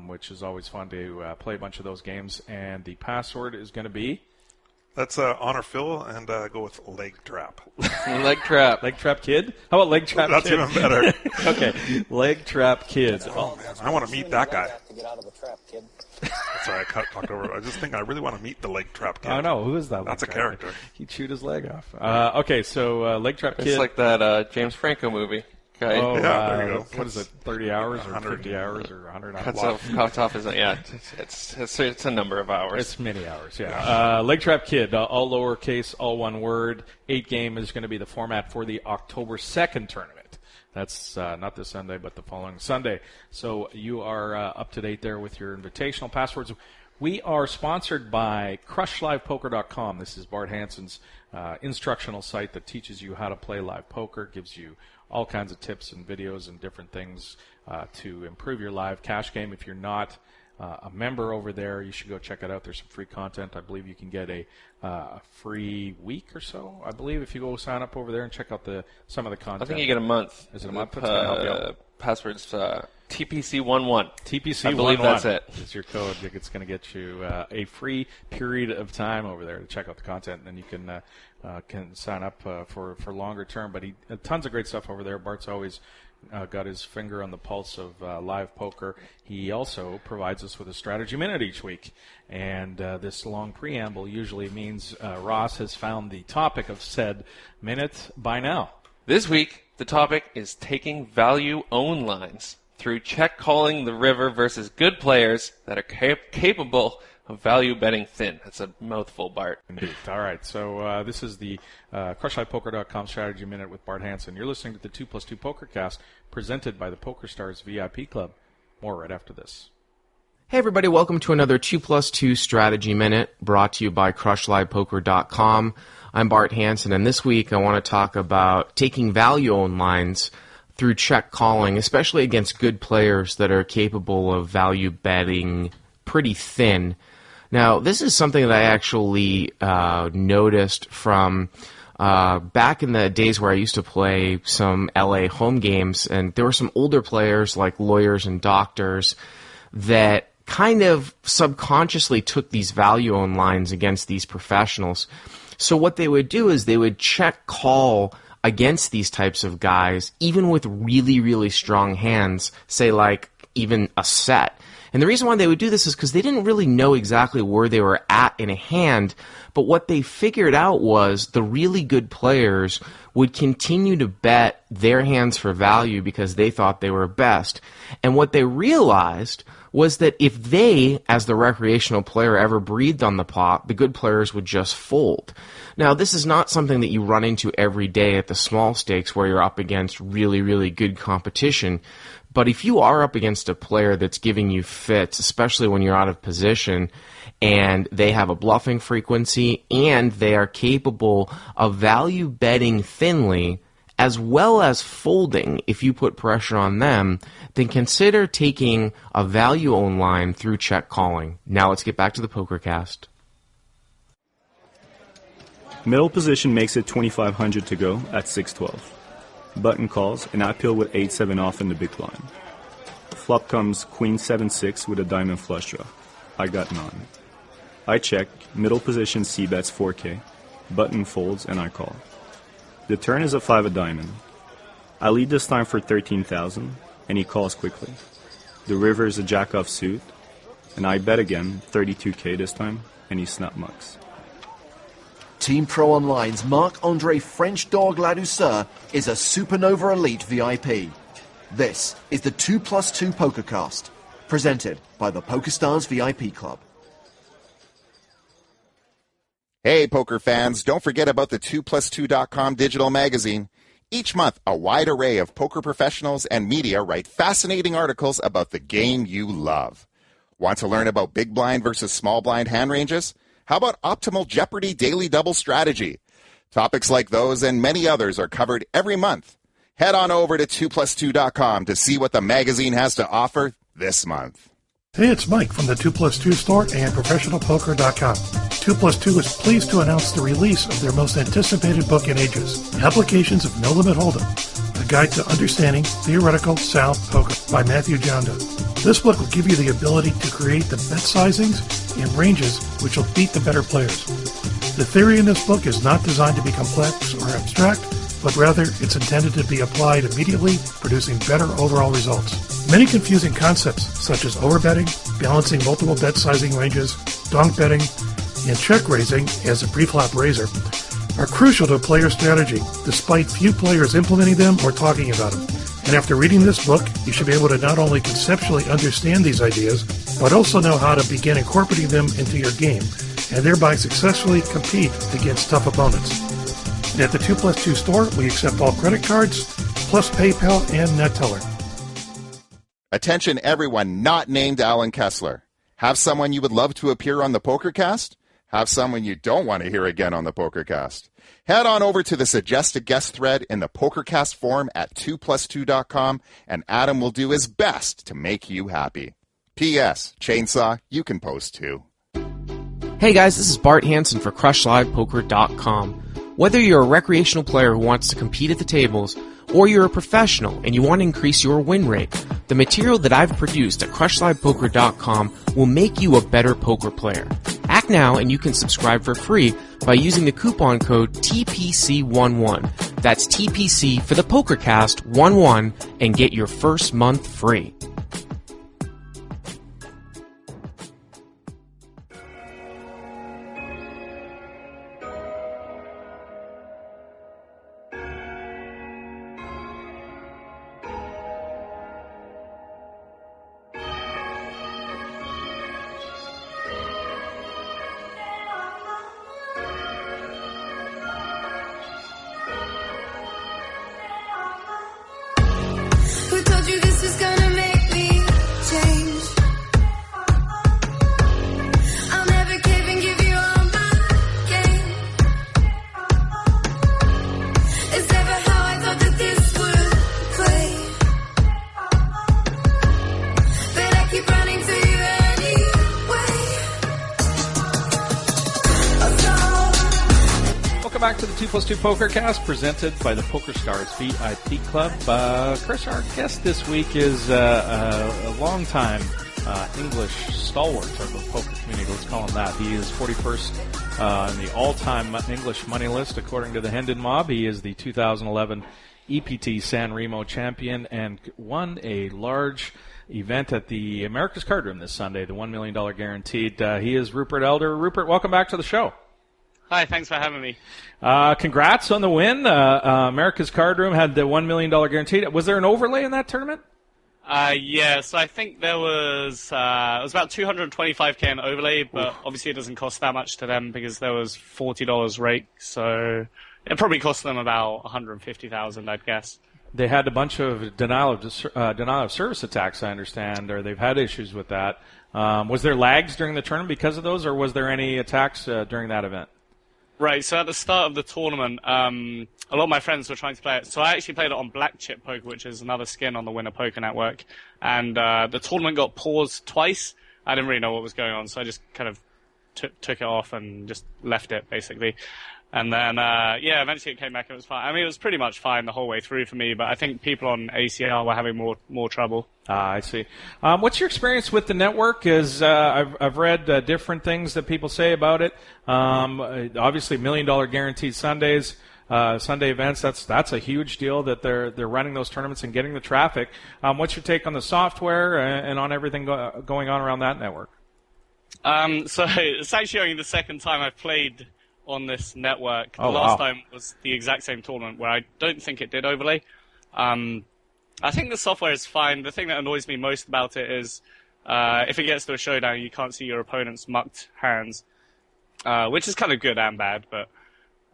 Which is always fun to play a bunch of those games. And the password is going to be? Let's honor Phil and go with Leg Trap. Leg Trap. Leg Trap Kid? How about Leg Trap That's Kid? That's even better. Okay. Leg Trap Kid. Oh, man. I want to meet that guy. To get out of the trap, kid. Sorry, I talked over. I just think I really want to meet the Leg Trap Kid. Oh, no. Who is that? That's a character. He'd shoot his leg off. Okay, so Leg Trap Kid. It's like that James Franco movie. Okay. Oh, yeah, there you go. What is it, 30 hours or 50 hours or 100 hours? Cuts off isn't, yeah. It's a number of hours. It's many hours, yeah. Leg Trap Kid, all lowercase, all one word. 8-game is going to be the format for the October 2nd tournament. That's not this Sunday, but the following Sunday. So you are up to date there with your invitational passwords. We are sponsored by CrushLivePoker.com. This is Bart Hansen's instructional site that teaches you how to play live poker, gives you all kinds of tips and videos and different things to improve your live cash game. If you're not a member over there, you should go check it out. There's some free content. I believe you can get a free week or so, I believe, if you go sign up over there and check out some of the content. I think you get a month. Is it a month? That's going to help you out. Password's TPC11. TPC11. I believe that's it. It's your code. It's going to get you a free period of time over there to check out the content, and then you can sign up for longer term. But tons of great stuff over there. Bart's always got his finger on the pulse of live poker. He also provides us with a strategy minute each week. And this long preamble usually means Ross has found the topic of said minute by now. This week, the topic is taking value-owned lines through check calling the river versus good players that are capable of value betting thin. That's a mouthful, Bart. Indeed. All right. So this is the CrushLivePoker.com Strategy Minute with Bart Hansen. You're listening to the 2+2 Pokercast presented by the PokerStars VIP Club. More right after this. Hey everybody, welcome to another 2+2 Strategy Minute brought to you by CrushLivePoker.com. I'm Bart Hansen, and this week I want to talk about taking value-owned lines through check calling, especially against good players that are capable of value betting pretty thin. Now, this is something that I actually noticed from back in the days where I used to play some LA home games, and there were some older players like lawyers and doctors that kind of subconsciously took these value-owned lines against these professionals. So what they would do is they would check call against these types of guys, even with really, really strong hands, say like even a set. And the reason why they would do this is because they didn't really know exactly where they were at in a hand, but what they figured out was the really good players would continue to bet their hands for value because they thought they were best. And what they realized was that if they, as the recreational player, ever breathed on the pot, the good players would just fold. Now, this is not something that you run into every day at the small stakes where you're up against really, really good competition. But if you are up against a player that's giving you fits, especially when you're out of position, and they have a bluffing frequency, and they are capable of value betting thinly, as well as folding if you put pressure on them, then consider taking a value-owned line through check calling. Now let's get back to the Pokercast. Middle position makes it 2,500 to go at 6-12. Button calls, and I peel with 8-7 off in the big blind. Flop comes Queen 7-6 with a diamond flush draw. I got none. I check, middle position c-bets 4K, button folds, and I call. The turn is a 5 of diamond. I lead this time for 13,000, and he calls quickly. The river is a jack off suit, and I bet again, 32K this time, and he snap mucks. Team Pro Online's Marc-Andre French Dog Ladouceur is a Supernova Elite VIP. This is the 2+2 Pokercast, presented by the Pokerstars VIP Club. Hey, poker fans, don't forget about the 2plus2.com digital magazine. Each month, a wide array of poker professionals and media write fascinating articles about the game you love. Want to learn about big blind versus small blind hand ranges? How about optimal Jeopardy daily double strategy? Topics like those and many others are covered every month. Head on over to 2plus2.com to see what the magazine has to offer this month. Hey, it's Mike from the 2plus2 store and professionalpoker.com. 2plus2 is pleased to announce the release of their most anticipated book in ages, Applications of No Limit Hold'em, a guide to understanding theoretical sound poker by Matthew Jonda. This book will give you the ability to create the bet sizings and ranges which will beat the better players. The theory in this book is not designed to be complex or abstract, but rather it's intended to be applied immediately, producing better overall results. Many confusing concepts, such as overbetting, balancing multiple bet sizing ranges, donk betting, and check raising as a pre-flop raiser, are crucial to player strategy, despite few players implementing them or talking about them. And after reading this book, you should be able to not only conceptually understand these ideas, but also know how to begin incorporating them into your game, and thereby successfully compete against tough opponents. And at the 2plus2 store, we accept all credit cards, plus PayPal and NetTeller. Attention everyone not named Alan Kessler. Have someone you would love to appear on the Pokercast? Have someone you don't want to hear again on the Pokercast? Head on over to the Suggest a Guest thread in the Pokercast forum at 2plus2.com, and Adam will do his best to make you happy. P.S. Chainsaw, you can post too. Hey guys, this is Bart Hansen for CrushLivePoker.com. Whether you're a recreational player who wants to compete at the tables, or you're a professional and you want to increase your win rate, the material that I've produced at CrushLivePoker.com will make you a better poker player. Act now and you can subscribe for free by using the coupon code TPC11. That's TPC for the Pokercast 11 and get your first month free. Back to the 2+2 Pokercast, presented by the Pokerstars VIP Club. Chris, our guest this week is a long-time English stalwart of the poker community. Let's call him that. He is 41st in the all-time English money list, according to the Hendon Mob. He is the 2011 EPT San Remo champion and won a large event at the America's Card Room this Sunday, the $1 million guaranteed. He is Rupert Elder. Rupert, welcome back to the show. Hi, thanks for having me. Congrats on the win. America's Card Room had the $1 million guaranteed. Was there an overlay in that tournament? Yeah, so I think there was it was about $225K in overlay, but obviously it doesn't cost that much to them because there was $40 rake, so it probably cost them about $150,000, I'd guess. They had a bunch of denial of service attacks, I understand, or they've had issues with that. Was there lags during the tournament because of those, or was there any attacks during that event? Right, so at the start of the tournament, a lot of my friends were trying to play it. So I actually played it on Black Chip Poker, which is another skin on the Winner Poker Network. And the tournament got paused twice. I didn't really know what was going on, so I just kind of took it off and just left it basically. And then, eventually it came back and it was fine. I mean, it was pretty much fine the whole way through for me, but I think people on ACL were having more trouble. I see. What's your experience with the network? I've read different things that people say about it. Obviously, $1 million guaranteed Sundays, Sunday events. That's a huge deal that they're running those tournaments and getting the traffic. What's your take on the software and on everything going on around that network? So it's actually only the second time I've played on this network. The last time was the exact same tournament where I don't think it did overlay. I think the software is fine. The thing that annoys me most about it is if it gets to a showdown, you can't see your opponent's mucked hands, which is kind of good and bad, but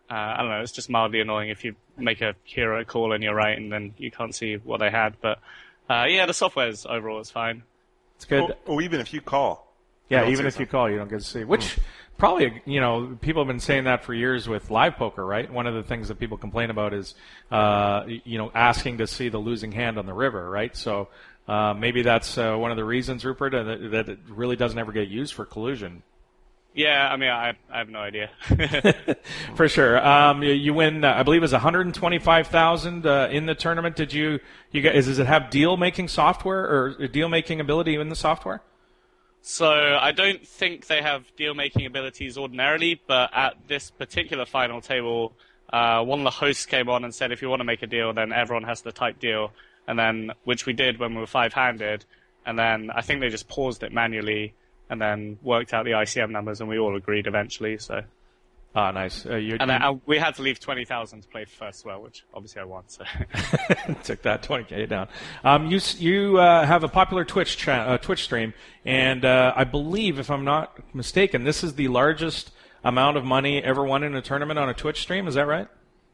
I don't know, it's just mildly annoying if you make a hero call and you're right and then you can't see what they had. But the software overall is fine. It's good. Oh, even if you call. Yeah, even if you call, you don't get to see. Which probably, people have been saying that for years with live poker, right? One of the things that people complain about is, asking to see the losing hand on the river, right? So maybe that's one of the reasons, Rupert, that it really doesn't ever get used for collusion. Yeah, I mean, I have no idea. For sure. You win, I believe it was $125,000 in the tournament. Does it have deal-making software or deal-making ability in the software? So I don't think they have deal-making abilities ordinarily, but at this particular final table, one of the hosts came on and said, if you want to make a deal, then everyone has to type deal, and then which we did when we were five-handed, and then I think they just paused it manually and then worked out the ICM numbers, and we all agreed eventually. So. Nice. And then we had to leave 20,000 to play first as well, which obviously I won. So took that 20K down. You have a popular Twitch stream, and I believe, if I'm not mistaken, this is the largest amount of money ever won in a tournament on a Twitch stream. Is that right?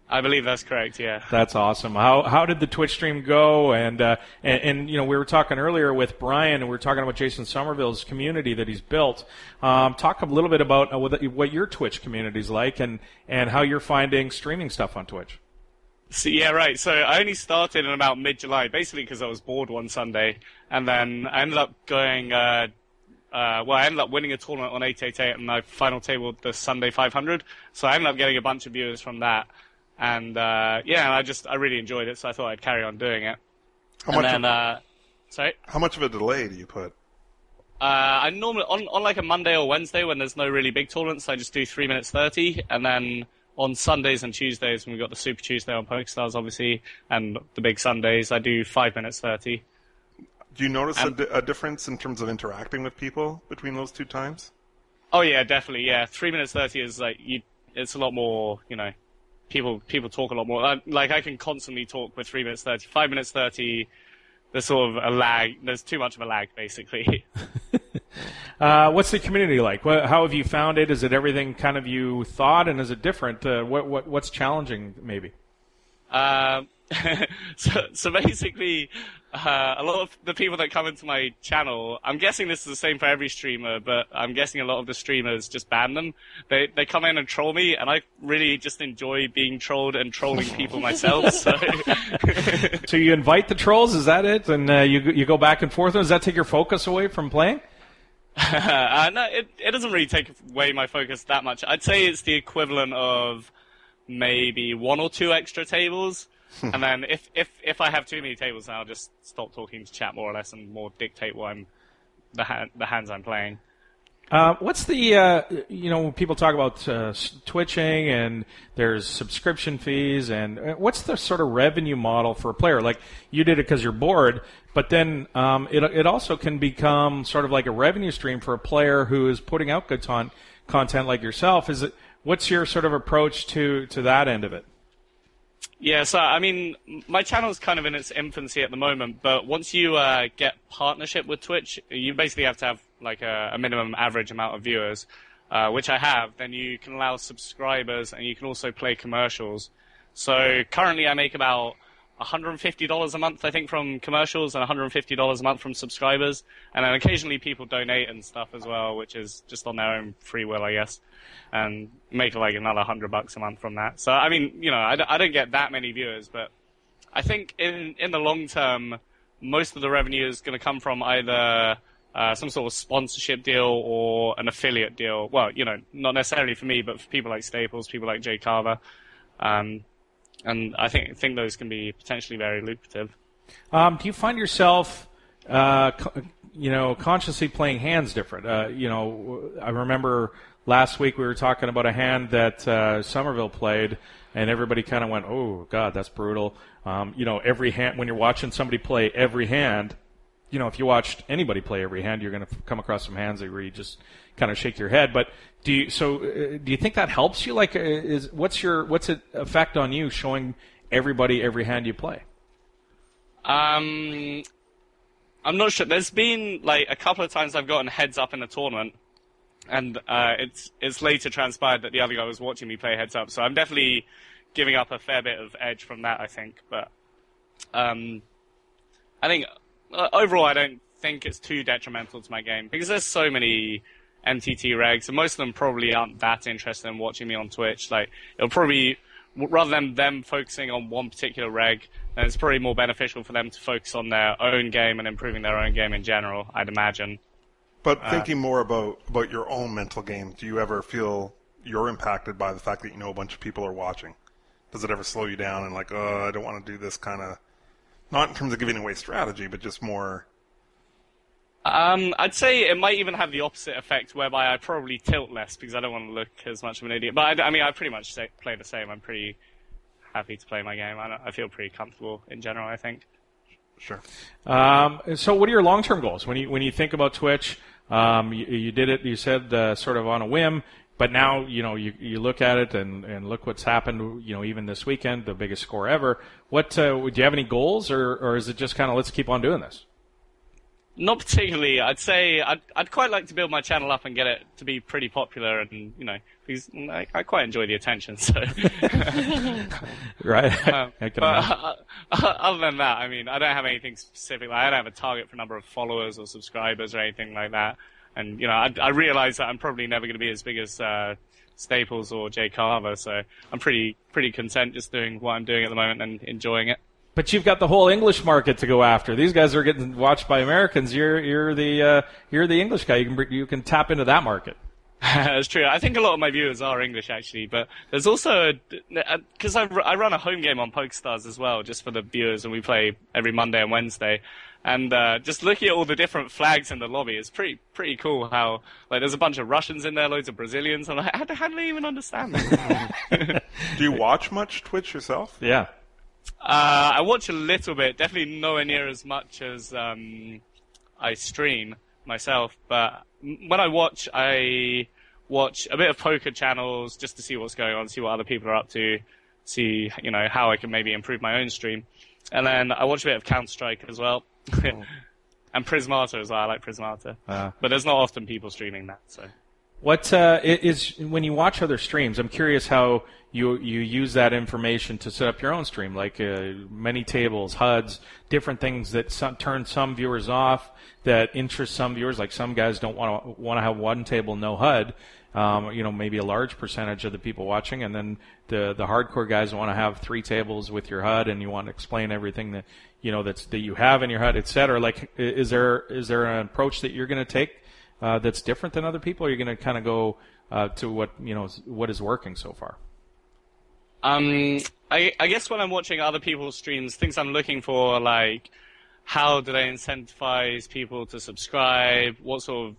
I believe that's correct. Yeah. That's awesome. How did the Twitch stream go? And we were talking earlier with Brian, and we were talking about Jason Somerville's community that he's built. Talk a little bit about what your Twitch community is like, and how you're finding streaming stuff on Twitch. So, yeah, right. So I only started in about mid-July, basically because I was bored one Sunday, and then I ended up going. I ended up winning a tournament on 888, and I final tabled the Sunday 500. So I ended up getting a bunch of viewers from that. And I really enjoyed it, so I thought I'd carry on doing it. How much of a delay do you put? I normally on like a Monday or Wednesday when there's no really big tournaments, I just do 3 minutes 30, and then on Sundays and Tuesdays when we've got the Super Tuesday on Pokerstars, obviously, and the big Sundays, I do 5 minutes 30. Do you notice a difference in terms of interacting with people between those two times? Oh yeah, definitely. Yeah, 3 minutes 30 is it's a lot more, People talk a lot more. I can constantly talk with 3 minutes 30. 5 minutes 30, there's sort of a lag. There's too much of a lag, basically. What's the community like? How have you found it? Is it everything kind of you thought, and is it different? What's challenging, maybe? So basically, a lot of the people that come into my channel, I'm guessing this is the same for every streamer, but I'm guessing a lot of the streamers just ban them. They come in and troll me, and I really just enjoy being trolled and trolling people myself. So you invite the trolls, is that it? And you go back and forth? Does that take your focus away from playing? No, it doesn't really take away my focus that much. I'd say it's the equivalent of maybe 1 or 2 extra tables. And then if I have too many tables, then I'll just stop talking to chat more or less and more dictate what the hands I'm playing. What's the people talk about twitching, and there's subscription fees, and what's the sort of revenue model for a player? Like, you did it because you're bored, but then it also can become sort of like a revenue stream for a player who is putting out good content like yourself. What's your sort of approach to that end of it? Yeah, so, I mean, my channel's kind of in its infancy at the moment, but once you get partnership with Twitch, you basically have to have, like, a minimum average amount of viewers, which I have. Then you can allow subscribers, and you can also play commercials. So, currently I make about $150 a month, I think, from commercials, and $150 a month from subscribers. And then occasionally people donate and stuff as well, which is just on their own free will, I guess. And make like another $100 a month from that. So, I mean, I don't get that many viewers, but I think in the long term, most of the revenue is going to come from either some sort of sponsorship deal or an affiliate deal. Well, not necessarily for me, but for people like Staples, people like Jay Carver. And I think those can be potentially very lucrative. Do you find yourself, consciously playing hands different? I remember last week we were talking about a hand that Somerville played, and everybody kind of went, "Oh God, that's brutal." Every hand, when you're watching somebody play every hand, if you watched anybody play every hand, you're going to come across some hands where you just kind of shake your head. But do you think that helps you? Like, what's it effect on you showing everybody every hand you play? I'm not sure. There's been like a couple of times I've gotten heads up in a tournament, and it's later transpired that the other guy was watching me play heads up. So I'm definitely giving up a fair bit of edge from that, I think. But I think overall I don't think it's too detrimental to my game because there's so many MTT regs, and most of them probably aren't that interested in watching me on Twitch. Like, it'll probably, rather than them focusing on one particular reg, then it's probably more beneficial for them to focus on their own game and improving their own game in general, I'd imagine. But thinking more about your own mental game, do you ever feel you're impacted by the fact that a bunch of people are watching? Does it ever slow you down and like, I don't want to do this kind of, not in terms of giving away strategy, but just more... I'd say it might even have the opposite effect, whereby I probably tilt less because I don't want to look as much of an idiot. But I pretty much play the same. I'm pretty happy to play my game. I feel pretty comfortable in general, I think. Sure. So what are your long-term goals? When you think about Twitch, you did it, you said sort of on a whim, but now, you look at it and look what's happened, even this weekend, the biggest score ever. Do you have any goals, or is it just kind of let's keep on doing this? Not particularly. I'd say I'd quite like to build my channel up and get it to be pretty popular, and because I quite enjoy the attention. So, right. But other than that, I don't have anything specific. I don't have a target for number of followers or subscribers or anything like that. And I realize that I'm probably never going to be as big as Staples or Jay Carver. So I'm pretty content just doing what I'm doing at the moment and enjoying it. But you've got the whole English market to go after. These guys are getting watched by Americans. You're the English guy. You can tap into that market. That's true. I think a lot of my viewers are English, actually. But there's also because I run a home game on Pokerstars as well, just for the viewers, and we play every Monday and Wednesday. And just looking at all the different flags in the lobby is pretty cool. How there's a bunch of Russians in there, loads of Brazilians. I'm like, how do they even understand that? Do you watch much Twitch yourself? Yeah. I watch a little bit, definitely nowhere near as much as I stream myself. But when I watch a bit of poker channels just to see what's going on, see what other people are up to, see how I can maybe improve my own stream. And then I watch a bit of Counter-Strike as well. And Prismata as well. I like Prismata. But there's not often people streaming that. So, what is when you watch other streams? I'm curious how you use that information to set up your own stream, like many tables, HUDs, different things that turn some viewers off, that interest some viewers. Like some guys don't want to have one table, no HUD. Maybe a large percentage of the people watching, and then the hardcore guys want to have 3 tables with your HUD, and you want to explain everything that that you have in your HUD, etc. Like, is there an approach that you're going to take that's different than other people? Or are you going to kind of go to what is working so far? I guess when I'm watching other people's streams, things I'm looking for, like how do they incentivize people to subscribe? What sort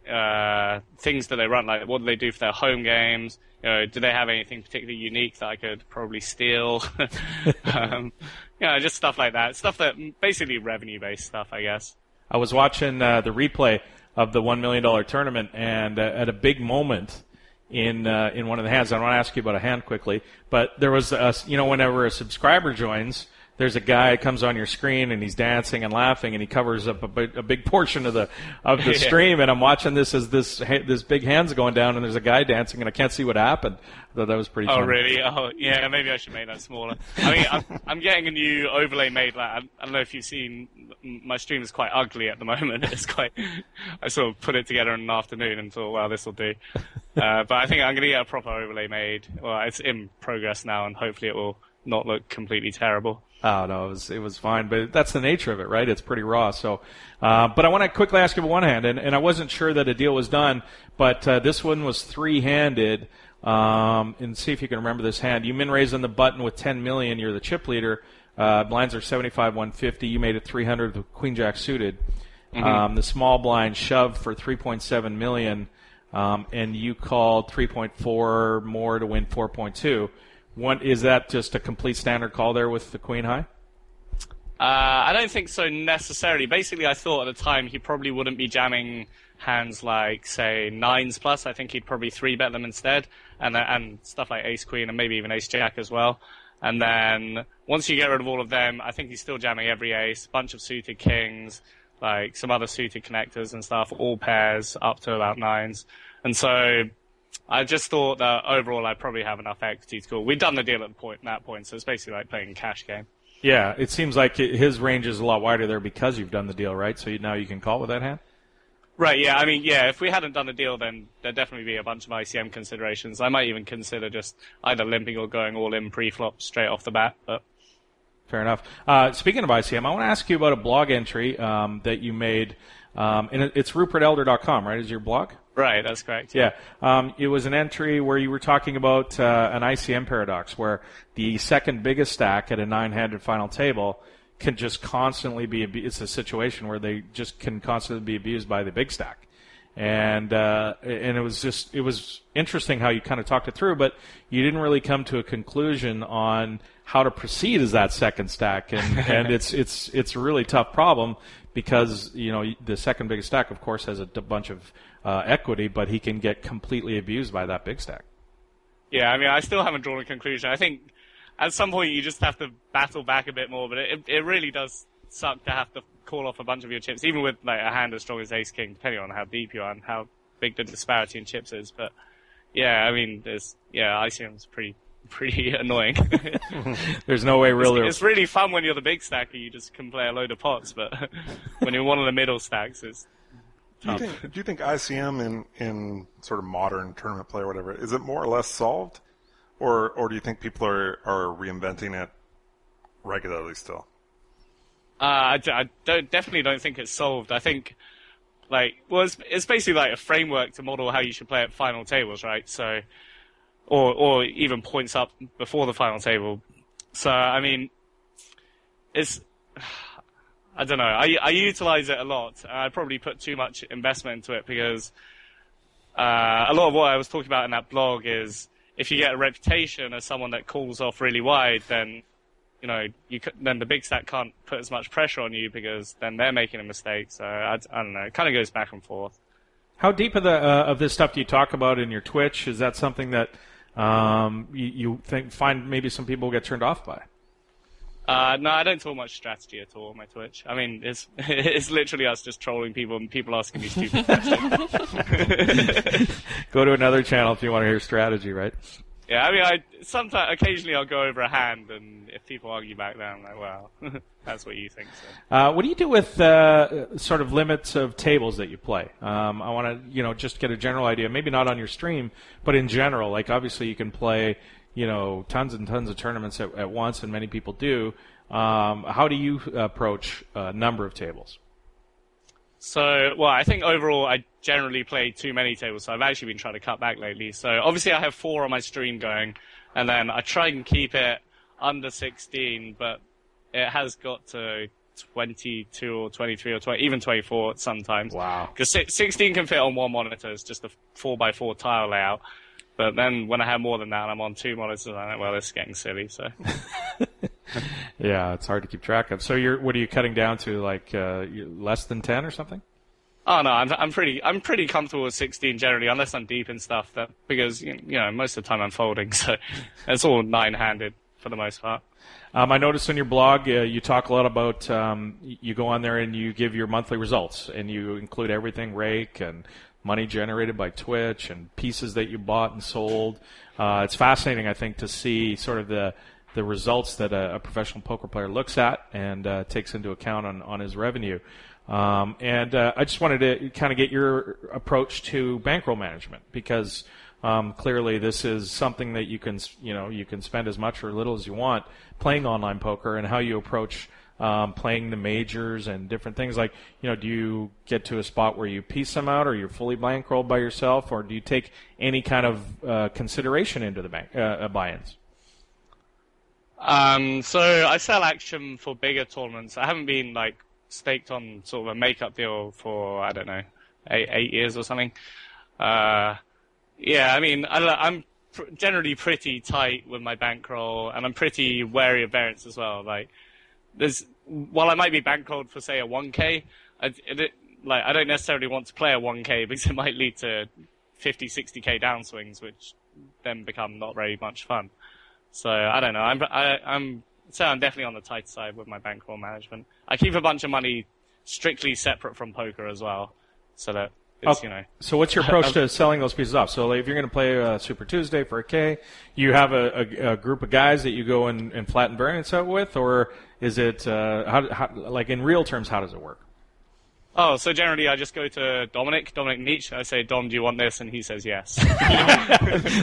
of things do they run? Like, what do they do for their home games? Do they have anything particularly unique that I could probably steal? Just stuff like that. Stuff that basically revenue-based stuff, I guess. I was watching the replay of the $1 million tournament, and at a big moment in one of the hands, I want to ask you about a hand quickly, but there was whenever a subscriber joins, there's a guy that comes on your screen and he's dancing and laughing and he covers up a big portion of the yeah. stream, and I'm watching this as this big hand's going down and there's a guy dancing and I can't see what happened. I thought that was pretty funny. Oh really? Oh yeah, maybe I should make that smaller. I mean, I'm getting a new overlay made. Like, I don't know if you've seen, my stream is quite ugly at the moment. I sort of put it together in an afternoon and thought, well, this will do. But I think I'm going to get a proper overlay made. Well, it's in progress now and hopefully it will not look completely terrible. Oh, no, it was fine, but that's the nature of it, right? It's pretty raw. So, but I want to quickly ask you about one hand, and I wasn't sure that a deal was done, but this one was three-handed. And see if you can remember this hand. You min raise on the button with 10 million. You're the chip leader. Blinds are 75, 150. You made it 300 with Queen Jack suited. Mm-hmm. The small blind shoved for 3.7 million, and you called 3.4 more to win 4.2. Is that just a complete standard call there with the Queen high? I don't think so necessarily. Basically, I thought at the time he probably wouldn't be jamming hands like, say, 9s plus. I think he'd probably 3-bet them instead, and stuff like ace queen and maybe even ace jack as well. And then once you get rid of all of them, I think he's still jamming every ace, bunch of suited kings, like some other suited connectors and stuff, all pairs up to about 9s. And so I just thought that overall I'd probably have enough equity to call. We'd done the deal at that point, so it's basically like playing a cash game. Yeah, it seems like his range is a lot wider there because you've done the deal, right? So now you can call with that hand? Right, yeah. I mean, yeah, if we hadn't done the deal, then there'd definitely be a bunch of ICM considerations. I might even consider just either limping or going all in pre-flop straight off the bat. But fair enough. Speaking of ICM, I want to ask you about a blog entry that you made. And it's rupertelder.com, right, is your blog? Right, that's correct. Yeah. It was an entry where you were talking about an ICM paradox where the second biggest stack at a 9-handed final table can just constantly be, it's a situation where they just can constantly be abused by the big stack. And it was interesting how you kind of talked it through, but you didn't really come to a conclusion on how to proceed as that second stack. And it's a really tough problem because, you know, the second biggest stack, of course, has a bunch of equity, but he can get completely abused by that big stack. Yeah, I mean, I still haven't drawn a conclusion. I think at some point you just have to battle back a bit more, but it really does suck to have to call off a bunch of your chips, even with like a hand as strong as ace king, depending on how deep you are and how big the disparity in chips is. But yeah, I mean, ICM's pretty annoying. There's no way really. It's really fun when you're the big stacker, you just can play a load of pots, but when you're one of the middle stacks, it's tough. Do you think ICM in sort of modern tournament play or whatever, is it more or less solved? Or do you think people are reinventing it regularly still? I definitely don't think it's solved. I think, it's basically like a framework to model how you should play at final tables, right? So, or even points up before the final table. So, I mean, I don't know. I utilize it a lot. I probably put too much investment into it because a lot of what I was talking about in that blog is if you get a reputation as someone that calls off really wide, then then the big stack can't put as much pressure on you because then they're making a mistake. So I don't know. It kind of goes back and forth. How deep of this stuff do you talk about in your Twitch? Is that something that you find maybe some people get turned off by? No, I don't talk much strategy at all on my Twitch. I mean, it's literally us just trolling people and people asking me stupid questions. Go to another channel if you want to hear strategy, right? Yeah, I mean, occasionally I'll go over a hand, and if people argue back then, I'm like, well, that's what you think. So. What do you do with sort of limits of tables that you play? I want to, just get a general idea. Maybe not on your stream, but in general. Like, obviously, you can play, tons and tons of tournaments at once, and many people do. How do you approach a number of tables? So, well, I think overall I generally play too many tables, so I've actually been trying to cut back lately. So obviously I have 4 on my stream going, and then I try and keep it under 16, but it has got to 22 or 23 or 20, even 24 sometimes. Wow. Because 16 can fit on one monitor, it's just a 4x4 tile layout. But then when I have more than that and I'm on 2 monitors, I'm like, well, this is getting silly, so. Yeah, it's hard to keep track of. So what are you cutting down to, like less than 10 or something? Oh no, I'm pretty comfortable with 16 generally, unless I'm deep in stuff. Because most of the time I'm folding, so it's all 9-handed for the most part. I noticed on your blog you talk a lot about you go on there and you give your monthly results, and you include everything rake and money generated by Twitch and pieces that you bought and sold. It's fascinating, I think, to see sort of the results that a professional poker player looks at and takes into account on his revenue. And I just wanted to kind of get your approach to bankroll management because Clearly, this is something that you can spend as much or little as you want playing online poker, and how you approach playing the majors and different things. Like, do you get to a spot where you piece them out, or you're fully bankrolled by yourself, or do you take any kind of consideration into the buy-ins? So I sell action for bigger tournaments. I haven't been staked on sort of a makeup deal for, I don't know, eight years or something. I'm generally pretty tight with my bankroll, and I'm pretty wary of variance as well. While I might be bankrolled for, say, a 1K, I don't necessarily want to play a 1K because it might lead to 50, 60K downswings, which then become not very much fun. So I don't know. I'm definitely on the tight side with my bankroll management. I keep a bunch of money strictly separate from poker as well, so that it's, So what's your approach to selling those pieces off? So if you're going to play Super Tuesday for a K, you have a group of guys that you go and flatten variance out with, or is it how in real terms? How does it work? Oh, so generally I just go to Dominic Nietzsche. I say, Dom, do you want this? And he says yes.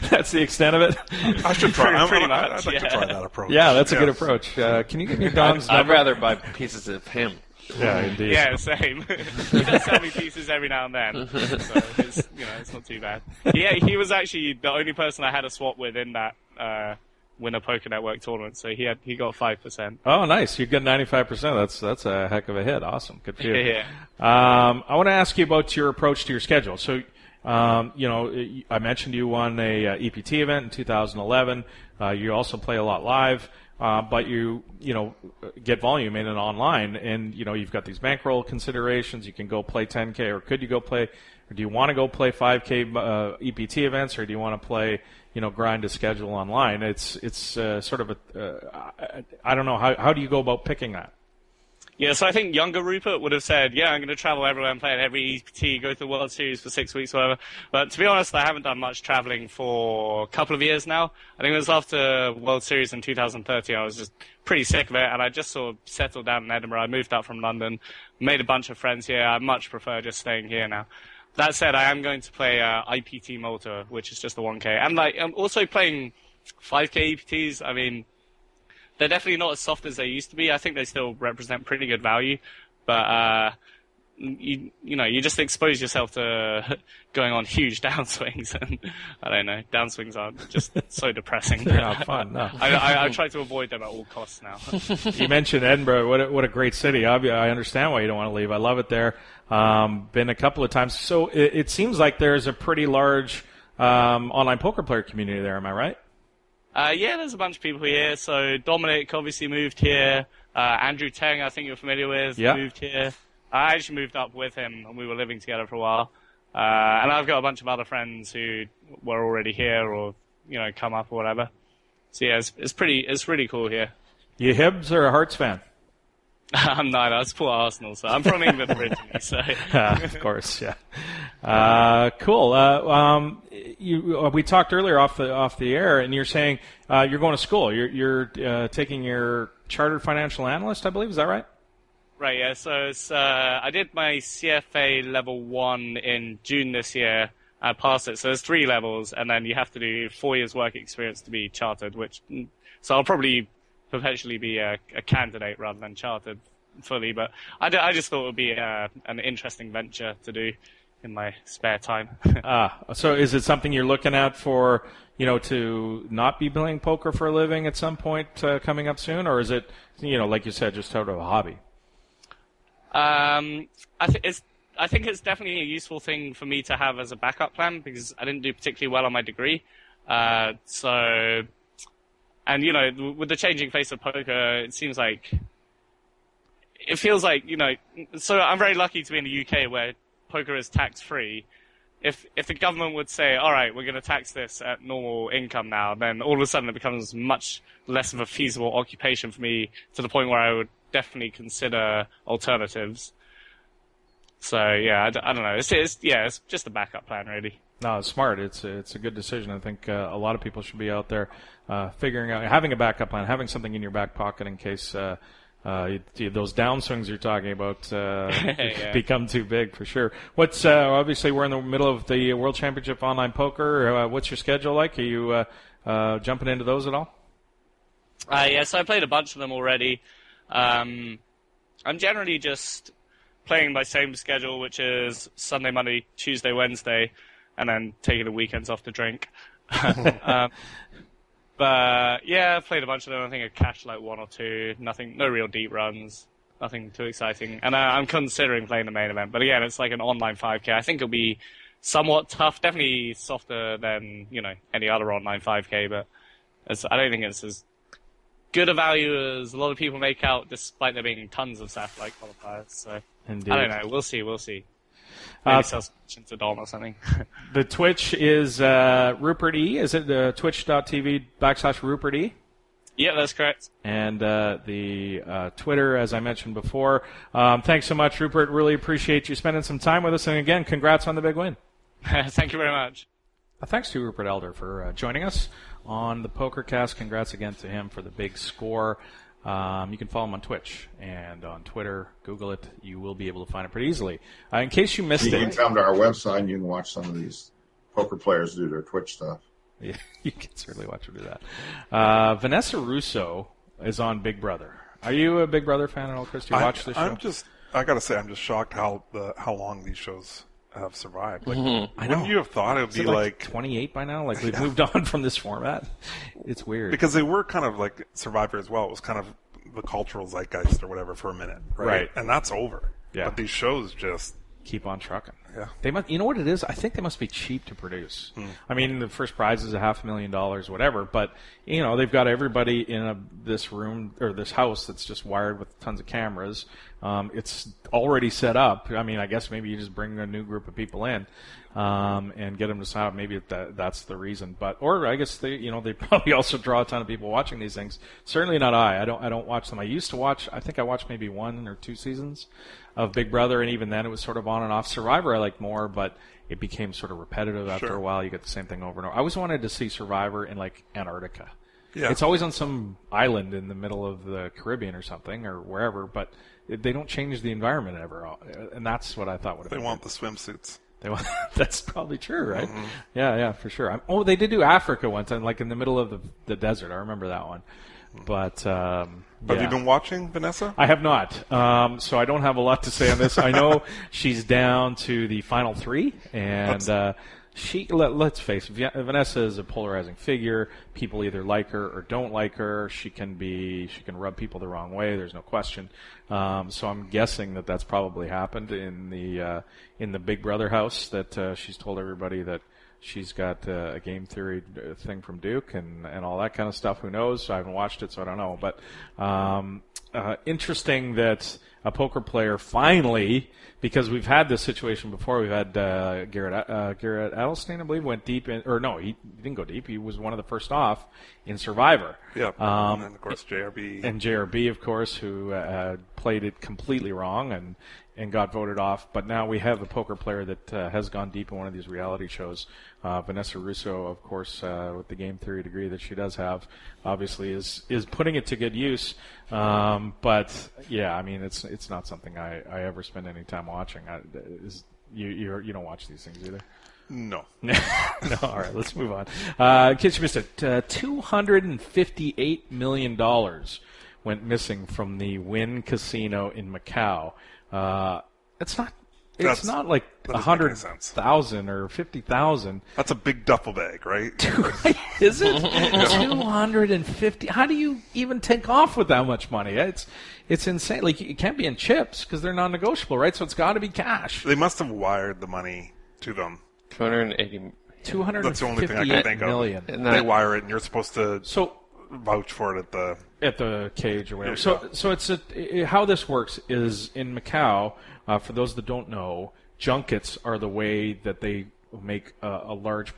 That's the extent of it? I should try. Pretty much, I'd like to try that approach. Yeah, that's a good approach. Can you give me Dom's number? I'd rather buy pieces of him. Yeah, indeed. Yeah, same. He does sell me pieces every now and then, so it's not too bad. He was actually the only person I had a swap with in that Winner Poker Network tournament, so he got 5%. Oh, nice! You got 95%. That's a heck of a hit. Awesome, good for you. Yeah. I want to ask you about your approach to your schedule. So, I mentioned you won a EPT event in 2011. You also play a lot live. But you get volume in and online, and you've got these bankroll considerations. You can go play 10K, or could you go play, or do you want to go play 5K EPT events, or do you want to play grind a schedule online? It's sort of I don't know, how do you go about picking that? Yeah, so I think younger Rupert would have said, yeah, I'm going to travel everywhere and play at every EPT, go to the World Series for 6 weeks, whatever. But to be honest, I haven't done much traveling for a couple of years now. I think it was after World Series in 2013, I was just pretty sick of it, and I just sort of settled down in Edinburgh. I moved up from London, made a bunch of friends here. I much prefer just staying here now. That said, I am going to play IPT Malta, which is just the 1K. And I'm also playing 5K EPTs. I mean, they're definitely not as soft as they used to be. I think they still represent pretty good value, but you just expose yourself to going on huge downswings, and I don't know, downswings are just so depressing. They're not fun. No. I try to avoid them at all costs now. You mentioned Edinburgh. What a great city. I understand why you don't want to leave. I love it there. Been a couple of times. So it seems like there's a pretty large online poker player community there. Am I right? Yeah, there's a bunch of people here. So Dominic obviously moved here. Andrew Teng, I think you're familiar with, moved here. I actually moved up with him, and we were living together for a while. And I've got a bunch of other friends who were already here, or come up or whatever. So yeah, it's really cool here. You Hibs or a Hearts fan? I'm not. I support Arsenal, so I'm from England originally. So of course, yeah. Cool. We talked earlier off the air, and you're saying you're going to school. You're taking your chartered financial analyst, I believe. Is that right? Right. Yeah. So I did my CFA level 1 in June this year. I passed it. So there's 3 levels, and then you have to do 4 years work experience to be chartered. So I'll probably perpetually be a candidate rather than chartered fully, but I just thought it would be an interesting venture to do in my spare time. So is it something you're looking at for, to not be playing poker for a living at some point coming up soon, or is it, like you said, just sort of a hobby? I think it's definitely a useful thing for me to have as a backup plan, because I didn't do particularly well on my degree. And, with the changing face of poker, it feels like, so I'm very lucky to be in the UK where poker is tax-free. If the government would say, all right, we're going to tax this at normal income now, then all of a sudden it becomes much less of a feasible occupation for me, to the point where I would definitely consider alternatives. So, yeah, I don't know. It's just a backup plan, really. No, it's smart. It's a good decision. I think a lot of people should be out there figuring out, having a backup plan, having something in your back pocket in case those downswings you're talking about become too big for sure. What's obviously we're in the middle of the World Championship Online Poker. What's your schedule like? Are you jumping into those at all? So I played a bunch of them already. I'm generally just playing my same schedule, which is Sunday, Monday, Tuesday, Wednesday, and then taking the weekends off to drink. But yeah, I've played a bunch of them. I think I cashed like one or two. No real deep runs. Nothing too exciting. And I'm considering playing the main event. But again, it's like an online 5K. I think it'll be somewhat tough. Definitely softer than, any other online 5K. But I don't think it's as good a value as a lot of people make out, despite there being tons of satellite qualifiers. So Indeed. I don't know. We'll see. Maybe sell to Dom or something. The Twitch is Rupert E. Is it twitch.tv/Rupert E? Yeah, that's correct. And the Twitter, as I mentioned before. Thanks so much, Rupert. Really appreciate you spending some time with us. And again, congrats on the big win. Thank you very much. Thanks to Rupert Elder for joining us on the Pokercast. Congrats again to him for the big score. You can follow him on Twitch and on Twitter. Google it. You will be able to find it pretty easily. In case you missed it. You can come to our website and you can watch some of these poker players do their Twitch stuff. Yeah, you can certainly watch them do that. Vanessa Russo is on Big Brother. Are you a Big Brother fan at all, Chris? Do you watch this show? I got to say, I'm just shocked how long these shows have survived. Like, I know. Wouldn't you have thought it would be like 28 by now? Like we've moved on from this format. It's weird because they were kind of like Survivor as well. It was kind of the cultural zeitgeist or whatever for a minute, right? And that's over. Yeah. But these shows just keep on trucking. Yeah. They must. You know what it is? I think they must be cheap to produce. I mean, the first prize is $500,000, whatever. But they've got everybody in this room or this house that's just wired with tons of cameras. It's already set up. I mean, I guess maybe you just bring a new group of people in and get them to sign up. Maybe that's the reason. Or I guess they probably also draw a ton of people watching these things. Certainly not I. I don't watch them. I used to watch. I think I watched maybe 1 or 2 seasons of Big Brother, and even then it was sort of on and off. Survivor I liked more, but it became sort of repetitive after a while. You get the same thing over and over. I always wanted to see Survivor in like Antarctica. Yeah. It's always on some island in the middle of the Caribbean or something or wherever, but they don't change the environment ever, and that's what I thought would have been. They want the swimsuits. That's probably true, right? Mm-hmm. Yeah, for sure. They did do Africa once, and like in the middle of the desert. I remember that one. But have you been watching, Vanessa? I have not. So I don't have a lot to say on this. I know she's down to the final 3, and let's face it, Vanessa is a polarizing figure. People either like her or don't like her. She can rub people the wrong way. There's no question. So I'm guessing that's probably happened in the Big Brother house. That she's told everybody that she's got a game theory thing from Duke and all that kind of stuff. Who knows? I haven't watched it, so I don't know. But interesting that a poker player finally, because we've had this situation before. We've had Garrett Adelstein, I believe, went deep he didn't go deep. He was one of the first off in Survivor. Yeah, and of course JRB. And JRB, of course, who played it completely wrong and got voted off. But now we have a poker player that has gone deep in one of these reality shows. Vanessa Russo, of course, with the game theory degree that she does have, obviously is putting it to good use. But yeah, I mean, it's not something I ever spend any time watching. You don't watch these things either. No. No. All right, let's move on. In case you missed it, $258 million went missing from the Wynn Casino in Macau. It's not like 100,000 or 50,000. That's a big duffel bag, right? Is it? 250. How do you even take off with that much money? It's insane. Like, it can't be in chips because they're non-negotiable, right? So it's got to be cash. They must have wired the money to them. 280. That's the only thing I can think million. of. They wire it, and you're supposed to vouch for it at the cage or whatever. So it's how this works is in Macau. For those that don't know, junkets are the way that they make a large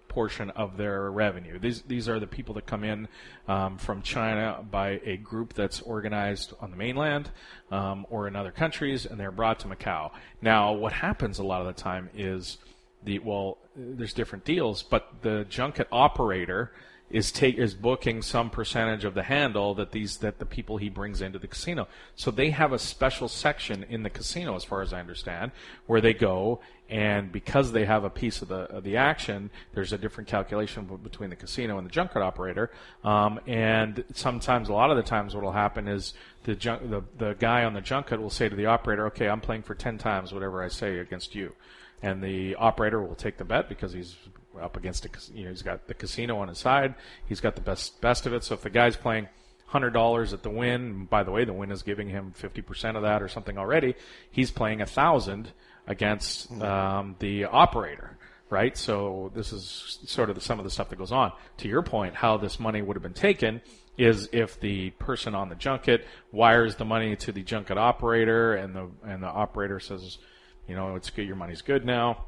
portion of their revenue. These are the people that come in from China by a group that's organized on the mainland or in other countries, and they're brought to Macau. Now, what happens a lot of the time is there's different deals, but the junket operator is booking some percentage of the handle that the people he brings into the casino. So they have a special section in the casino, as far as I understand, where they go, and because they have a piece of the action, there's a different calculation between the casino and the junket operator. And sometimes, a lot of the times, what will happen is the guy on the junket will say to the operator, "Okay, I'm playing for 10 times whatever I say against you," and the operator will take the bet because he's up against he's got the casino on his side. He's got the best of it. So if the guy's playing $100 at the win, and by the way, the win is giving him 50% of that or something already, he's playing 1,000 against the operator, right? So this is sort of some of the stuff that goes on. To your point, how this money would have been taken is if the person on the junket wires the money to the junket operator, and the operator says, it's good, your money's good now.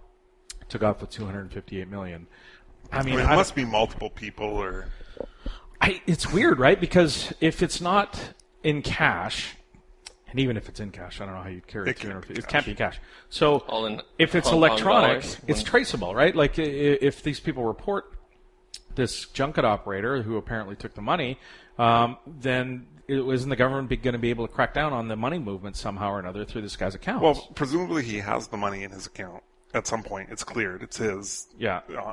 Took off with $258 million. I mean, it must be multiple people, or it's weird, right? Because if it's not in cash, and even if it's in cash, I don't know how you'd carry it. It can't be cash. So if it's electronic, it's traceable, right? Like if these people report this junket operator who apparently took the money, then isn't the government going to be able to crack down on the money movement somehow or another through this guy's account? Well, presumably he has the money in his account. At some point, it's cleared. It's his,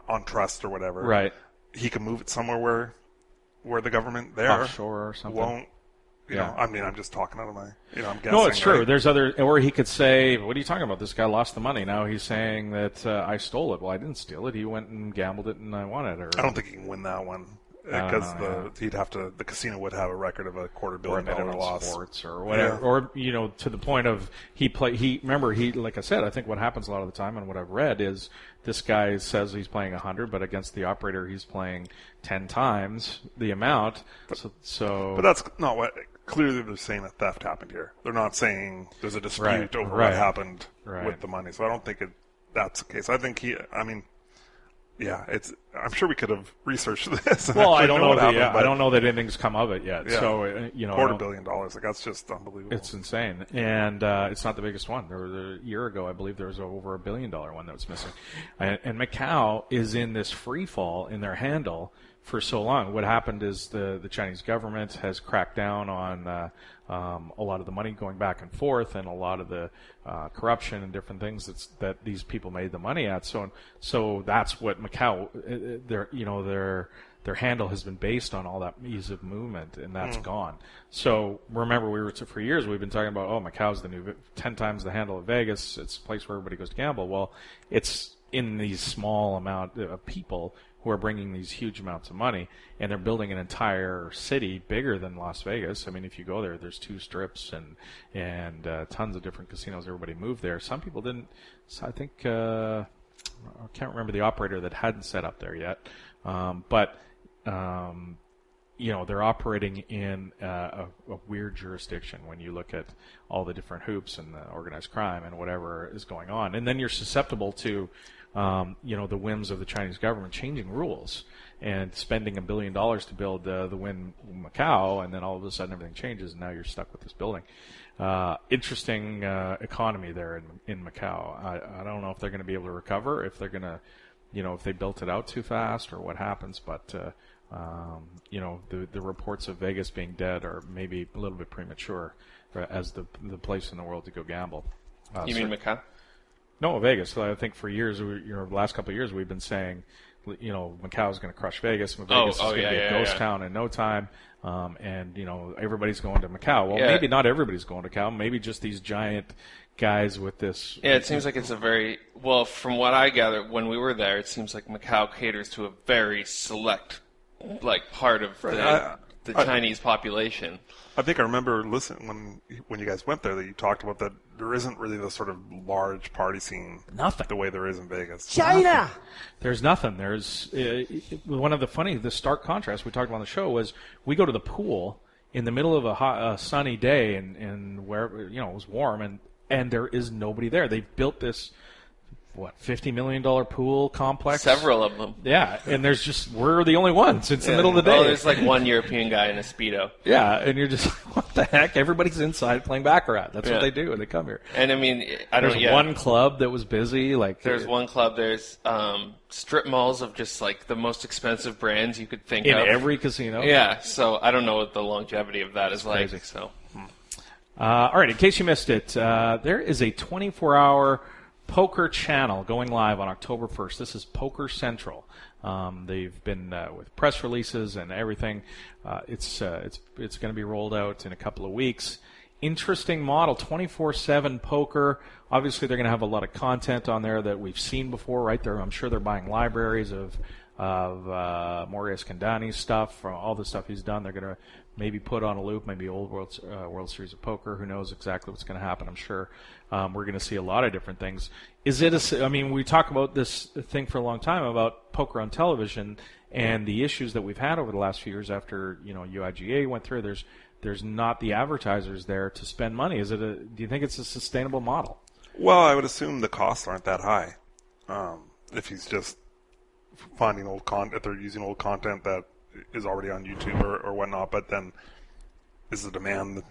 on trust or whatever. Right. He can move it somewhere where the government there offshore or something won't. I mean, I'm just talking out of my. I'm guessing. No, it's true. Right? There's or he could say, "What are you talking about? This guy lost the money. Now he's saying that I stole it." Well, I didn't steal it. He went and gambled it, and I won it. Or I don't think he can win that one. Because the casino would have a record of $250 million loss, sports or whatever, or to the point of like I said, I think what happens a lot of the time, and what I've read is this guy says he's playing 100, but against the operator he's playing 10 times the amount. But that's not what. Clearly, they're saying a theft happened here. They're not saying there's a dispute over what happened with the money. So I don't think that's the case. I think I'm sure we could have researched this. Well, I don't know. I don't know that anything's come of it yet. Yeah. So $250 million. Like that's just unbelievable. It's insane, and it's not the biggest one. There was a year ago, I believe, there was over $1 billion one that was missing, and Macau is in this free fall in their handle for so long. What happened is the Chinese government has cracked down on a lot of the money going back and forth, and a lot of the corruption and different things that these people made the money at. So that's what Macau, their handle has been based on, all that ease of movement, and that's gone. So remember, for years we've been talking about, Macau's the new 10 times the handle of Vegas. It's a place where everybody goes to gamble. Well, it's in these small amount of people who are bringing these huge amounts of money, and they're building an entire city bigger than Las Vegas. I mean, if you go there, there's 2 strips and tons of different casinos. Everybody moved there. Some people didn't. So I think I can't remember the operator that hadn't set up there yet, but they're operating in a weird jurisdiction when you look at all the different hoops and the organized crime and whatever is going on, and then you're susceptible to the whims of the Chinese government changing rules and spending $1 billion to build the Wynn Macau, and then all of a sudden everything changes, and now you're stuck with this building. Interesting economy there in Macau. I don't know if they're going to be able to recover, if they're going to, if they built it out too fast or what happens, but the reports of Vegas being dead are maybe a little bit premature as the place in the world to go gamble. You mean Macau? No, Vegas. I think for years, the last couple of years, we've been saying, Macau is going to crush Vegas. Vegas is going to be a ghost town in no time, and everybody's going to Macau. Well, maybe not everybody's going to Macau. Maybe just these giant guys with this. Yeah, it seems like it's from what I gather when we were there, it seems like Macau caters to a very select, part of the Chinese population. I think I remember listening when you guys went there that you talked about that there isn't really the sort of large party scene. Nothing. The way there is in Vegas. China! There's nothing. There's one of the stark contrasts we talked about on the show was we go to the pool in the middle of a sunny day and where it was warm and there is nobody there. They've built this $50 million pool complex. Several of them. Yeah, and we're the only ones. It's the middle of the day. Oh, there's like one European guy in a Speedo. Yeah, and you're just what the heck? Everybody's inside playing baccarat. That's what they do when they come here. And I mean, There's one club that was busy. There's one club. There's strip malls of just like the most expensive brands you could think of in every casino. Yeah, so I don't know what the longevity of that is like. Crazy. So. All right, in case you missed it, there is a 24-hour poker channel going live on October 1st. This is Poker Central. They've been with press releases and everything. It's going to be rolled out in a couple of weeks. Interesting model, 24/7 poker. Obviously, they're going to have a lot of content on there that we've seen before, right? I'm sure they're buying libraries of Maurice Kandani's stuff, from all the stuff he's done. They're going to maybe put on a loop, maybe old World Series of Poker. Who knows exactly what's going to happen? I'm sure we're going to see a lot of different things. We talk about this thing for a long time about poker on television and the issues that we've had over the last few years after UIGA went through. There's not the advertisers there to spend money. Do you think it's a sustainable model? Well, I would assume the costs aren't that high. If he's just finding old content, if they're using old content that is already on YouTube or whatnot, but then is the demand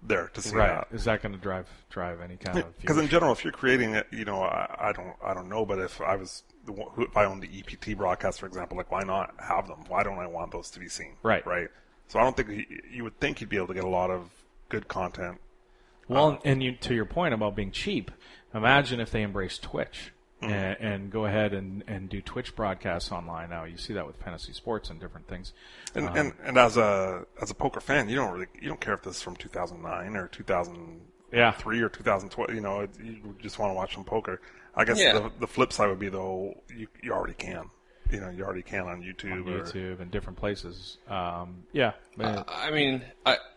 there to see that? Is that going to drive any kind of? Because in general, if you're creating it, I don't know, but if I was if I owned the EPT broadcast, for example, like why not have them? Why don't I want those to be seen? Right. So I don't think you would think you'd be able to get a lot of good content. Well, to your point about being cheap, imagine if they embrace Twitch. And go ahead and do Twitch broadcasts online now. You see that with fantasy sports and different things. And as a poker fan, you don't care if this is from 2009 or 2003 or 2012. You just want to watch some poker. I guess the flip side would be though you already can. You already can on YouTube. And different places. I mean,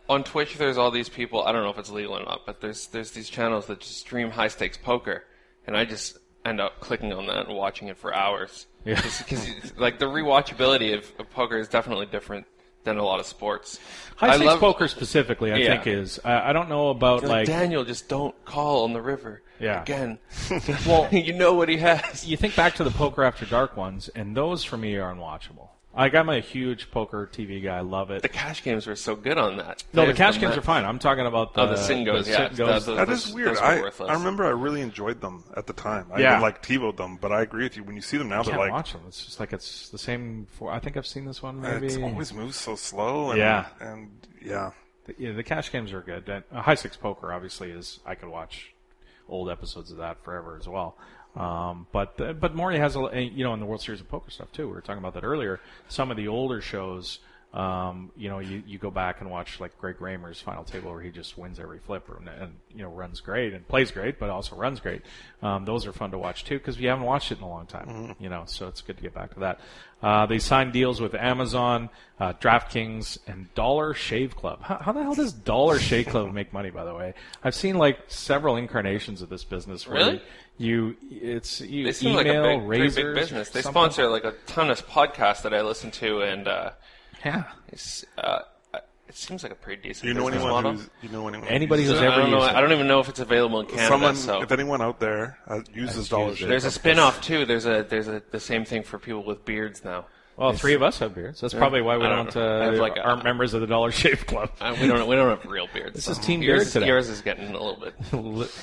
on Twitch, there's all these people. I don't know if it's legal or not, but there's these channels that just stream high stakes poker, and I just end up clicking on that and watching it for hours. Yeah. Because like the rewatchability of poker is definitely different than a lot of sports. High stakes poker specifically, I think is. I don't know about like Daniel, just don't call on the river. Yeah. Again. Well, you know what he has. You think back to the Poker After Dark ones, and those for me are unwatchable. I'm a huge poker TV guy. I love it. The cash games were so good on that. No, the cash games are fine. I'm talking about the Singos. That is weird. I remember I really enjoyed them at the time. I even like TiVo'd them, but I agree with you. When you see them now, they're like... watch them. It's just like it's the same... I think I've seen this one maybe... It always moves so slow. The cash games are good. High stakes poker, obviously, I could watch old episodes of that forever as well. But Maury has in the World Series of Poker stuff too. We were talking about that earlier. Some of the older shows, you go back and watch like Greg Raymer's Final Table where he just wins every flip and runs great and plays great, but also runs great. Those are fun to watch too because we haven't watched it in a long time. So it's good to get back to that. They signed deals with Amazon, DraftKings, and Dollar Shave Club. How the hell does Dollar Shave Club make money? By the way, I've seen like several incarnations of this business. Where Really? They seem like a pretty big business. They sponsor like a ton of podcasts that I listen to, and it seems like a pretty decent business model. Anybody who's ever used it. I don't even know if it's available in Canada. If anyone out there uses Dollar Shave, there's a spin-off too. There's the same thing for people with beards now. Well, three of us have beards. That's probably why we aren't members of the Dollar Shave Club. We don't have real beards. This is Team Beard today. Yours is getting a little bit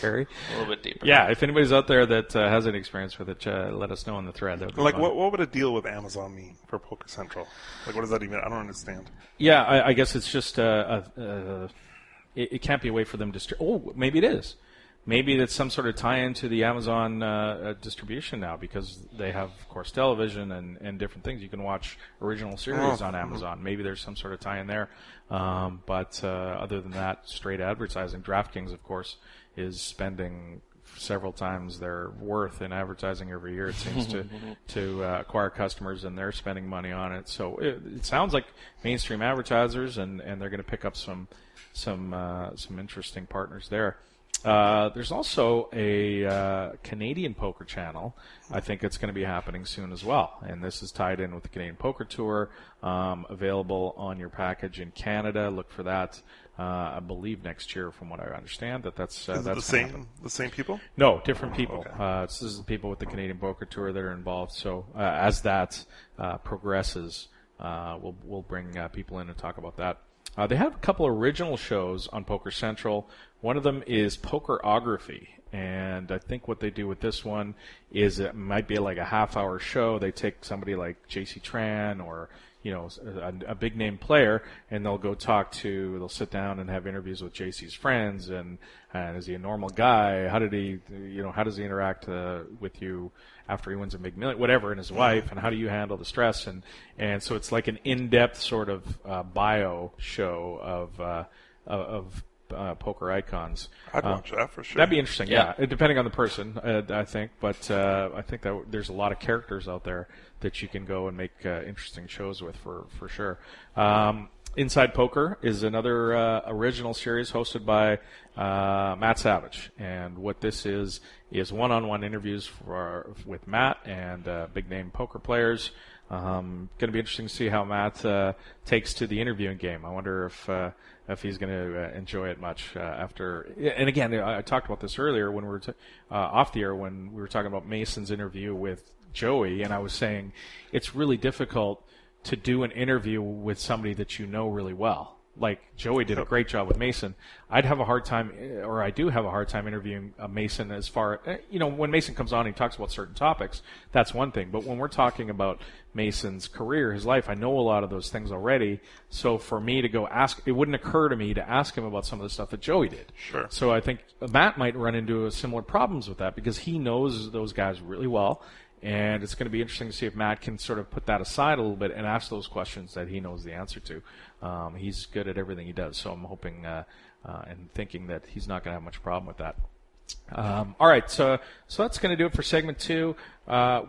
hairy, a little bit deeper. Yeah, if anybody's out there that has any experience with it, let us know in the thread. Like, what would a deal with Amazon mean for Poker Central? Like, what does that even? I don't understand. Yeah, I guess it's just it can't be a way for them to. Oh, maybe it is. Maybe that's some sort of tie-in to the Amazon distribution now because they have, of course, television and different things. You can watch original series on Amazon. Maybe there's some sort of tie-in there. But other than that, straight advertising. DraftKings, of course, is spending several times their worth in advertising every year, it seems, to acquire customers, and they're spending money on it. So it sounds like mainstream advertisers, and they're going to pick up some interesting partners there. There's also a Canadian poker channel. I think it's going to be happening soon as well. And this is tied in with the Canadian Poker Tour, available on your package in Canada. Look for that. I believe next year, from what I understand, that's the same people? No, different people. Okay. This is the people with the Canadian Poker Tour that are involved. So as that progresses, we'll bring people in and talk about that. They have a couple of original shows on Poker Central. One of them is Pokerography, and I think what they do with this one is it might be like a half-hour show. They take somebody like JC Tran or a big name player, and they'll sit down and have interviews with JC's friends, and is he a normal guy? How does he interact with you after he wins a big million, whatever, and his wife, and how do you handle the stress? And so it's like an in-depth sort of bio show of poker icons. I'd watch that for sure. That'd be interesting, yeah. Depending on the person, I think. But I think that there's a lot of characters out there that you can go and make interesting shows with for sure. Inside Poker is another original series hosted by Matt Savage. And what this is one-on-one interviews with Matt and big-name poker players. Going to be interesting to see how Matt takes to the interviewing game. I wonder if he's going to enjoy it much after. And again, I talked about this earlier when we were off the air when we were talking about Mason's interview with Joey, and I was saying it's really difficult to do an interview with somebody that you know really well. Like Joey did a great job with Mason. I'd have a hard time, or I do have a hard time interviewing Mason as far, when Mason comes on and he talks about certain topics, that's one thing. But when we're talking about Mason's career, his life, I know a lot of those things already. So for me to go ask, it wouldn't occur to me to ask him about some of the stuff that Joey did. Sure. So I think Matt might run into similar problems with that because he knows those guys really well. And it's going to be interesting to see if Matt can sort of put that aside a little bit and ask those questions that he knows the answer to. He's good at everything he does, so I'm hoping and thinking that he's not going to have much problem with that. All right, so that's going to do it for segment 2.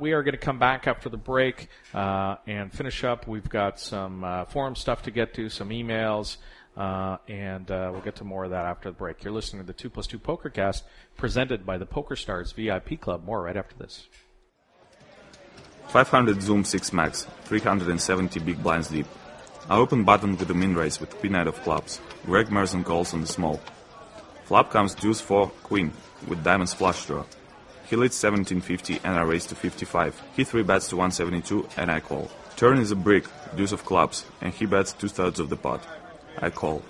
We are going to come back after the break and finish up. We've got some forum stuff to get to, some emails, and we'll get to more of that after the break. You're listening to the 2+2 Pokercast presented by the Pokerstars VIP Club. More right after this. 500 Zoom 6 max, 370 big blinds deep. I open button with a min raise with Queen 8 of clubs. Greg Merson calls on the small. Flop comes deuce 4 queen with diamonds flush draw. He leads 1750 and I raise to 55. He 3-bets to 172 and I call. Turn is a brick, deuce of clubs, and he bets 2/3 of the pot. I call.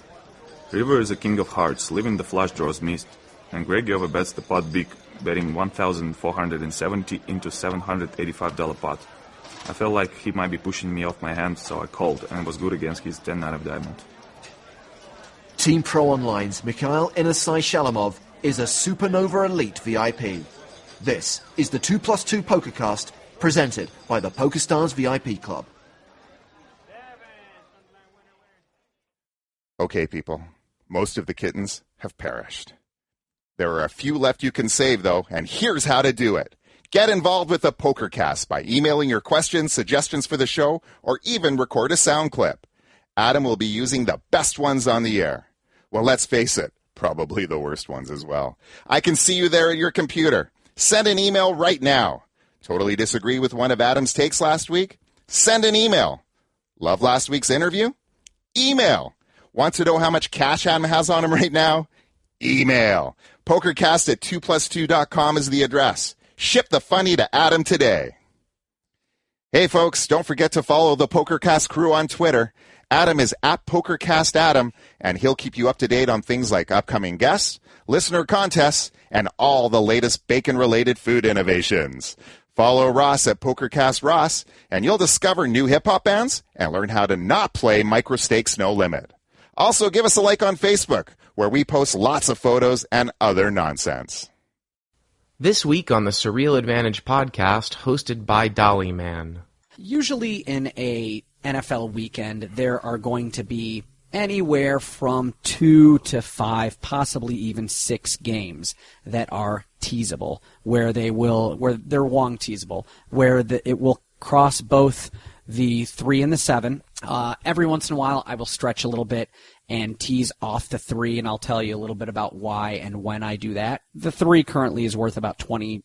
River is a king of hearts, leaving the flush draws missed, and Greg overbets the pot big, betting 1,470 into $785 pot. I felt like he might be pushing me off my hand, so I called and was good against his 10-9 of diamond. Team Pro Online's Mikhail Inasai-Shalamov is a Supernova Elite VIP. This is the 2+2 Pokercast presented by the Pokerstars VIP Club. Okay, people, most of the kittens have perished. There are a few left you can save, though, and here's how to do it. Get involved with the Pokercast by emailing your questions, suggestions for the show, or even record a sound clip. Adam will be using the best ones on the air. Well, let's face it, probably the worst ones as well. I can see you there at your computer. Send an email right now. Totally disagree with one of Adam's takes last week? Send an email. Love last week's interview? Email. Want to know how much cash Adam has on him right now? Email. Pokercast at 2plus2.com is the address. Ship the funny to Adam today. Hey, folks, don't forget to follow the Pokercast crew on Twitter. Adam is at PokercastAdam, and he'll keep you up to date on things like upcoming guests, listener contests, and all the latest bacon-related food innovations. Follow Ross at PokercastRoss, and you'll discover new hip-hop bands and learn how to not play Micro Stakes No Limit. Also, give us a like on Facebook, where we post lots of photos and other nonsense. This week on the Surreal Advantage podcast, hosted by Dolly Man. Usually in a NFL weekend, there are going to be anywhere from 2 to 5, possibly even 6 games that are teasable, where they're Wong teasable, where it will cross both the 3 and the 7. Every once in a while, I will stretch a little bit and tease off the 3, and I'll tell you a little bit about why and when I do that. The 3 currently is worth about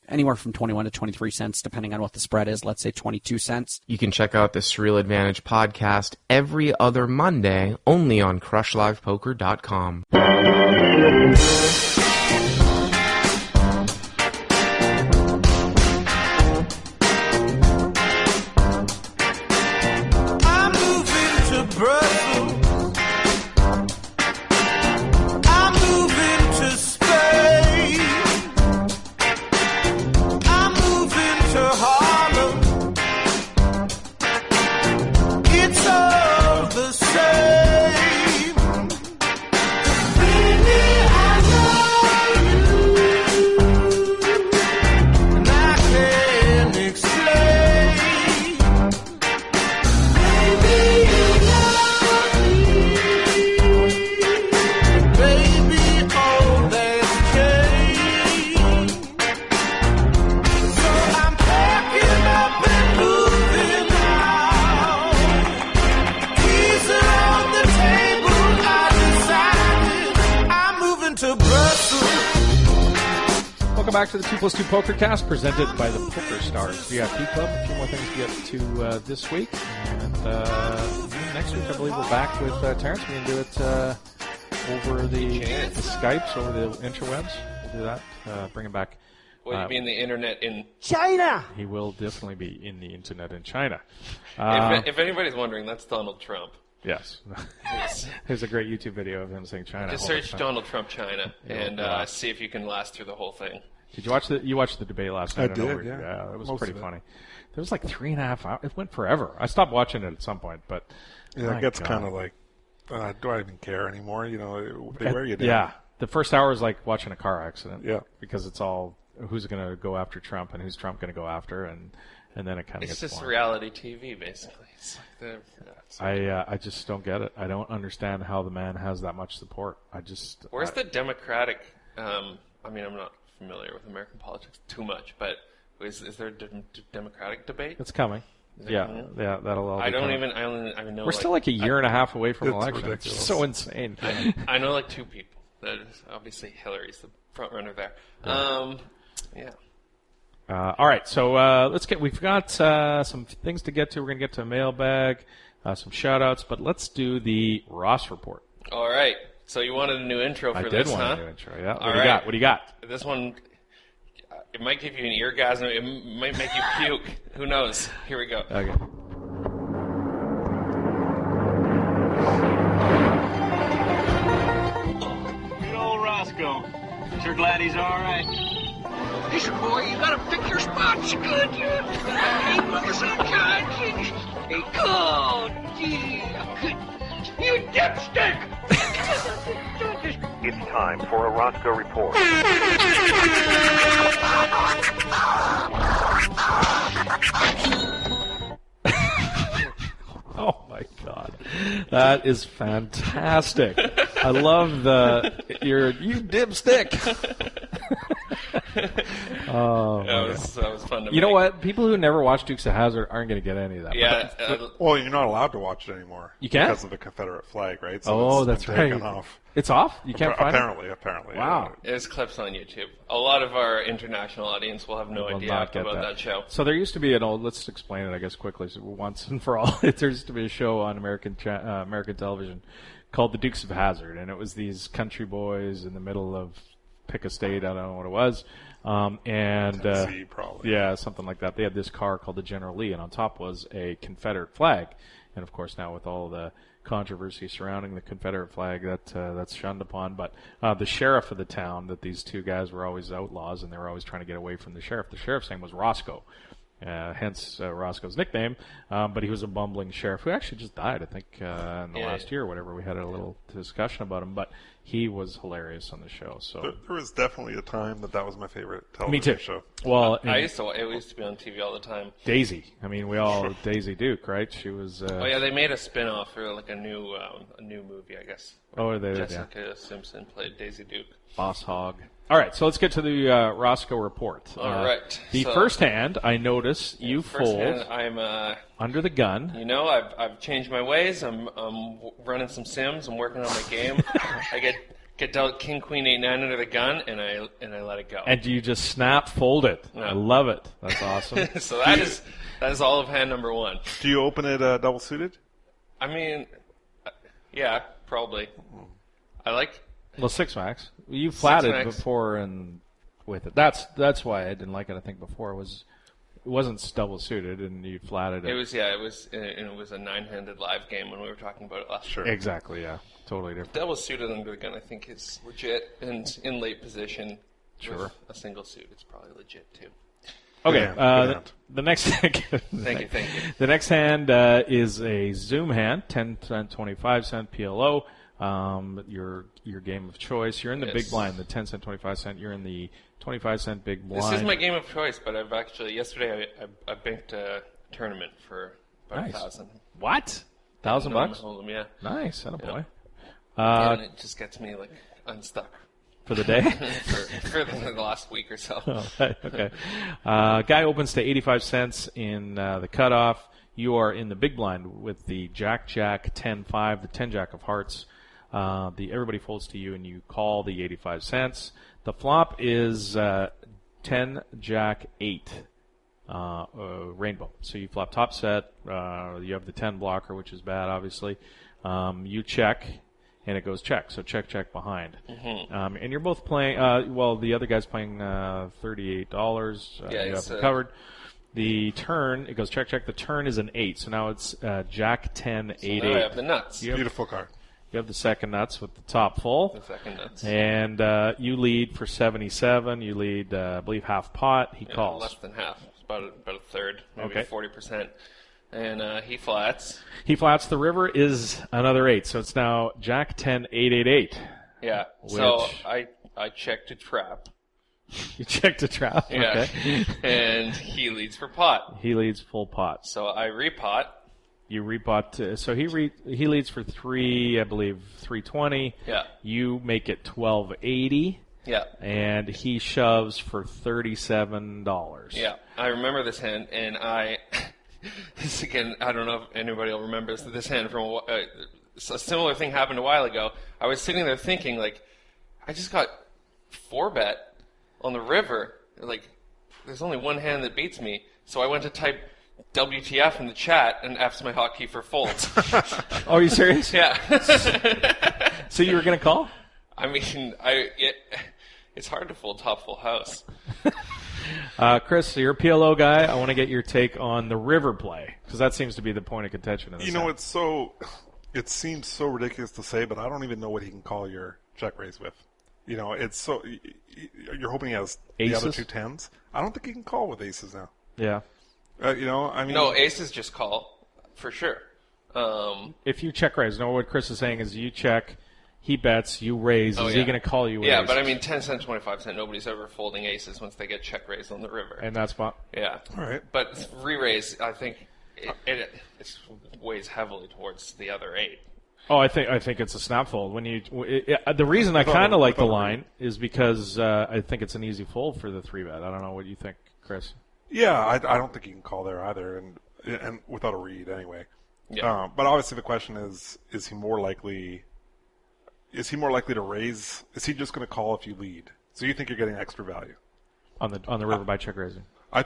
anywhere from 21 to 23 cents, depending on what the spread is. Let's say 22 cents. You can check out the Surreal Advantage podcast every other Monday, only on CrushLivePoker.com. Back to the 2+2 Pokercast, presented by the Pokerstars VIP Club. A few more things to get to this week. And next week, I believe we're back with Terrence. We can do it over the Skypes, over the interwebs. We'll do that. Bring him back. Will you be in the internet in China? He will definitely be in the internet in China. If anybody's wondering, that's Donald Trump. Yes. There's a great YouTube video of him saying China. Just search Donald Trump China and see if you can last through the whole thing. Did you watch you watched the debate last night? I did, yeah. It was pretty funny. There was like 3.5 hours. It went forever. I stopped watching it at some point, but yeah, it gets kind of like, do I even care anymore? You know, they wear you down. Yeah, the first hour is like watching a car accident. Yeah, because it's all who's going to go after Trump and who's Trump going to go after, and then it kind of gets just boring. reality TV, basically. It's like I just don't get it. I don't understand how the man has that much support. Where's the Democratic? I mean, I'm not familiar with American politics too much, but is there a Democratic debate? It's coming. Yeah, that'll all. I know. We're still like a year and a half away from election. It's so insane. I know like 2 people. Obviously, Hillary's the front runner there. Yeah. All right, so we've got some things to get to. We're going to get to a mailbag, some shout-outs, but let's do the Ross Report. All right. So you wanted a new intro for this, huh? I did want a new intro, yeah. What do you got? This one, it might give you an eargasm. It might make you puke. Who knows? Here we go. Okay. Good old Rossco. Sure glad he's all right. Listen, boy, you gotta pick your spots good. Hey, mother sunshine. Hey, good. You dipstick! It's time for a Rossco Report. Oh my God, that is fantastic! I love you dipstick. Oh, that was fun to You know what? People who never watch Dukes of Hazzard aren't going to get any of that. Yeah. Well, you're not allowed to watch it anymore. You can't? Because of the Confederate flag, right? So that's right. Off. It's off? You can't find it? Apparently. Wow. There's clips on YouTube. A lot of our international audience will have no idea about that show. So there used to be let's explain it, I guess, quickly, once and for all. There used to be a show on American television called The Dukes of Hazzard, and it was these country boys in the middle of pick a state, I don't know what it was. Tennessee, probably. Yeah, something like that. They had this car called the General Lee, and on top was a Confederate flag. And of course, now with all the controversy surrounding the Confederate flag, that's shunned upon. But the sheriff of the town, that these two guys were always outlaws, and they were always trying to get away from the sheriff. The sheriff's name was Rossco. Hence Rossco's nickname, but he was a bumbling sheriff who actually just died, I think, in the last year or whatever. We had a little discussion about him, but he was hilarious on the show. So there was definitely a time that was my favorite television show. Well, it used to be on TV all the time. Daisy, I mean, Daisy Duke, right? She was. They made a spin-off for like a new movie, I guess. Oh, they did. Jessica Simpson played Daisy Duke. Boss Hog. All right, so let's get to the Rossco Report. All right. The first hand, I notice you fold hand, I'm under the gun. You know, I've changed my ways. I'm running some sims. I'm working on my game. I get dealt king, queen, 8, 9 under the gun, and I let it go. And you just snap fold it. No. I love it. That's awesome. So that is all of hand number 1. Do you open it double suited? I mean, yeah, probably. I like. Well, 6 max. You flatted 6 max. before and with it. That's why I didn't like it. I think before it wasn't double suited, and you flatted it. It was a 9-handed live game when we were talking about it last. Sure. Exactly. Yeah. Totally different. Double suited under the gun, I think, is legit, and in late position. Sure. With a single suit, it's probably legit too. Okay. The next. Thank you. The next hand is a Zoom hand, 10 cent, 25 cent PLO. Your game of choice. You're in the big blind, the 10 cent, 25 cent. You're in the 25 cent big blind. This is my game of choice, but I've actually yesterday I banked a tournament for about Nice. 1,000. What? $1,000? Hold'em, yeah. Nice, attaboy. And it just gets me like unstuck for the day. for the last week or so. Oh, okay. Guy opens to 85 cents in the cutoff. You are in the big blind with the Jack, 10-5, the 10 Jack of hearts. Everybody folds to you, and you call the 85 cents. The flop is 10 Jack 8 rainbow. So you flop top set. You have the 10 blocker, which is bad, obviously. You check, and it goes check. So check behind. Mm-hmm. And you're both playing. The other guy's playing $38. Yeah, you have it covered. The turn, it goes check. The turn is an 8. So now it's Jack 10 8 now 8. I have the nuts. Beautiful card. You have the second nuts with the top full. The second nuts. And you lead for 77. You lead, I believe, half pot. He calls. Less than half. It's about a third, maybe Okay. 40%. And he flats. He flats. The river is another 8. So it's now Jack 10 8 8 8. Yeah. So I check to trap. You check to trap? Yeah. Okay. And he leads for pot. He leads full pot. So I repot. You repot. So he leads for 3, I believe, 320. Yeah. You make it 1280. Yeah. And he shoves for $37. Yeah. I remember this hand, and this again, I don't know if anybody will remember this hand from a similar thing happened a while ago. I was sitting there thinking, like, I just got 4-bet on the river. Like, there's only one hand that beats me. So I went to type WTF in the chat, and F's my hotkey for folds. Oh, are you serious? Yeah. So you were going to call? I mean, it's hard to fold top full house. Chris, you're a PLO guy. I want to get your take on the river play, because that seems to be the point of contention in this hand. It seems so ridiculous to say, but I don't even know what he can call your check raise with. You know, it's so, you're hoping he has Aces? the other 2 10s. I don't think he can call with aces now. Yeah. No, aces just call, for sure. If you check raise, what Chris is saying is you check, he bets, you raise. Is he going to call you with aces? But I mean, 10 cent, 25 cent, nobody's ever folding aces once they get check raised on the river. And that's fine. Yeah. All right. But re-raise, I think it weighs heavily towards the other 8. Oh, I think it's a snap fold. The reason I kind of like the line is because I think it's an easy fold for the 3-bet. I don't know what you think, Chris. Yeah, I don't think he can call there either, and without a read anyway. Yeah. But obviously the question is he more likely to raise? Is he just going to call if you lead? So you think you're getting extra value on the river by check raising? I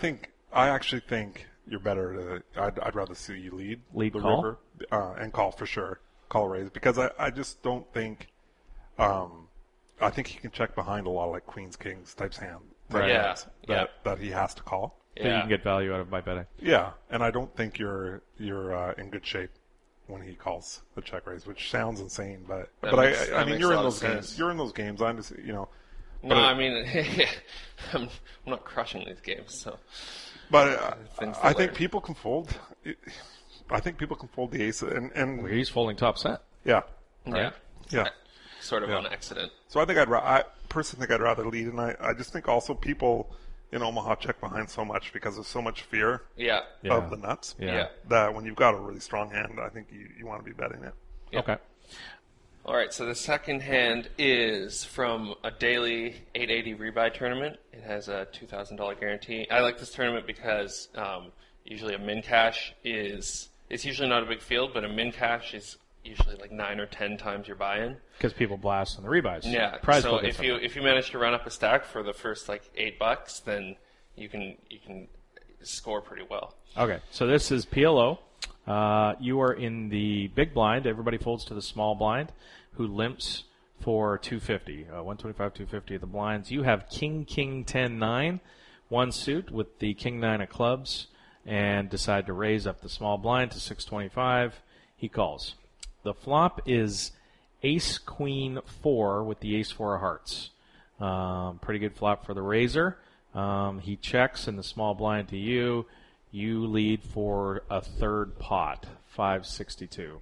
actually think you're better to. I'd rather see you lead the call? river and call for sure. Call raise, because I just don't think. I think he can check behind a lot of like queens kings types hand. Right. That he has to call. That you can get value out of by betting. Yeah, and I don't think you're in good shape when he calls the check raise, which sounds insane, but I mean you're in those games. You're in those games. I'm just No, I mean I'm not crushing these games, so. But I think people can fold. I think people can fold the ace, and he's folding top set. Yeah. Right? Yeah. Sort of on accident. So I think I personally think I'd rather lead, and I just think also people in Omaha check behind so much because there's so much fear of the nuts Yeah. that when you've got a really strong hand, I think you want to be betting it. Okay. All right, so the second hand is from a daily 880 rebuy tournament. It has a $2,000 guarantee. I like this tournament because usually a min cash it's usually not a big field, but a min cash is usually like 9 or 10 times your buy-in. Because people blast on the rebuys. Yeah. Prize So pool gets if you manage to run up a stack for the first like $8, then you can score pretty well. Okay, so this is PLO. You are in the big blind. Everybody folds to the small blind, who limps for 250, 125, 250 of the blinds. You have King, 10, 9, one suit with the King 9 of clubs, and decide to raise up the small blind to 625. He calls. The flop is Ace, Queen, 4 with the Ace, 4 of hearts. Pretty good flop for the raiser. He checks in the small blind to you. You lead for a third pot, 562.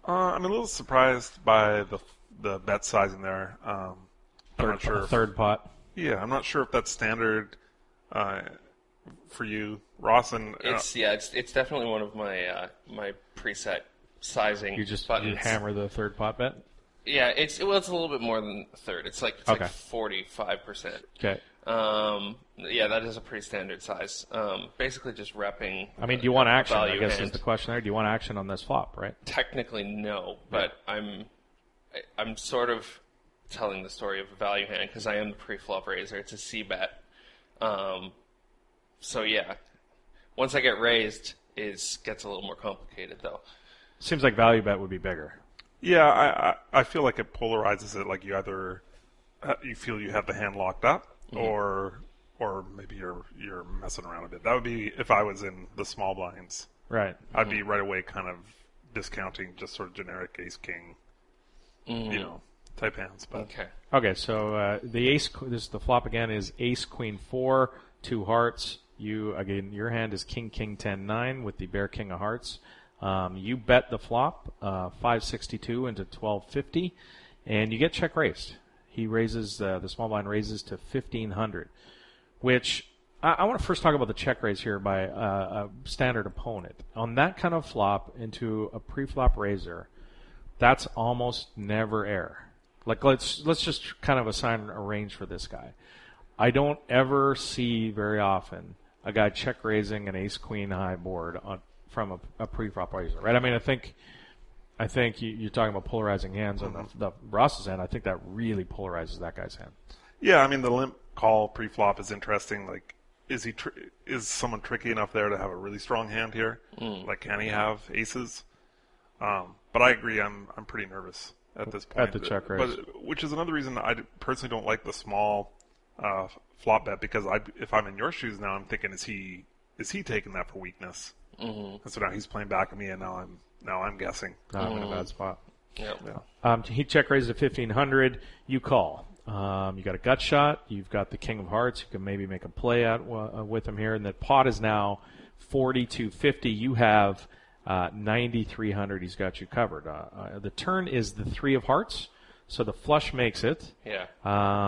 I'm a little surprised by the bet sizing there. I'm not sure. Third pot. Yeah, I'm not sure if that's standard for you, Ross. And it's definitely one of my my preset sizing. You just buttons. You hammer the third pot bet. Yeah, it's a little bit more than a third. It's like 45%. Okay. Yeah, that is a pretty standard size. Basically just repping. I mean, do you want action? I guess hand. is the question there. Do you want action on this flop, right? Technically, no, but I'm sort of telling the story of a value hand because I am the pre-flop raiser. It's a C bet. So yeah, once I get raised, it gets a little more complicated though. Seems like value bet would be bigger. Yeah, I feel like it polarizes it. Like you either you feel you have the hand locked up, or maybe you're messing around a bit. That would be if I was in the small blinds. Right. I'd be right away kind of discounting just sort of generic ace king, type hands. But Okay. So the ace. This is the flop again. Is Ace, Queen, 4, 2 hearts. You again. Your hand is King, 10, 9 with the Bear, King of hearts. You bet the flop 562 into 1250, and you get check raised. He raises the small blind raises to 1500, which I want to first talk about the check raise here by a standard opponent on that kind of flop into a pre-flop raiser. That's almost never air. Like let's just kind of assign a range for this guy. I don't ever see very often a guy check raising an ace queen high board from a pre-flop raiser, right? I mean, I think you're talking about polarizing hands on the Ross's hand. I think that really polarizes that guy's hand. Yeah, I mean the limp call pre-flop is interesting. Like, is someone tricky enough there to have a really strong hand here? Like, can he have aces? But I agree. I'm pretty nervous at this point. At the check raise, which is another reason I personally don't like the small flop bet, because if I'm in your shoes now, I'm thinking, is he taking that for weakness? And so now he's playing back at me, and now I'm guessing. Now I'm in a bad spot. Yep. Yeah. He check raises to 1500. You call. You got a gut shot. You've got the King of Hearts. You can maybe make a play out with him here, and the pot is now 4250. You have 9300. He's got you covered. The turn is the 3 of Hearts, so the flush makes it. Yeah.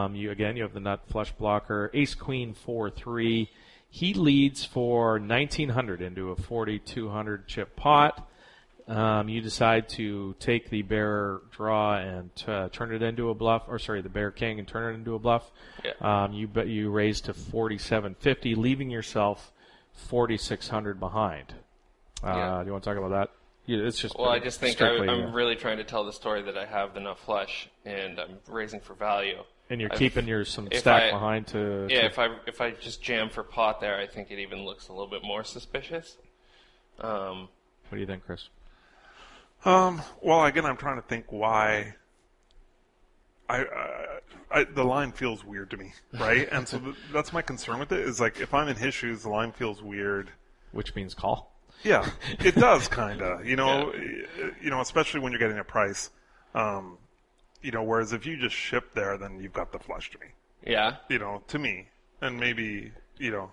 You have the nut flush blocker. Ace Queen 4-3. He leads for 1900 into a 4200 chip pot. You decide to take the bear draw and turn it into a bluff, the bear king and turn it into a bluff. Yeah. You raise to 4750, leaving yourself 4600 behind. Do you want to talk about that? Yeah, it's just. Well, I just think I'm really trying to tell the story that I have the nut flush and I'm raising for value. And you're keeping some stack behind to. Yeah, if I just jam for pot there, I think it even looks a little bit more suspicious. What do you think, Chris? Well, again, I'm trying to think why. The line feels weird to me, right? And so that's my concern with it. Is like if I'm in his shoes, the line feels weird. Which means call. Yeah, it does kind of. Especially when you're getting a price. Whereas if you just ship there, then you've got the flush to me. Yeah. To me, and maybe or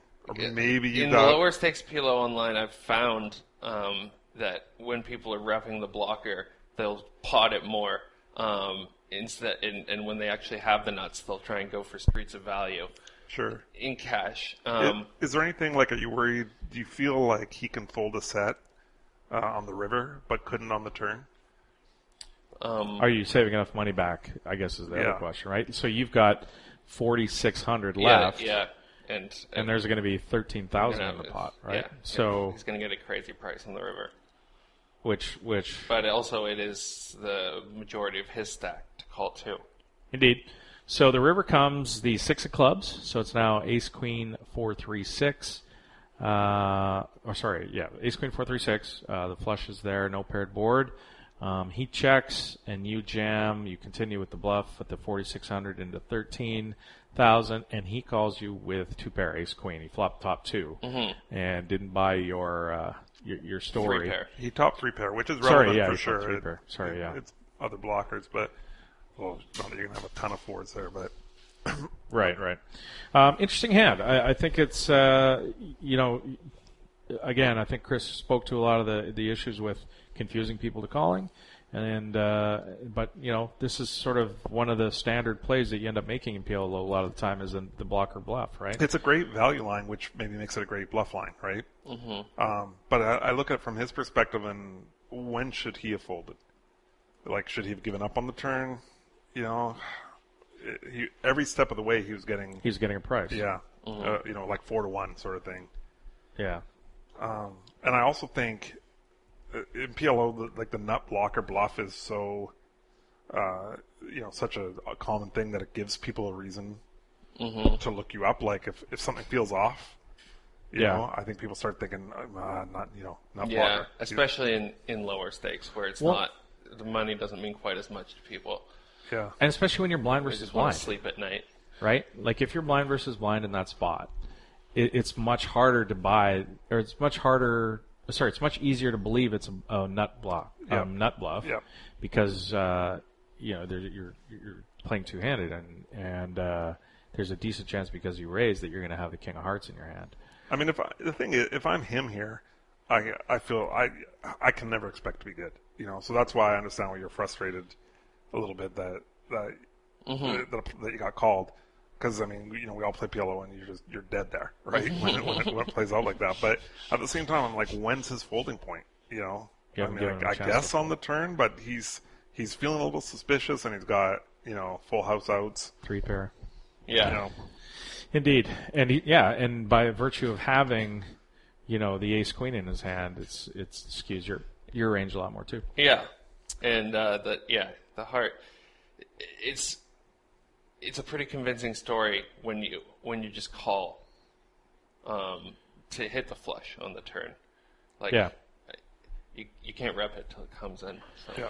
maybe you in the lower stakes PLO online, I've found that when people are repping the blocker, they'll pot it more instead, and when they actually have the nuts, they'll try and go for streets of value. Sure. In cash. Is there anything are you worried? Do you feel like he can fold a set on the river, but couldn't on the turn? Are you saving enough money back, I guess is the other question, right? So you've got 4,600 left. Yeah. And there's going to be 13,000 in the pot, right? Yeah. So he's going to get a crazy price on the river. Which? But also it is the majority of his stack to call too. Indeed. So the river comes the 6 of clubs. So it's now ace, queen, 4, 3, 6. Ace, queen, 4, 3, 6. The flush is there, no paired board. He checks and you jam. You continue with the bluff at the 4,600 into 13,000, and he calls you with 2 pair ace queen. He flopped top 2 and didn't buy your story. 3 pair. He top 3 pair, which is relevant for sure. 3 pair. It's other blockers, but not that you're gonna have a ton of fours there, but right. Interesting hand. I think it's again, I think Chris spoke to a lot of the issues with confusing people to calling. And but this is sort of one of the standard plays that you end up making in PLO a lot of the time is in the blocker bluff, right? It's a great value line, which maybe makes it a great bluff line, right? But I look at it from his perspective, and when should he have folded? Like, should he have given up on the turn? Every step of the way he was getting a price. Yeah, like 4-1 sort of thing. Yeah. And I also think in PLO, the nut blocker bluff is so, such a common thing that it gives people a reason to look you up. Like if something feels off, you know, I think people start thinking, not blocker. Especially in lower stakes where it's not, the money doesn't mean quite as much to people. Yeah. And especially when you're blind They versus just want blind. to sleep at night. Right? Like if you're blind versus blind in that spot, it's much harder to buy, or it's much easier to believe it's a nut bluff, because you're playing two-handed, and there's a decent chance because you raise that you're going to have the king of hearts in your hand. I mean, if I'm him here, I feel I can never expect to be good, So that's why I understand why you're frustrated a little bit that you got called. Because I mean, we all play PLO and you're dead there, right? when it plays out like that. But at the same time, I'm like, when's his folding point? I guess on the turn, but he's feeling a little suspicious, and he's got full house outs, 3 pair. Yeah, indeed, and and by virtue of having the ace queen in his hand, it skews your range a lot more too. Yeah, and the heart, it's a pretty convincing story when you just call to hit the flush on the turn. You can't rep it till it comes in. So. Yeah,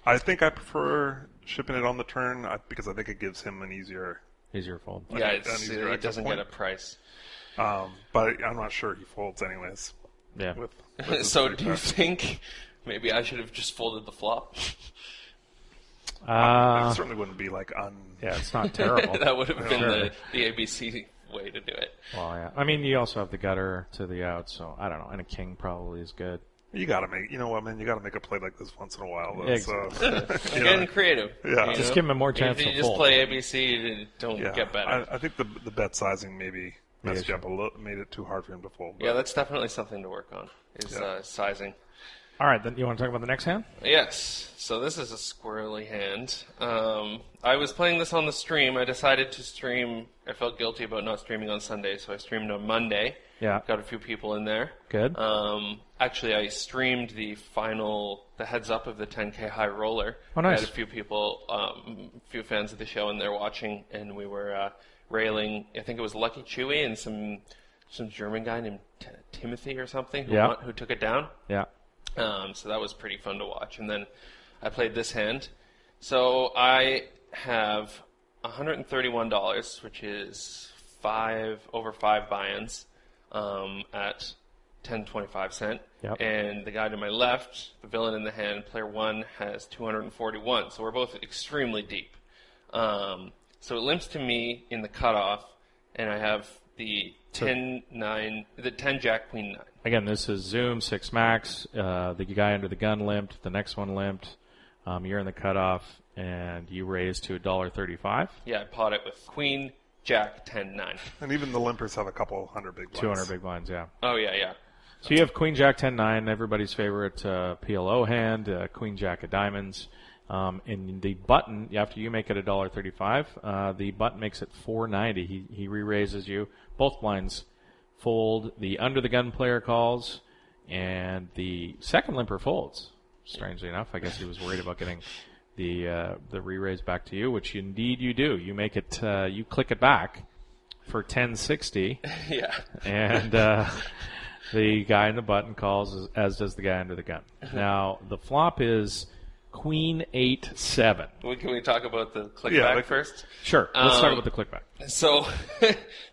I think I prefer shipping it on the turn because I think it gives him an easier fold. Yeah, it doesn't get a price. But I'm not sure he folds anyways. Yeah. So do you think maybe I should have just folded the flop? It certainly wouldn't be it's not terrible. That would have been the ABC way to do it. Well, yeah. I mean, you also have the gutter to the out, so I don't know. And a king probably is good. You gotta make, you gotta make a play like this once in a while. Getting creative. Yeah. Just give him a more chance to fold. If you just play ABC, don't get better. I think the bet sizing maybe messed you up a little, made it too hard for him to fold. Yeah, that's definitely something to work on, is sizing. All right, then you want to talk about the next hand? Yes. So this is a squirrely hand. I was playing this on the stream. I decided to stream. I felt guilty about not streaming on Sunday, so I streamed on Monday. Yeah. Got a few people in there. Good. Actually, I streamed the heads up of the 10K high roller. Oh, nice. I had a few people, a few fans of the show in there watching, and we were railing. I think it was Lucky Chewy and some German guy named Timothy or something who took it down. Yeah. So that was pretty fun to watch. And then I played this hand. So I have $131, which is over 5 buy-ins at 10.25 cents. Yep. And the guy to my left, the villain in the hand, player 1, has 241. So we're both extremely deep. So it limps to me in the cutoff, and I have the 10 jack queen 9. Again, this is Zoom 6 max. The guy under the gun limped. The next one limped. You're in the cutoff, and you raise to $1.35. Yeah, I pot it with queen, jack, 10, 9. And even the limpers have a couple hundred big blinds. 200 big blinds, yeah. Oh, yeah. So you have Queen Jack 10-9, everybody's favorite PLO hand, Queen Jack of Diamonds. In the button, after you make it $1.35, the button makes it $4.90. He re-raises you. Both blinds fold. The under the gun player calls, and the second limper folds. Strangely enough, I guess he was worried about getting the re-raise back to you, which indeed you do. You make it. You click it back for $10.60. Yeah. And the guy in the button calls, as does the guy under the gun. Now the flop is Queen 8-7. Can we talk about the clickback first? Sure. Let's talk about the clickback. So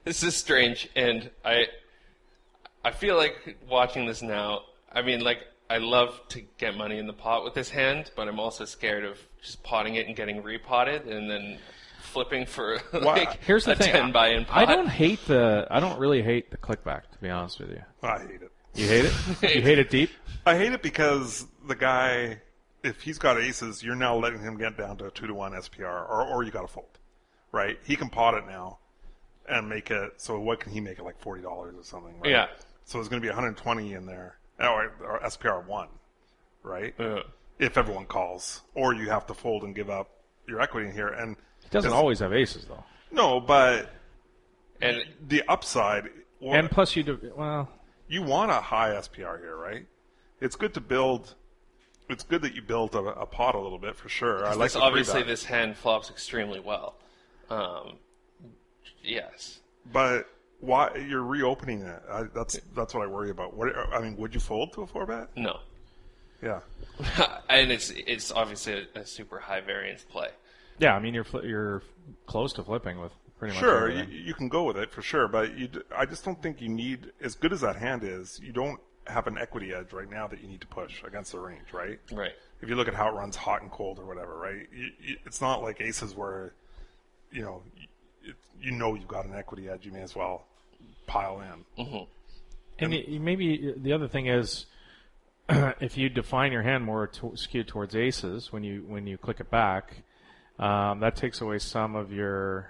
this is strange, and I feel like watching this now. I mean, like, I love to get money in the pot with this hand, but I'm also scared of just potting it and getting repotted, and then flipping for Here's the a thing. 10 buy-in pot. I don't really hate the clickback, to be honest with you. I hate it. You hate it? You hate it deep? I hate it because the guy, if he's got aces, you're now letting him get down to a 2-1 SPR, or you got to fold, right? He can pot it now and make it. So what can he make it, like $40 or something? Right? Yeah. So there's going to be 120 in there, or SPR 1, right? Yeah. If everyone calls, or you have to fold and give up your equity in here. And he doesn't always have aces, though. No, but and the upside. Well, and plus, you want a high SPR here, right? It's good to build. It's good that you built a pot a little bit for sure. I like obviously this hand flops extremely well. Yes, but why you're reopening it? That's what I worry about. Would you fold to a 4-bet? No. Yeah, and it's obviously a super high variance play. Yeah, I mean you're close to flipping with pretty much. Sure, everything. you can go with it for sure, but I just don't think you need, as good as that hand is, you don't have an equity edge right now that you need to push against the range, right? Right. If you look at how it runs hot and cold or whatever, right? It's not like aces where, you've got an equity edge. You may as well pile in. Mm-hmm. And maybe the other thing is, if you define your hand more skewed towards aces when you click it back, that takes away some of your.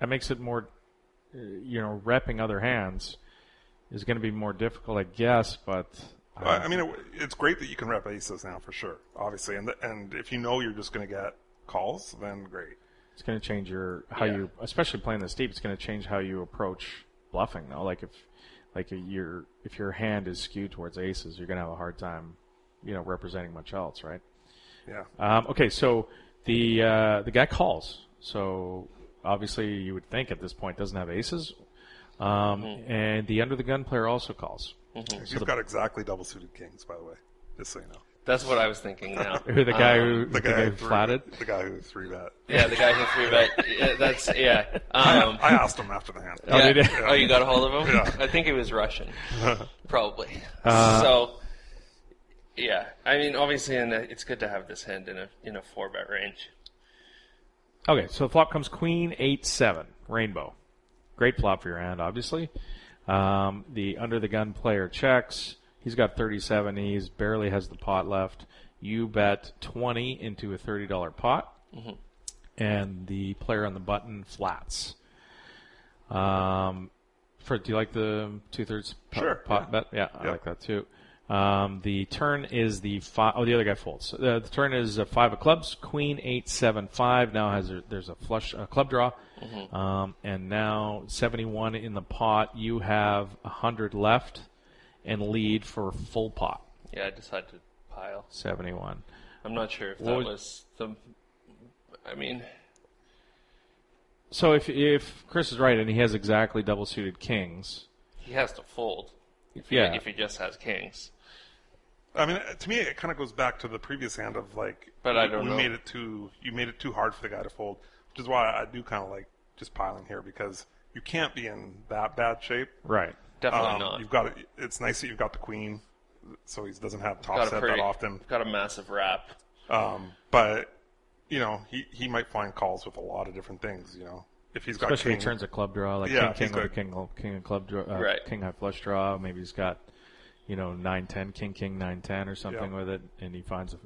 That makes it more, repping other hands is going to be more difficult, I guess. But it's great that you can rep aces now for sure, obviously. And if you know you're just going to get calls, then great. It's going to change you, especially playing this deep. It's going to change how you approach bluffing, though. If your hand is skewed towards aces, you're going to have a hard time, representing much else, right? Yeah. Okay, so the guy calls. So obviously, you would think at this point doesn't have aces, and the under the gun player also calls. Mm-hmm. He's got exactly double suited kings, by the way, just so you know. That's what I was thinking now. The guy who flatted? The guy who 3-bet. Yeah, the guy who 3-bet. Yeah, I asked him after the hand. Yeah. Oh, you got a hold of him? Yeah. I think he was Russian. Probably. Yeah. I mean, obviously, it's good to have this hand in a 4-bet range. Okay, so the flop comes Queen 8-7, Rainbow. Great flop for your hand, obviously. The under the gun player checks. He's got 37. He barely has the pot left. You bet 20 into a $30 pot, and the player on the button flats. Do you like the 2/3 pot bet? Yeah, I like that too. The turn is the other guy folds. The turn is 5 of clubs. Queen 8-7-5 now there's a flush club draw, and now 71 in the pot. You have 100 left and lead for full pot. Yeah, I decided to pile 71. I'm not sure if that was the. I mean. So if Chris is right and he has exactly double suited kings, he has to fold. If he just has kings. I mean, to me, it kind of goes back to the previous hand of But I don't know. You made it too hard for the guy to fold, which is why I do kind of like just piling here because you can't be in that bad shape. Right. Definitely not. You've got it's nice that you've got the queen, so he doesn't have top set that often. Got a massive wrap. But he might find calls with a lot of different things. If he's got especially king, he turns a club draw like king and club draw, king high flush draw. Maybe he's got 9-10 king 9-10 or something with it, and he finds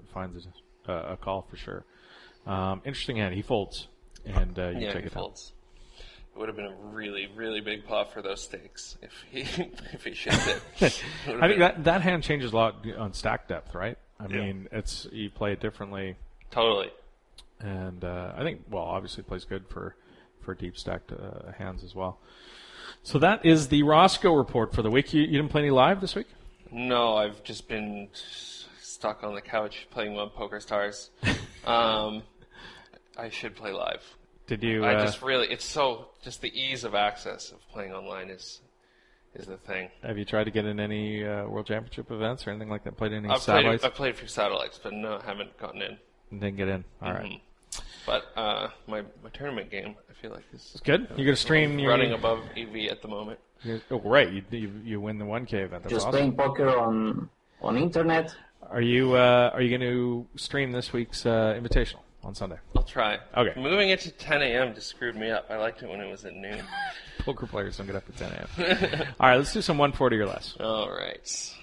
a call for sure. Interesting hand. He folds, and you take it folds. It would have been a really, really big pot for those stakes if he shipped it. I think that hand changes a lot on stack depth, right? I mean, you play it differently. Totally. And I think, obviously it plays good for deep stacked hands as well. So that is the Rossco Report for the week. You didn't play any live this week? No, I've just been stuck on the couch playing one Pokerstars. I should play live. Did you? I just really, it's just the ease of access of playing online is the thing. Have you tried to get in any World Championship events or anything like that? Played any satellites? I've played a few satellites, but no, I haven't gotten in. Didn't get in. All right. But my tournament game, I feel like is good. You're gonna stream running above EV at the moment. Right. You win the 1K event. That's just awesome. playing poker on internet. Are you going to stream this week's Invitational on Sunday? I'll try. Okay. Moving it to 10 a.m. just screwed me up. I liked it when it was at noon. Poker players don't get up at 10 a.m. All right, let's do some 140 or less. All right. It's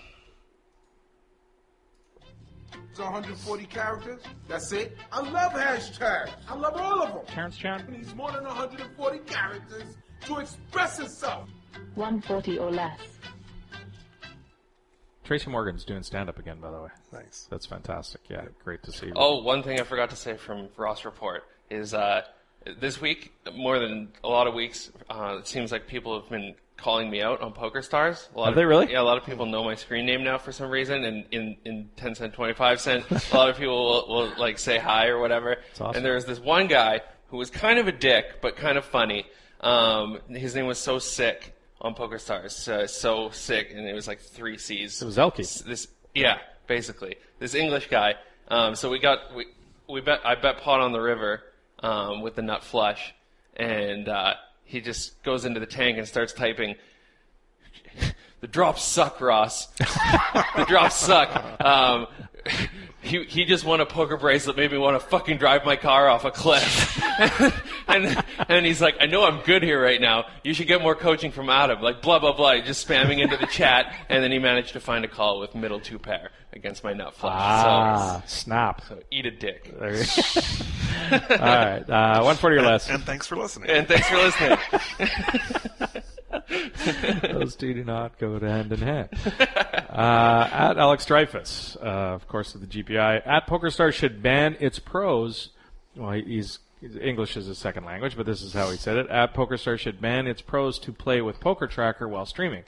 140 characters. That's it. I love hashtags. I love all of them. Terrence Chan needs more than 140 characters to express itself. 140 or less. Tracy Morgan's doing stand-up again, by the way. Nice. That's fantastic. Yeah, great to see. Oh, one thing I forgot to say from Ross Report is this week, more than a lot of weeks, it seems like people have been calling me out on Pokerstars. Have they really? Yeah, a lot of people know my screen name now for some reason, and in 10 cent, 25 cent, a lot of people will like say hi or whatever. That's awesome. And there was this one guy who was kind of a dick, but kind of funny. His name was So Sick on PokerStars. So Sick, and it was like 3 C's. It was Elkie. Yeah, basically. This English guy. So I bet pot on the river with the nut flush, and he just goes into the tank and starts typing, "The drops suck, Ross. The drops suck. He just won a poker bracelet, made me want to fucking drive my car off a cliff." and he's like, "I know I'm good here right now. You should get more coaching from Adam." Like, blah, blah, blah. Just spamming into the chat. And then he managed to find a call with middle 2 pair against my nut flush. Snap. So eat a dick. All right. 140 or less. And thanks for listening. Those two do not go hand in hand. At Alex Dreyfus, of course, of the GPI. At PokerStars should ban its pros. Well, English is his second language, but this is how he said it. At PokerStars should ban its pros to play with Poker Tracker while streaming.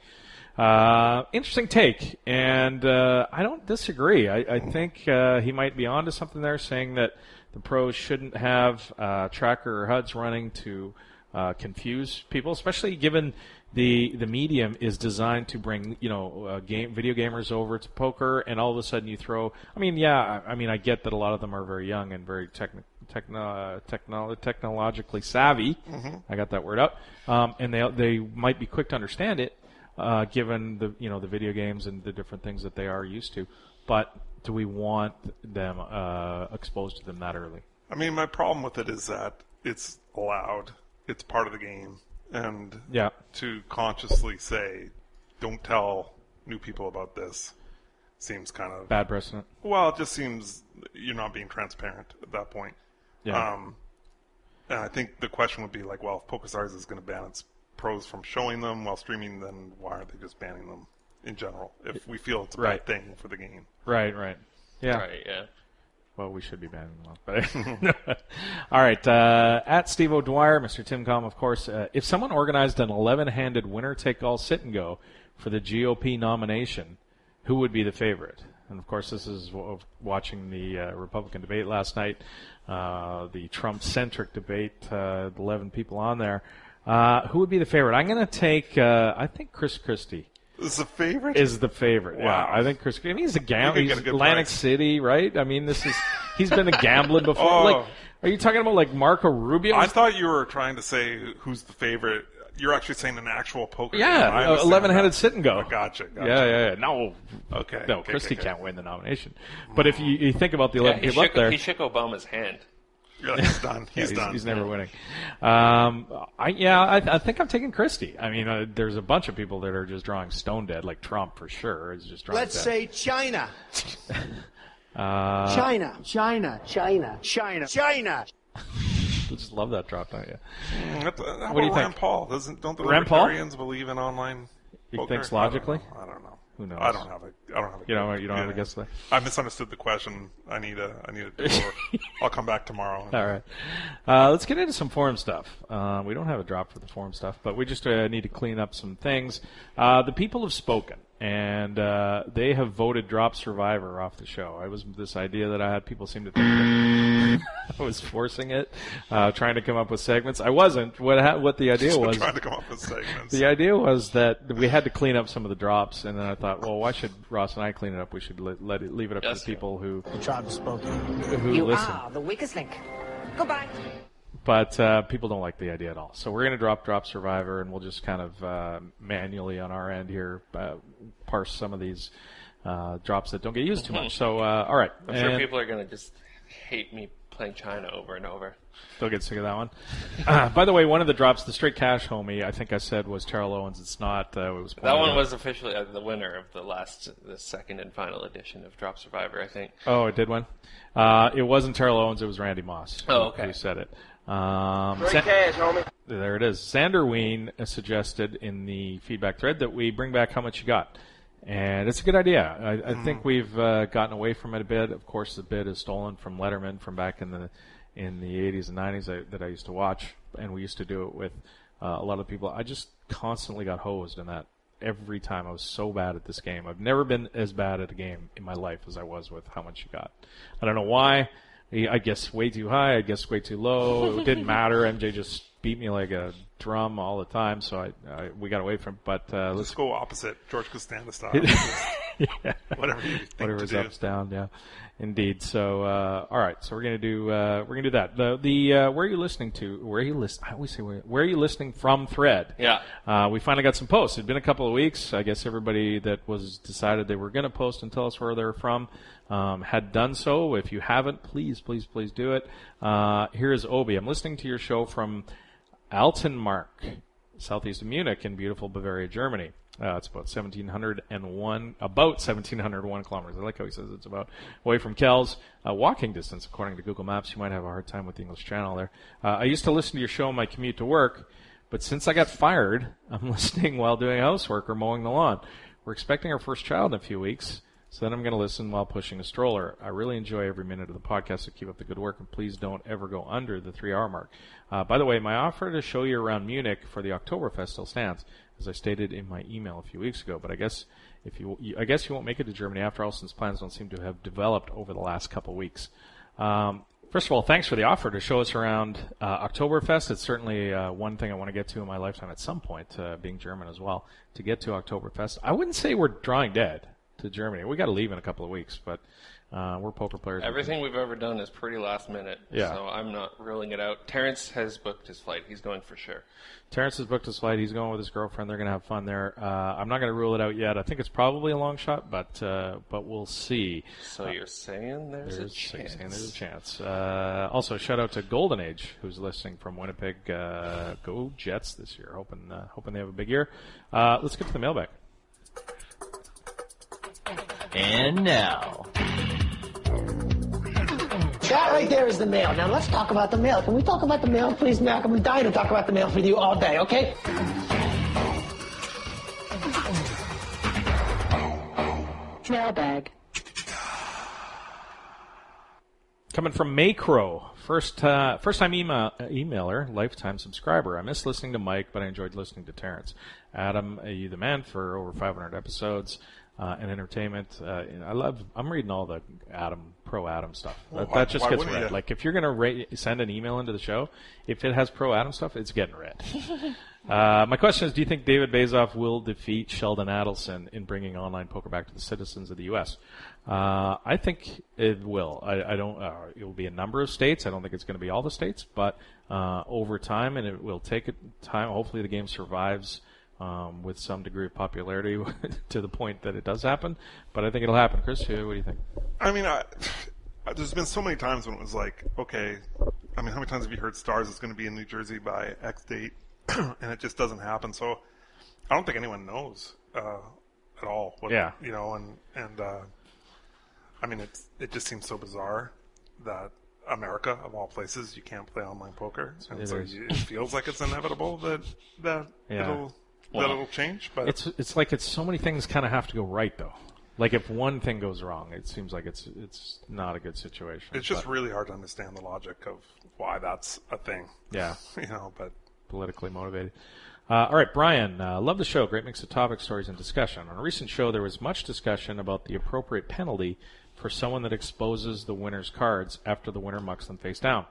Interesting take, and I don't disagree. I think he might be onto something there, saying that the pros shouldn't have Tracker or HUDs running to confuse people, especially given the medium is designed to bring video gamers over to poker, and all of a sudden you throw. I get that a lot of them are very young and very technologically savvy. Mm-hmm. I got that word out, and they might be quick to understand it, given the video games and the different things that they are used to. But do we want them exposed to them that early? I mean, my problem with it is that it's allowed. It's part of the game. And to consciously say, don't tell new people about this, seems kind of... bad precedent. Well, it just seems you're not being transparent at that point. Yeah. And I think the question would be like, well, if PokerStars is going to ban its pros from showing them while streaming, then why aren't they just banning them in general? If we feel it's a bad thing for the game. Right. Yeah. Right, yeah. Well, we should be banning them. But all right. At Steve O'Dwyer, Mr. Timcom, of course, if someone organized an 11-handed winner-take-all sit-and-go for the GOP nomination, who would be the favorite? And, of course, this is watching the Republican debate last night, the Trump-centric debate, 11 people on there. Who would be the favorite? I'm going to take, I think, Chris Christie. Is the favorite? Is the favorite. Wow. Yeah, I think Chris. I mean, he's a gambler. He's Atlantic City, right? I mean, he's been a gambling before. Oh. Like, are you talking about like Marco Rubio? I thought you were trying to say who's the favorite. You're actually saying an actual poker. Yeah, 11-headed sit and go. Oh, gotcha. Yeah. No, okay. No, Christie can't win the nomination. But if you think about the 11 people up there, he shook Obama's hand. Yeah, he's done. He's done. He's never winning. I think I'm taking Christie. I mean, there's a bunch of people that are just drawing stone dead, like Trump for sure is just drawing. Let's say China. China. just love that drop, don't you? How about Rand Paul? Don't the libertarians believe in online He poker? thinks logically? I don't know. Who knows? I don't have a. You don't have a guess there? I misunderstood the question. I need a do-over. I'll come back tomorrow. All right. Let's get into some forum stuff. We don't have a drop for the forum stuff, but we just need to clean up some things. The people have spoken, and they have voted Drop Survivor off the show. It was this idea that I had. People seem to think that I was forcing it, trying to come up with segments. I wasn't. What the idea was... trying to come up with segments. The idea was that we had to clean up some of the drops, and then I thought, well, why should Ross and I clean it up? We should leave it up to the people who... The tribe has spoken. Who you listen. are the weakest link. Goodbye. But people don't like the idea at all. So we're going to drop Survivor, and we'll just kind of manually on our end here parse some of these drops that don't get used too much. So, all right. I'm sure people are going to just hate me playing China over and over. They'll get sick of that one. By the way, one of the drops, the straight cash homie, I think I said was Terrell Owens. It's not. It was that one was officially the winner of the second and final edition of Drop Survivor, I think. Oh, it did win? It wasn't Terrell Owens. It was Randy Moss. Okay. Who said it. Straight cash, homie. There it is. Xander Ween suggested in the feedback thread that we bring back How Much You Got. And it's a good idea. I think we've gotten away from it a bit. Of course, the bit is stolen from Letterman from back in the 80s and 90s that I used to watch, and we used to do it with a lot of people. I just constantly got hosed in that every time. I was so bad at this game. I've never been as bad at a game in my life as I was with How Much You Got. I don't know why. I guess way too high. I guess way too low. It didn't matter. MJ just beat me like a drum all the time, so we got away from it. But let's go opposite George Costanza style. Yeah. Whatever you think Whatever's to do. up's down, yeah, indeed. So all right, so we're gonna do that. The where are you listening to? Where are you listening? I always say where are you listening from? Thread. Yeah. We finally got some posts. It'd been a couple of weeks. I guess everybody that was decided they were gonna post and tell us where they're from had done so. If you haven't, please do it. Here is Obi. I'm listening to your show from Altenmark, southeast of Munich in beautiful Bavaria, Germany. It's about 1,701 kilometers. I like how he says it's about away from Kells. Walking distance, according to Google Maps. You might have a hard time with the English channel there. I used to listen to your show on my commute to work, but since I got fired, I'm listening while doing housework or mowing the lawn. We're expecting our first child in a few weeks, so then I'm going to listen while pushing a stroller. I really enjoy every minute of the podcast, so keep up the good work, and please don't ever go under the 3-hour mark. By the way, my offer to show you around Munich for the Oktoberfest still stands, as I stated in my email a few weeks ago. But I guess you won't make it to Germany after all, since plans don't seem to have developed over the last couple of weeks. First of all, thanks for the offer to show us around Oktoberfest. It's certainly one thing I want to get to in my lifetime at some point, being German as well, to get to Oktoberfest. I wouldn't say we're drawing dead to Germany. We got to leave in a couple of weeks, but we're poker players. Everything we've ever done is pretty last minute, so I'm not ruling it out. Terrence has booked his flight. He's going for sure. Terrence has booked his flight. He's going with his girlfriend. They're going to have fun there. I'm not going to rule it out yet. I think it's probably a long shot, but we'll see. So you're saying there's a chance? Also, shout out to Golden Age, who's listening from Winnipeg. Go Jets this year. Hoping they have a big year. Let's get to the mailbag. And now, That right there is the mail. Now let's talk about the mail. Can we talk about the mail, please, Malcolm? I'm dying to talk about the mail with you all day, okay? Mailbag. Coming from Maycrow. First time emailer, lifetime subscriber. I miss listening to Mike, but I enjoyed listening to Terrence. Adam, you the man for over 500 episodes and entertainment. I'm reading all the pro Adam stuff. That just gets read. Like, if you're going to send an email into the show, if it has pro Adam stuff, it's getting read. My question is, do you think David Bazoff will defeat Sheldon Adelson in bringing online poker back to the citizens of the U.S.? I think it will. I don't. It will be a number of states. I don't think it's going to be all the states, but over time, and it will take time. Hopefully, the game survives with some degree of popularity to the point that it does happen. But I think it'll happen. Chris, what do you think? I mean, there's been so many times when it was like, okay. I mean, how many times have you heard Stars is going to be in New Jersey by X date? And it just doesn't happen. So I don't think anyone knows at all. You know, and I mean, it just seems so bizarre that America, of all places, you can't play online poker. And so it feels like it's inevitable that it'll change. But it's like so many things kind of have to go right, though. Like if one thing goes wrong, it seems like it's not a good situation. It's just really hard to understand the logic of why that's a thing. Yeah. But politically motivated. All right, Brian, love the show. Great mix of topics, stories, and discussion. On a recent show, there was much discussion about the appropriate penalty for someone that exposes the winner's cards after the winner mucks them face down.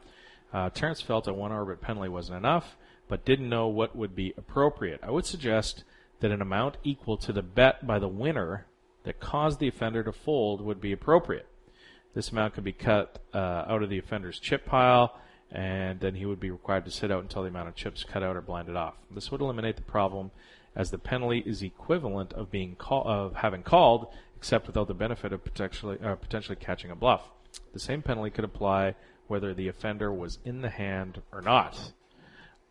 Terrence felt a one-orbit penalty wasn't enough, but didn't know what would be appropriate. I would suggest that an amount equal to the bet by the winner that caused the offender to fold would be appropriate. This amount could be cut out of the offender's chip pile, and then he would be required to sit out until the amount of chips cut out are blended off. This would eliminate the problem, as the penalty is equivalent of having called, except without the benefit of potentially catching a bluff. The same penalty could apply whether the offender was in the hand or not.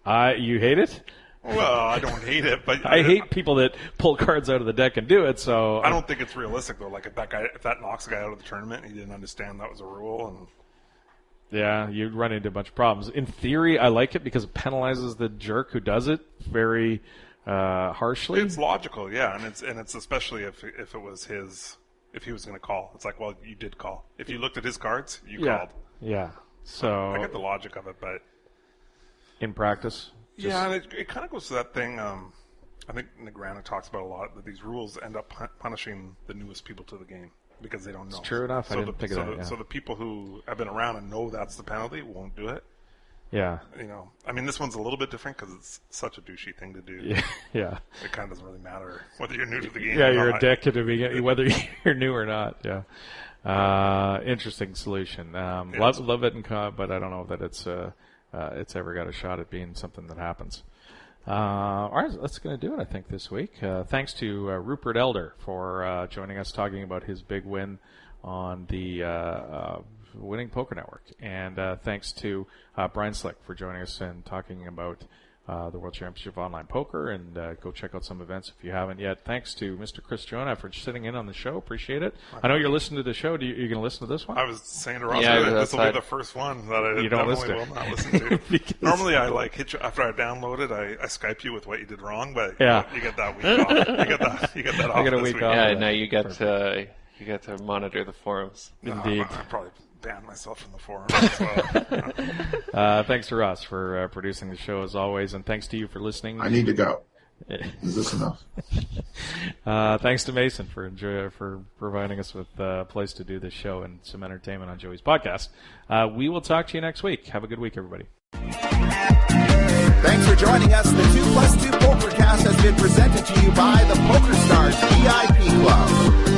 You hate it? Well, I don't hate it, but I hate people that pull cards out of the deck and do it. So I don't think it's realistic though. Like if that knocks a guy out of the tournament, and he didn't understand that was a rule, and yeah, you'd run into a bunch of problems. In theory, I like it because it penalizes the jerk who does it very harshly. It's logical, yeah, and it's especially if it was if he was going to call. It's like, well, you did call. If you looked at his cards, you called. Yeah. So I get the logic of it, but in practice. Yeah, and it kind of goes to that thing. I think Negrano talks about a lot that these rules end up punishing the newest people to the game because they don't know. It's true enough. I didn't pick it up. So the people who have been around and know that's the penalty won't do it. Yeah. I mean, this one's a little bit different because it's such a douchey thing to do. Yeah. It kind of doesn't really matter whether you're new to the game. Yeah, or you're not. a dick to be whether you're new or not. Yeah. Interesting solution. Love it, but I don't know that it's ever got a shot at being something that happens. All right, that's going to do it, I think, this week. Thanks to Rupert Elder for joining us, talking about his big win on the Winning Poker Network. And thanks to Bryan Slick for joining us and talking about the World Championship of Online Poker. And go check out some events if you haven't yet. Thanks to Mr. Chris Jonat for sitting in on the show. Appreciate it. I know you're listening to the show. You're going to listen to this one? I was saying to Rossco this will be the first one that I definitely will not listen to. Normally I hit you after I download it. I Skype you with what you did wrong, but you get that week off. You get that off. I get a week off. Yeah, now you get to monitor the forums. Indeed. I'll probably ban myself from the forum as well. Thanks to Ross for producing the show as always, and thanks to you for listening. I need to go. Is this enough? Thanks to Mason for providing us with a place to do this show and some entertainment on Joey's podcast. We will talk to you next week. Have a good week, everybody. Thanks for joining us. The 2+2 Pokercast has been presented to you by the Pokerstars VIP Club.